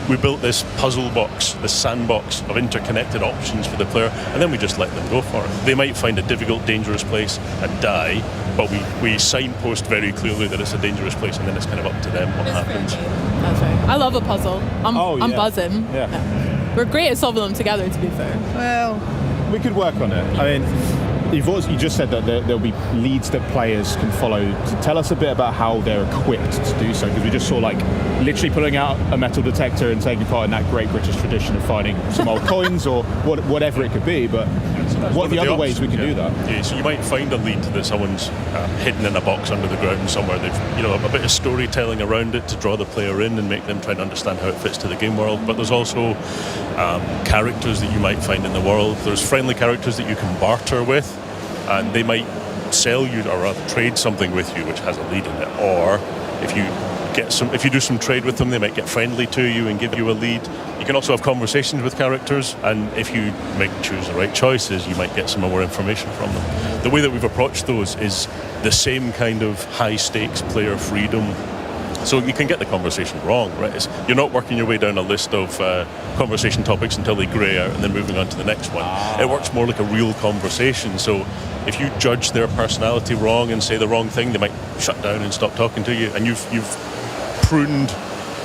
we built this puzzle box, this sandbox of interconnected options for the player, and then we just let them go for it. They might find a difficult, dangerous place and die, but we signpost very clearly that it's a dangerous place, and then it's kind of up to them what happens. That's right. I love a puzzle. I'm buzzing. Yeah. We're great at solving them together, to be fair. Well, we could work on it. I mean, You just said that there'll be leads that players can follow. Tell us a bit about how they're equipped to do so, because we just saw literally pulling out a metal detector and taking part in that great British tradition of finding some old coins or whatever it could be. But what are the other ways we can do that? Yeah, so you might find a lead that someone's hidden in a box under the ground somewhere. They've a bit of storytelling around it to draw the player in and make them try and understand how it fits to the game world. But there's also characters that you might find in the world. There's friendly characters that you can barter with, and they might sell you or rather trade something with you which has a lead in it. Or if you do some trade with them, they might get friendly to you and give you a lead. You can also have conversations with characters, and if you choose the right choices, you might get some more information from them. The way that we've approached those is the same kind of high stakes player freedom. So you can get the conversation wrong, right? You're not working your way down a list of conversation topics until they grey out and then moving on to the next one. It works more like a real conversation. So if you judge their personality wrong and say the wrong thing, they might shut down and stop talking to you, and you've pruned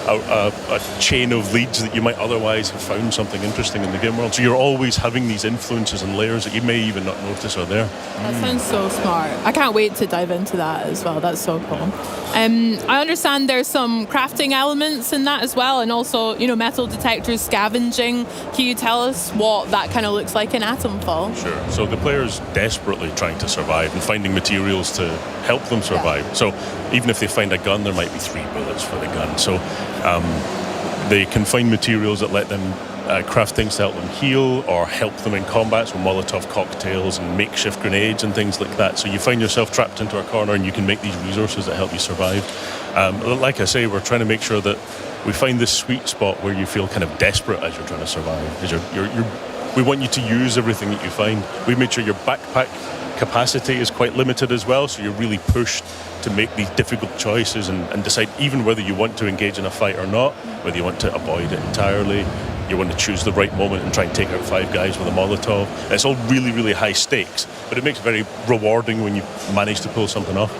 a chain of leads that you might otherwise have found something interesting in the game world. So you're always having these influences and layers that you may even not notice are there. That sounds so smart. I can't wait to dive into that as well. That's so cool. I understand there's some crafting elements in that as well, and also, metal detectors, scavenging. Can you tell us what that kind of looks like in Atomfall? Sure. So the player's desperately trying to survive and finding materials to help them survive. Yeah. So even if they find a gun, there might be 3 bullets for the gun. So they can find materials that let them craft things to help them heal or help them in combat, so Molotov cocktails and makeshift grenades and things like that. So you find yourself trapped into a corner and you can make these resources that help you survive. Like I say, we're trying to make sure that we find this sweet spot where you feel kind of desperate as you're trying to survive. We want you to use everything that you find. We've made sure your backpack capacity is quite limited as well, so you're really pushed to make these difficult choices and decide even whether you want to engage in a fight or not, whether you want to avoid it entirely. You want to choose the right moment and try and take out 5 guys with a Molotov. And it's all really, really high stakes, but it makes it very rewarding when you manage to pull something off.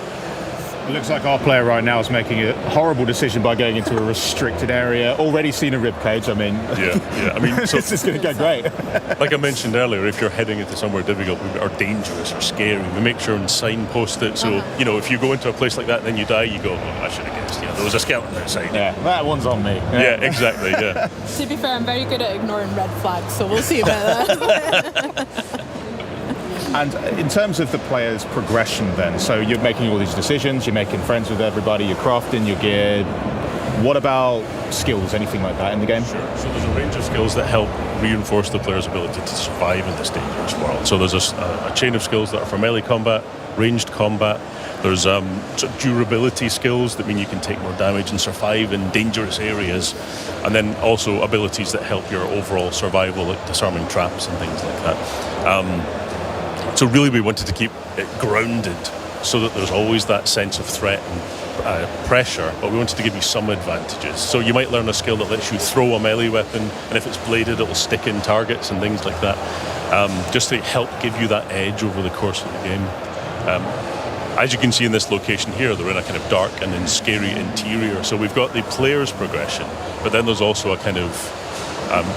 It looks like our player right now is making a horrible decision by going into a restricted area. Already seen a ribcage. I mean, so this is going to go great. Like I mentioned earlier, if you're heading into somewhere difficult or dangerous or scary, we make sure and signpost it. So if you go into a place like that and then you die, you go, I should have guessed. There was a skeleton outside. Yeah, that one's on me. Yeah, exactly. Yeah. To be fair, I'm very good at ignoring red flags, so we'll see about that. And in terms of the player's progression then, so you're making all these decisions, you're making friends with everybody, you're crafting your gear. What about skills, anything like that in the game? Sure. So there's a range of skills that help reinforce the player's ability to survive in this dangerous world. So there's a chain of skills that are for melee combat, ranged combat. There's sort of durability skills that mean you can take more damage and survive in dangerous areas. And then also abilities that help your overall survival, like disarming traps and things like that. So really we wanted to keep it grounded so that there's always that sense of threat and pressure, but we wanted to give you some advantages. So you might learn a skill that lets you throw a melee weapon, and if it's bladed, it'll stick in targets and things like that, just to help give you that edge over the course of the game. As you can see in this location here, they're in a kind of dark and then scary interior. So we've got the player's progression, but then there's also a kind of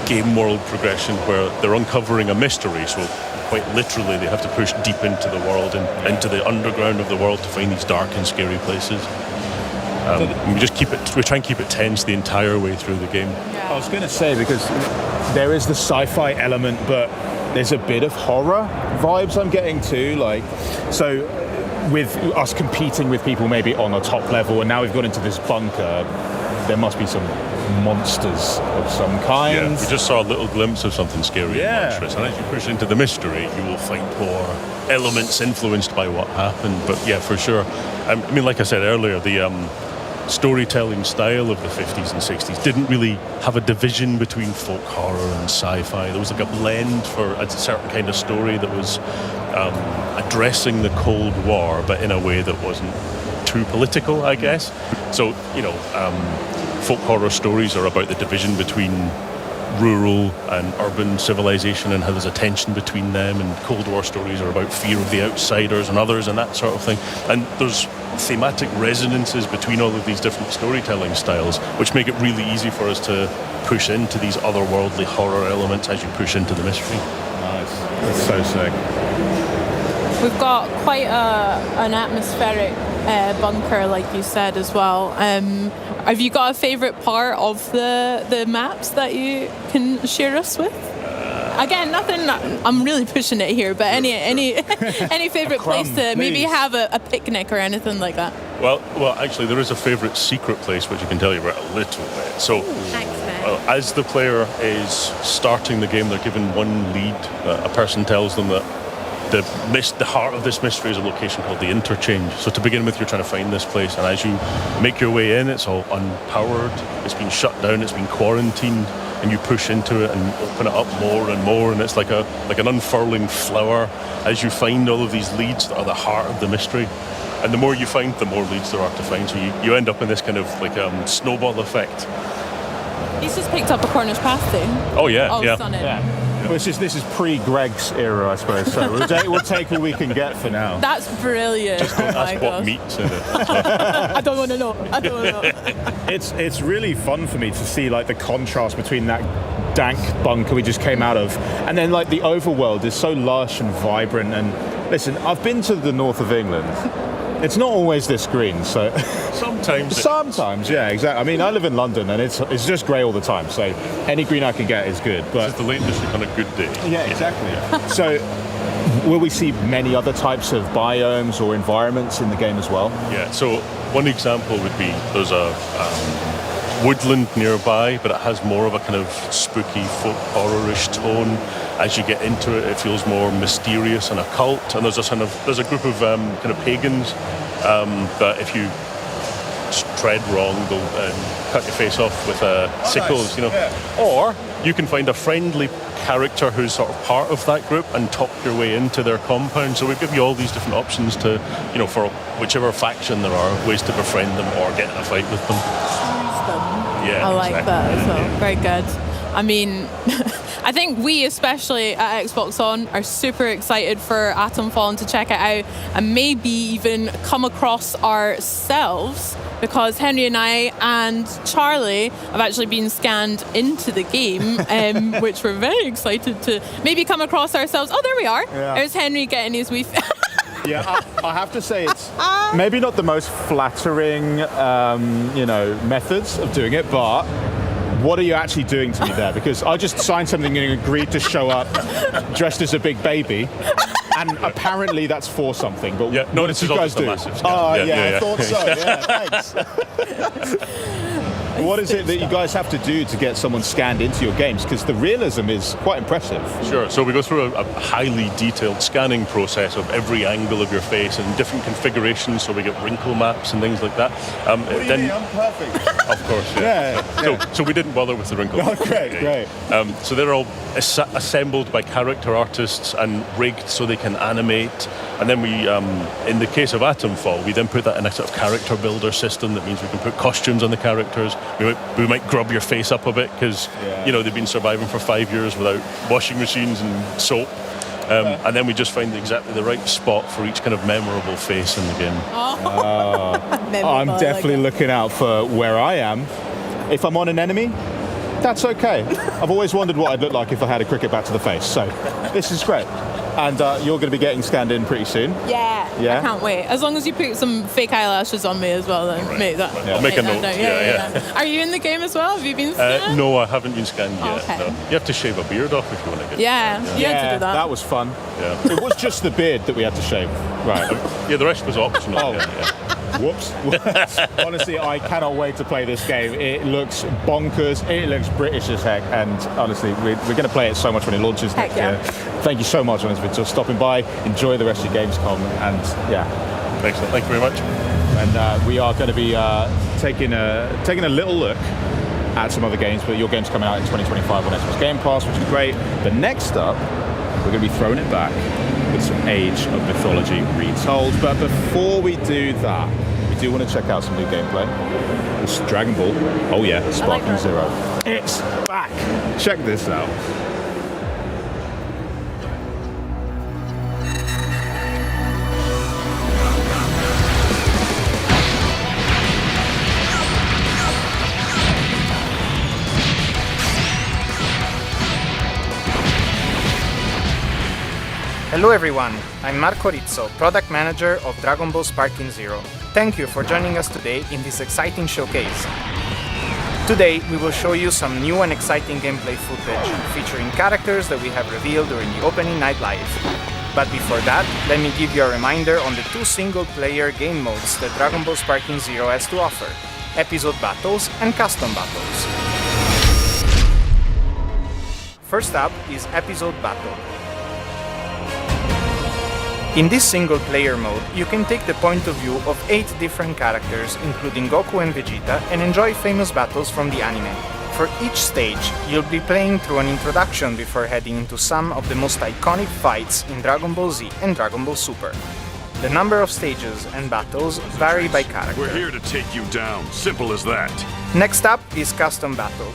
game world progression where they're uncovering a mystery. So quite literally, they have to push deep into the world and into the underground of the world to find these dark and scary places. We try and keep it tense the entire way through the game. I was going to say, because there is the sci-fi element, but there's a bit of horror vibes I'm getting too. So with us competing with people maybe on a top level, and now we've got into this bunker, there must be some monsters of some kind. Yeah, we just saw a little glimpse of something scary and monstrous, and as you push into the mystery, you will find more elements influenced by what happened. But yeah, for sure. I mean, like I said earlier, the storytelling style of the 50s and 60s didn't really have a division between folk horror and sci-fi. There was like a blend for a certain kind of story that was addressing the Cold War, but in a way that wasn't too political, I guess. So, folk horror stories are about the division between rural and urban civilization and how there's a tension between them, and Cold War stories are about fear of the outsiders and others and that sort of thing. And there's thematic resonances between all of these different storytelling styles, which make it really easy for us to push into these otherworldly horror elements as you push into the mystery. Nice. That's so sick. We've got quite an atmospheric bunker, like you said, as well. Have you got a favourite part of the maps that you can share us with? Again, nothing. I'm really pushing it here, but any favourite place to maybe have a picnic or anything like that? Well, actually, there is a favourite secret place which I can tell you about a little bit. So, as the player is starting the game, they're given one lead. A person tells them that the heart of this mystery is a location called the Interchange. So to begin with, you're trying to find this place, and as you make your way in, it's all unpowered, it's been shut down, it's been quarantined, and you push into it and open it up more and more, and it's like an unfurling flower as you find all of these leads that are the heart of the mystery. And the more you find, the more leads there are to find. So you end up in this kind of like snowball effect. He's just picked up a Cornish pasty. Oh yeah, oh, yeah. Stunning. Yeah. Well, this is pre-Greg's era, I suppose. So we'll take what we can get for now. That's brilliant. Just don't ask what meat's in it. I don't want to know. It's really fun for me to see like the contrast between that dank bunker we just came out of, and then like the overworld is so lush and vibrant. And listen, I've been to the north of England. It's not always this green, so sometimes, yeah, exactly. I mean, I live in London, and it's just grey all the time. So any green I can get is good. But this is the Lake District on a good day. Yeah, exactly. Yeah. So, will we see many other types of biomes or environments in the game as well? Yeah. So one example would be there's a woodland nearby, but it has more of a kind of spooky folk horror-ish tone. As you get into it, it feels more mysterious and occult. And there's a group of kind of pagans that if you tread wrong, they'll cut your face off with sickles, you know. Yeah. Or you can find a friendly character who's sort of part of that group and talk your way into their compound. So we give you all these different options to, you know, for whichever faction there are, ways to befriend them or get in a fight with them. Choose them. Yeah, I like exactly. that as well. Very good. I mean, I think we, especially at Xbox On, are super excited for Atomfall and to check it out and maybe even come across ourselves, because Henry and I and Charlie have actually been scanned into the game, which we're very excited to maybe come across ourselves. Oh, there we are. Yeah. There's Henry getting his wee... Yeah, I have to say it's maybe not the most flattering, methods of doing it, but what are you actually doing to me there? Because I just signed something and agreed to show up dressed as a big baby, and apparently that's for something. But yeah, no, what did you guys do? Oh, yeah, I thought so. Yeah, thanks. What is it that you guys have to do to get someone scanned into your games? Because the realism is quite impressive. Sure. So we go through a highly detailed scanning process of every angle of your face and different configurations. So we get wrinkle maps and things like that. What do you mean? I'm perfect. Of course, yeah. So we didn't bother with the wrinkle maps. Oh, great. So they're all assembled by character artists and rigged so they can animate. And then we, in the case of Atomfall, we then put that in a sort of character builder system. That means we can put costumes on the characters. We might grub your face up a bit because they've been surviving for 5 years without washing machines and soap. And then we just find exactly the right spot for each kind of memorable face in the game. I'm definitely looking out for where I am. If I'm on an enemy, that's okay. I've always wondered what I'd look like if I had a cricket bat to the face. So this is great. And you're going to be getting scanned in pretty soon. Yeah. I can't wait. As long as you put some fake eyelashes on me as well, then make that. I'll make a note. Yeah. Are you in the game as well? Have you been scanned? No, I haven't been scanned yet. Okay. No. You have to shave a beard off if you want to get. Yeah, you had to do that. That was fun. Yeah. It was just the beard that we had to shave. Right. Yeah, the rest was optional. Oh. Yeah. Whoops. Honestly, I cannot wait to play this game. It looks bonkers. It looks British as heck. And honestly, we're going to play it so much when it launches next year. Thank you so much, honestly, for just stopping by. Enjoy the rest of your Gamescom. And excellent. Thank you very much. And we are going to be taking a little look at some other games, but your game's coming out in 2025 on Xbox Game Pass, which is great. But next up, we're going to be throwing it back with some Age of Mythology Retold. But before we do that, we do want to check out some new gameplay. It's Dragon Ball. Oh yeah, Sparking Zero. It's back. Check this out. Hello everyone, I'm Marco Rizzo, Product Manager of Dragon Ball Sparking Zero. Thank you for joining us today in this exciting showcase. Today we will show you some new and exciting gameplay footage featuring characters that we have revealed during the opening night live. But before that, let me give you a reminder on the 2 single-player game modes that Dragon Ball Sparking Zero has to offer: Episode Battles and Custom Battles. First up is Episode Battle. In this single-player mode, you can take the point of view of 8 different characters, including Goku and Vegeta, and enjoy famous battles from the anime. For each stage, you'll be playing through an introduction before heading into some of the most iconic fights in Dragon Ball Z and Dragon Ball Super. The number of stages and battles vary by character. We're here to take you down, simple as that. Next up is Custom Battle.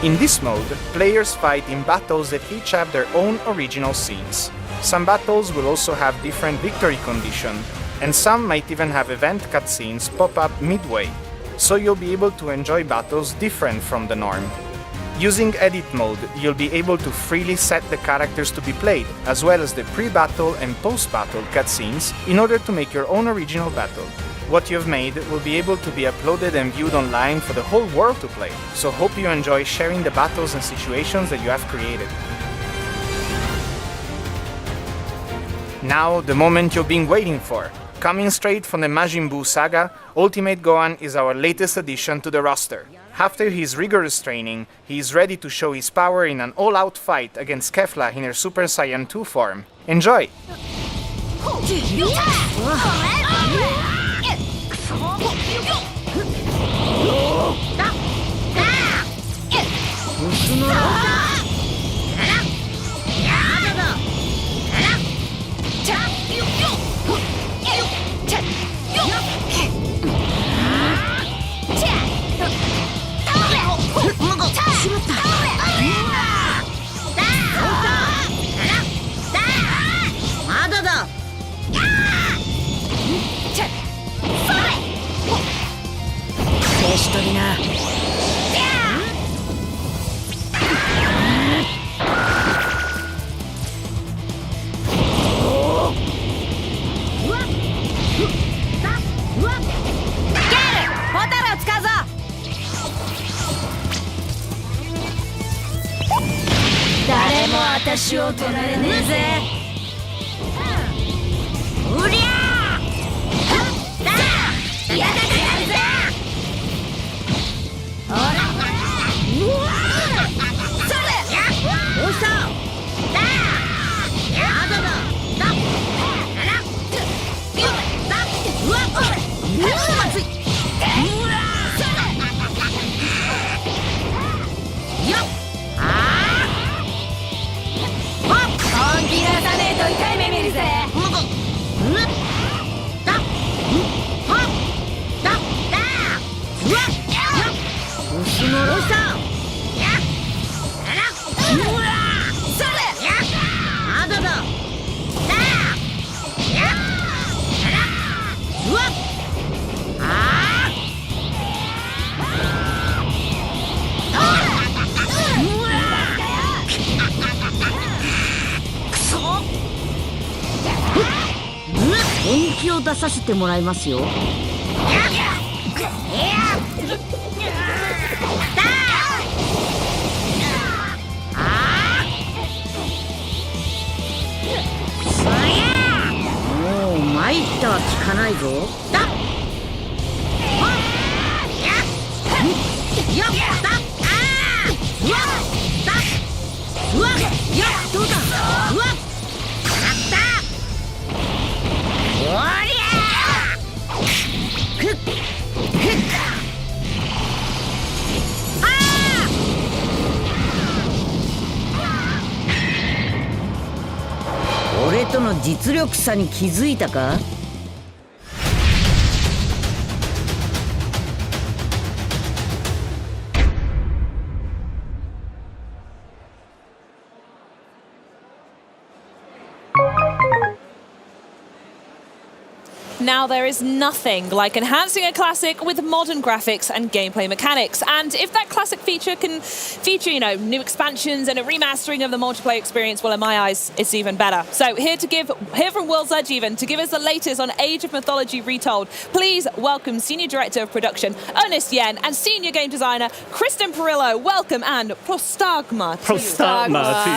In this mode, players fight in battles that each have their own original scenes. Some battles will also have different victory condition, and some might even have event cutscenes pop up midway, so you'll be able to enjoy battles different from the norm. Using Edit mode, you'll be able to freely set the characters to be played, as well as the pre-battle and post-battle cutscenes, in order to make your own original battle. What you've made will be able to be uploaded and viewed online for the whole world to play, so hope you enjoy sharing the battles and situations that you have created. Now, the moment you've been waiting for. Coming straight from the Majin Buu saga, Ultimate Gohan is our latest addition to the roster. After his rigorous training, he is ready to show his power in an all-out fight against Kefla in her Super Saiyan 2 form. Enjoy! Now, there is nothing like enhancing a classic with modern graphics and gameplay mechanics. And if that classic feature can feature, new expansions and a remastering of the multiplayer experience, well, in my eyes, it's even better. So here from World's Edge even, to give us the latest on Age of Mythology Retold, please welcome Senior Director of Production, Ernest Yen, and Senior Game Designer, Kristen Perillo. Welcome and prostagma to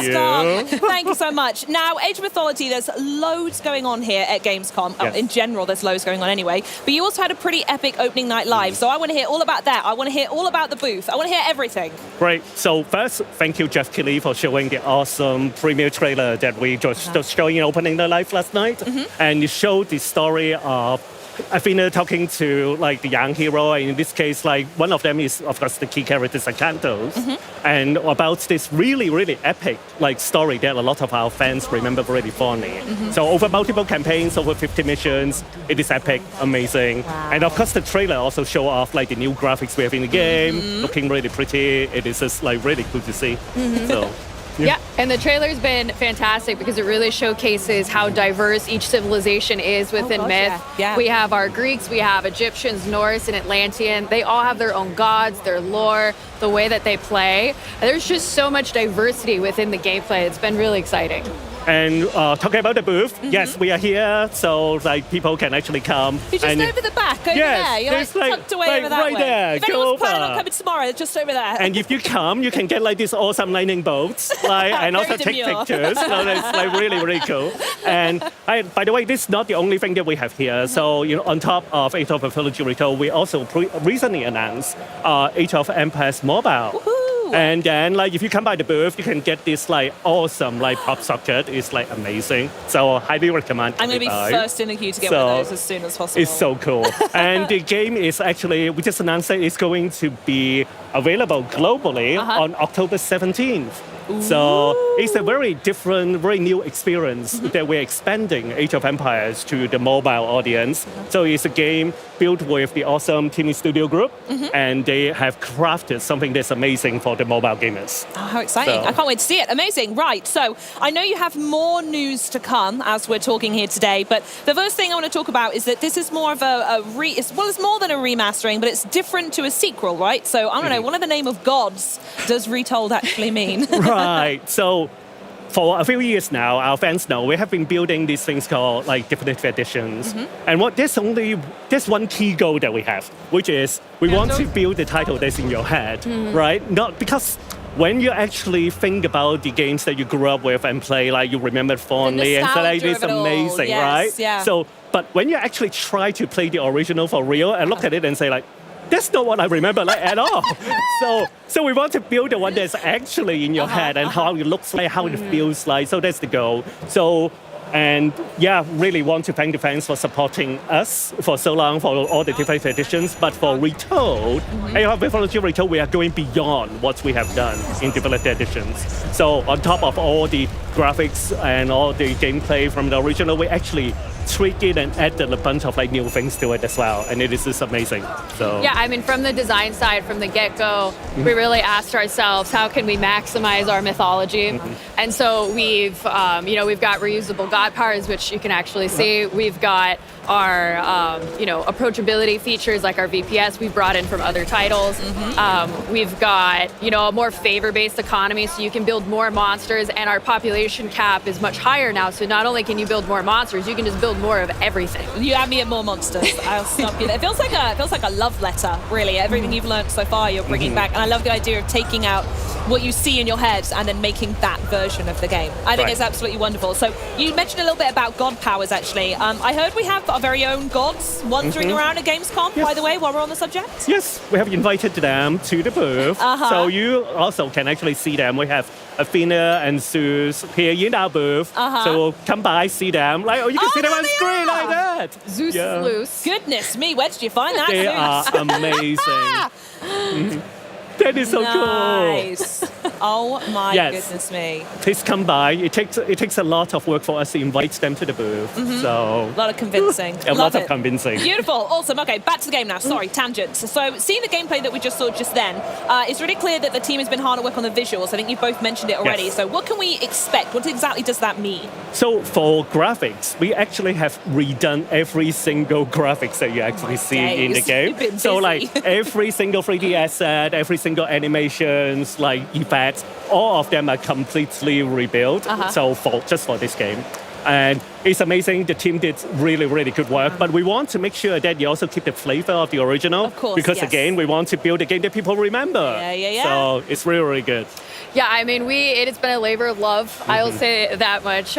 you. Thank you so much. Now, Age of Mythology, there's loads going on here at Gamescom. Yes. In general, there's loads going on anyway. But you also had a pretty epic opening night live. So I want to hear all about that. I want to hear all about the booth. I want to hear everything. Great. So first, thank you, Jeff Keighley, for showing the awesome premiere trailer that we just showing in opening night live last night. And it showed the story of Athena talking to the young hero, and in this case, one of them is of course the key character Zakynthos, and about this really, really epic story that a lot of our fans remember really fondly. So over multiple campaigns, over 50 missions, it is epic, amazing, and of course the trailer also show off the new graphics we have in the game, looking really pretty. It is just really cool to see. So. Yeah, and the trailer's been fantastic because it really showcases how diverse each civilization is within myth. Yeah. We have our Greeks, we have Egyptians, Norse, and Atlantean. They all have their own gods, their lore, the way that they play. There's just so much diversity within the gameplay. It's been really exciting. And talking about the booth, yes, we are here, so people can actually come. You're just over the back, over there. You're tucked away over that right way. there. If anyone's planning on coming tomorrow, it's just over there. And if you come, you can get these awesome lightning bolts, and also take pictures. So that's really, really cool. And by the way, this is not the only thing that we have here. So on top of Age of Mythology Retold, we also recently announced Age of Empires Mobile. Woohoo! And then, if you come by the booth, you can get this awesome pop socket. It's amazing. So I highly recommend. I'm going to be first in the queue to get one of those as soon as possible. It's so cool. And the game is actually, we just announced that it's going to be available globally on October 17th. So it's a very different, very new experience that we're expanding Age of Empires to the mobile audience. So it's a game built with the awesome Team Studio Group, and they have crafted something that's amazing for the mobile gamers. Oh, how exciting. I can't wait to see it. Amazing. Right, so I know you have more news to come as we're talking here today, but the first thing I want to talk about is that this is more of it's more than a remastering, but it's different to a sequel, right? So I don't know, what are the name of gods does Retold actually mean? Right. So for a few years now, our fans know we have been building these things called definitive editions. And there's one key goal that we have, which is we want to build the title that's in your head, right? Not because when you actually think about the games that you grew up with and play, you remember fondly and say, it's amazing, right? Yeah. So, but when you actually try to play the original for real and look at it and say that's not what I remember at all. So we want to build the one that's actually in your head and how it looks like, how it feels like. So that's the goal. So, and yeah, really want to thank the fans for supporting us for so long for all the different editions. But for Retold, Age of Mythology Retold, we are going beyond what we have done in developed editions. So on top of all the graphics and all the gameplay from the original, we actually tweaked it and added a bunch of new things to it as well, and it is just amazing. So yeah, I mean, from the design side, from the get-go, we really asked ourselves, how can we maximize our mythology? And so we've got reusable god powers, which you can actually see. We've got our approachability features like our VPS we brought in from other titles. We've got a more favor-based economy, so you can build more monsters, and our population cap is much higher now. So not only can you build more monsters, you can just build more of everything. You add me at more monsters, I'll stop you there. It feels like a love letter, really. Everything you've learned so far, you're bringing back, and I love the idea of taking out what you see in your head and then making that version of the game. I think it's absolutely wonderful. So you mentioned a little bit about god powers, actually. I heard we have our very own gods wandering around at Gamescom, by the way, while we're on the subject. Yes, we have invited them to the booth. So you also can actually see them. We have Athena and Zeus here in our booth. So come by, see them. You can see them on screen like that. Zeus is loose. Goodness me, where did you find that? They are amazing. That is so cool. Oh my Yes. goodness me. Please come by. It takes a lot of work for us to invite them to the booth. So A lot of convincing. a Love lot of it. convincing. Beautiful, awesome. Okay, back to the game now. Sorry, tangent. So, seeing the gameplay that we just saw just then, it's really clear that the team has been hard at work on the visuals. I think you've both mentioned it already. Yes. So, what can we expect? What exactly does that mean? So for graphics, we actually have redone every single graphics that you actually see in the days. game. You've been So busy. like every single 3D asset, every single animations, like effects, all of them are completely rebuilt. So just for this game. And it's amazing. The team did really, really good work. But we want to make sure that you also keep the flavor of the original. Of course, because yes. again, we want to build a game that people remember. Yeah. So it's really, really good. Yeah, I mean, it's been a labor of love. I will say that much.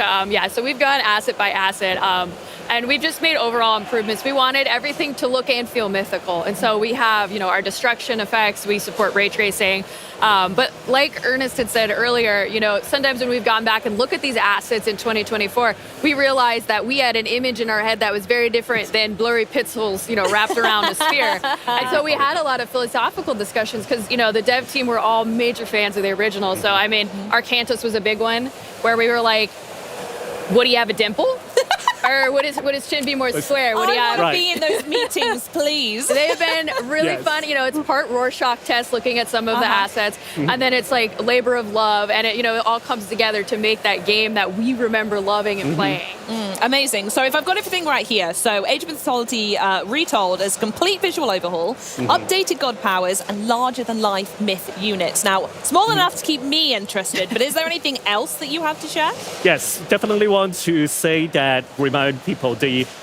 So we've gone asset by asset. And we've just made overall improvements. We wanted everything to look and feel mythical. And so we have, our destruction effects, we support ray tracing. But like Ernest had said earlier, sometimes when we've gone back and look at these assets in 2024, we realized that we had an image in our head that was very different than blurry pixels, wrapped around a sphere. And so we had a lot of philosophical discussions because, the dev team were all major fans of the original. So, I mean, Arcantos was a big one where we were like, would he have a dimple? Or would his chin be more square? Would he have? I want to be in those meetings, please. They've been really fun. It's part Rorschach test looking at some of the assets, and then it's like labor of love, and it all comes together to make that game that we remember loving and playing. Amazing. So if I've got everything right here, so Age of Mythology Retold is complete visual overhaul, updated god powers, and larger than life myth units. Now, small enough to keep me interested, but is there anything else that you have to share? Yes, definitely want to say that, remind people,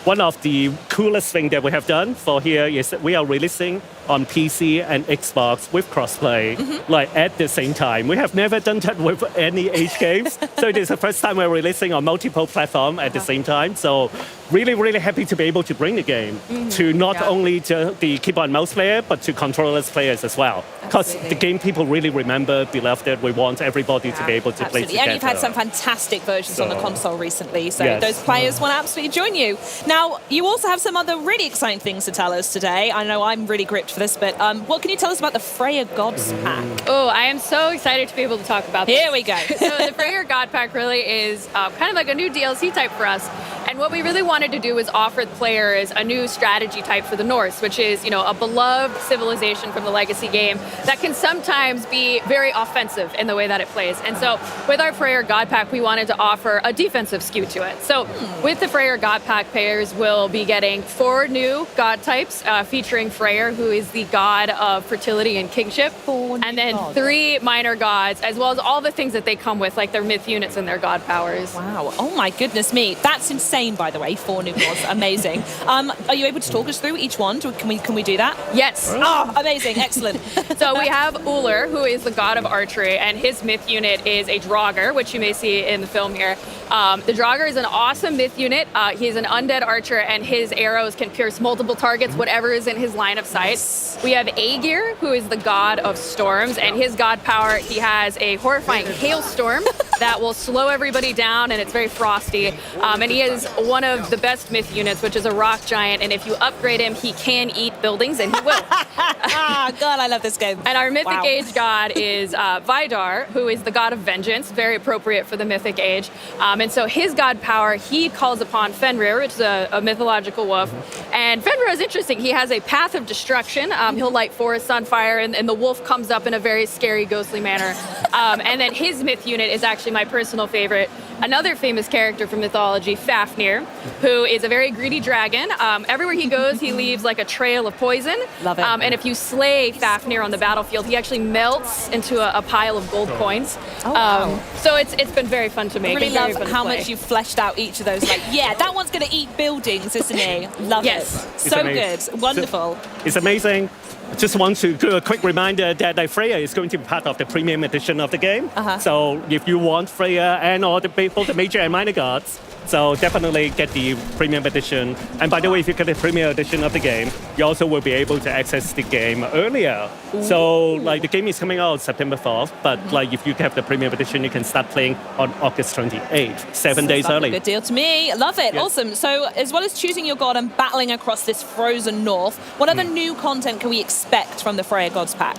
one of the coolest thing that we have done for here is that we are releasing on PC and Xbox with crossplay, like at the same time. We have never done that with any Age games, so it is the first time we're releasing on multiple platforms at the same time. So really, really happy to be able to bring the game to not only to the keyboard and mouse player, but to controllerless players as well. Because the game people really remember, beloved it. We want everybody to be able to play together. And you've had some fantastic versions on the console recently, so Yes. those players want to absolutely join you. Now, you also have some other really exciting things to tell us today. I know I'm really gripped for this, but what can you tell us about the Freya Gods Pack? Oh, I am so excited to be able to talk about this. Here we go. So the Freya God Pack really is kind of like a new DLC type for us. And what we really wanted to do was offer the players a new strategy type for the Norse, which is, a beloved civilization from the legacy game that can sometimes be very offensive in the way that it plays. And so with our Freyr God Pack, we wanted to offer a defensive skew to it. So with the Freyr God Pack, players will be getting 4 new god types featuring Freyr, who is the god of fertility and kingship, and then 3 minor gods, as well as all the things that they come with, like their myth units and their god powers. Wow. Oh my goodness me. That's insane, by the way. 4 new gods. Amazing. Are you able to talk us through each one? Can we do that? Yes. Oh, amazing. Excellent. So we have Uller, who is the god of archery, and his myth unit is a Draugr, which you may see in the film here. The Draugr is an awesome myth unit. He's an undead archer, and his arrows can pierce multiple targets, whatever is in his line of sight. We have Aegir, who is the god of storms, and his god power, he has a horrifying hailstorm that will slow everybody down, and it's very frosty. And he is one of the best myth units, which is a rock giant, and if you upgrade him, he can eat buildings, and he will. God, I love this game. And our mythic age god is Vidar, who is the god of vengeance, very appropriate for the mythic age. And so his god power, he calls upon Fenrir, which is a mythological wolf. And Fenrir is interesting. He has a path of destruction. He'll light forests on fire, and the wolf comes up in a very scary, ghostly manner. And then his myth unit is actually my personal favorite. Another famous character from mythology, Fafnir, who is a very greedy dragon. Everywhere he goes, he leaves like a trail of poison. Love it. And if you slay Fafnir on the battlefield, he actually melts into a pile of gold coins. Oh, wow. So it's been very fun to I make. really and very love fun to how play. much you've fleshed out each of those. Like, yeah, that one's going to eat buildings, isn't he? Love it. So amazing. good. Wonderful. It's amazing. Just want to do a quick reminder that Freya is going to be part of the premium edition of the game. So if you want Freya and all both the major and minor gods, so definitely get the premium edition. And by the way, if you get the premium edition of the game, you also will be able to access the game earlier. So like the game is coming out September 4th, but like if you have the premium edition, you can start playing on August 28th, 7 days early. Good deal to me. Love it. Yes. Awesome. So as well as choosing your god and battling across this frozen north, what other new content can we expect from the Freya Gods pack?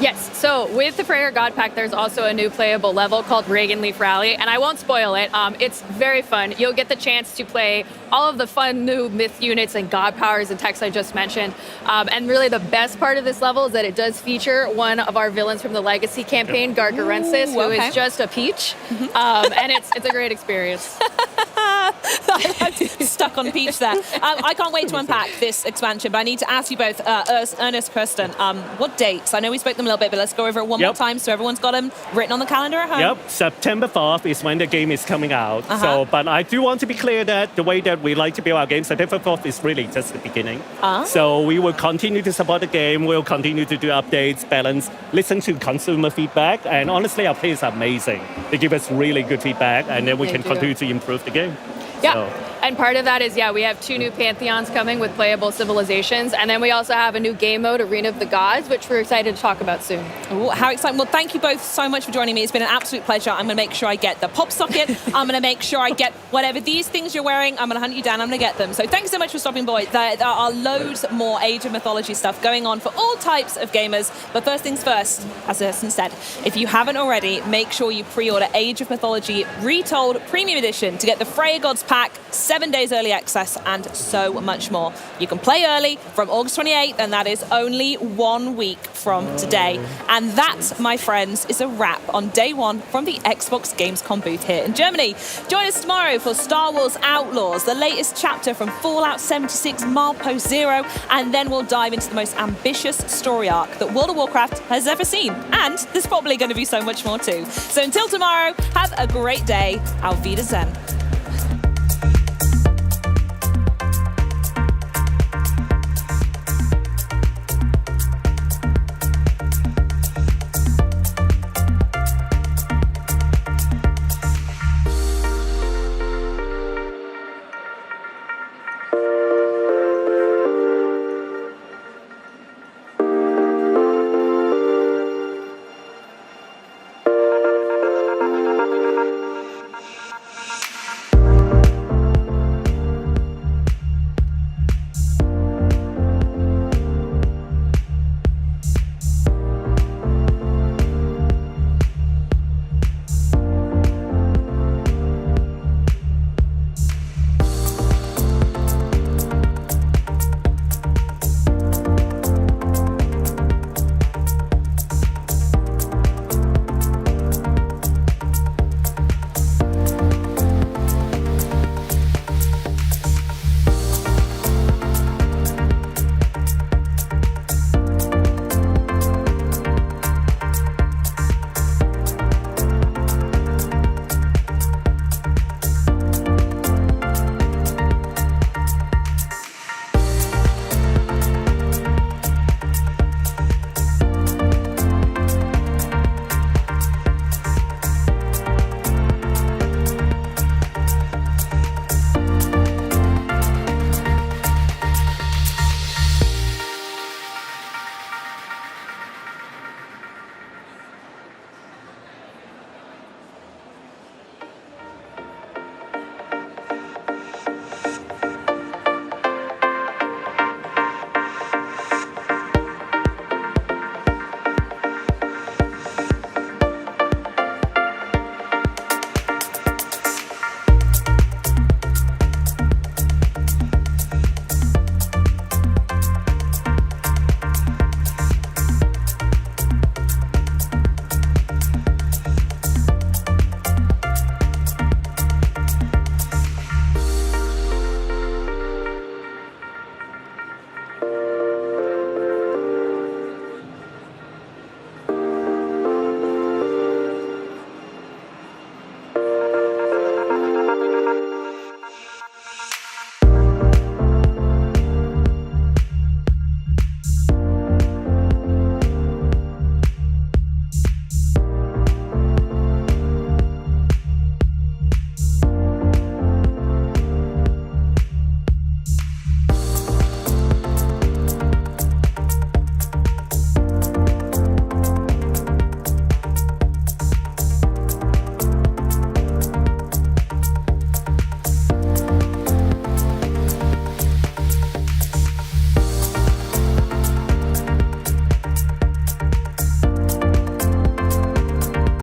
Yes, so with the Freyr God Pack, there's also a new playable level called Reagan Leaf Rally, and I won't spoil it. It's very fun. You'll get the chance to play all of the fun new myth units and god powers and techs I just mentioned. And really the best part of this level is that it does feature one of our villains from the Legacy campaign, Gargarensis, who is just a peach. And it's a great experience. Stuck on peach there. I can't wait to unpack this expansion, but I need to ask you both, Ernest, Kirsten, what dates? I know we spoke them a little bit, but let's go over it one more time so everyone's got them written on the calendar at home. Yep, September 4th is when the game is coming out. So, but I do want to be clear that the way that we like to build our games, September 4th is really just the beginning. So we will continue to support the game, we'll continue to do updates, balance, listen to consumer feedback, and honestly, our players are amazing. They give us really good feedback, and then we can continue to improve the game. Yeah, So. and part of that is, we have 2 new Pantheons coming with playable civilizations, and then we also have a new game mode, Arena of the Gods, which we're excited to talk about soon. Ooh, how exciting. Well, thank you both so much for joining me. It's been an absolute pleasure. I'm going to make sure I get the pop socket. I'm going to make sure I get whatever these things you're wearing. I'm going to hunt you down. I'm going to get them. So thanks so much for stopping by. There are loads more Age of Mythology stuff going on for all types of gamers. But first things first, as Ersten said, if you haven't already, make sure you pre-order Age of Mythology Retold Premium Edition to get the Freyr Gods pack, 7 days early access, and so much more. You can play early from August 28th, and that is only 1 week from today. And that, my friends, is a wrap on day 1 from the Xbox Gamescom booth here in Germany. Join us tomorrow for Star Wars Outlaws, the latest chapter from Fallout 76 Milepost Zero, and then we'll dive into the most ambitious story arc that World of Warcraft has ever seen. And there's probably going to be so much more too. So until tomorrow, have a great day. Auf Wiedersehen.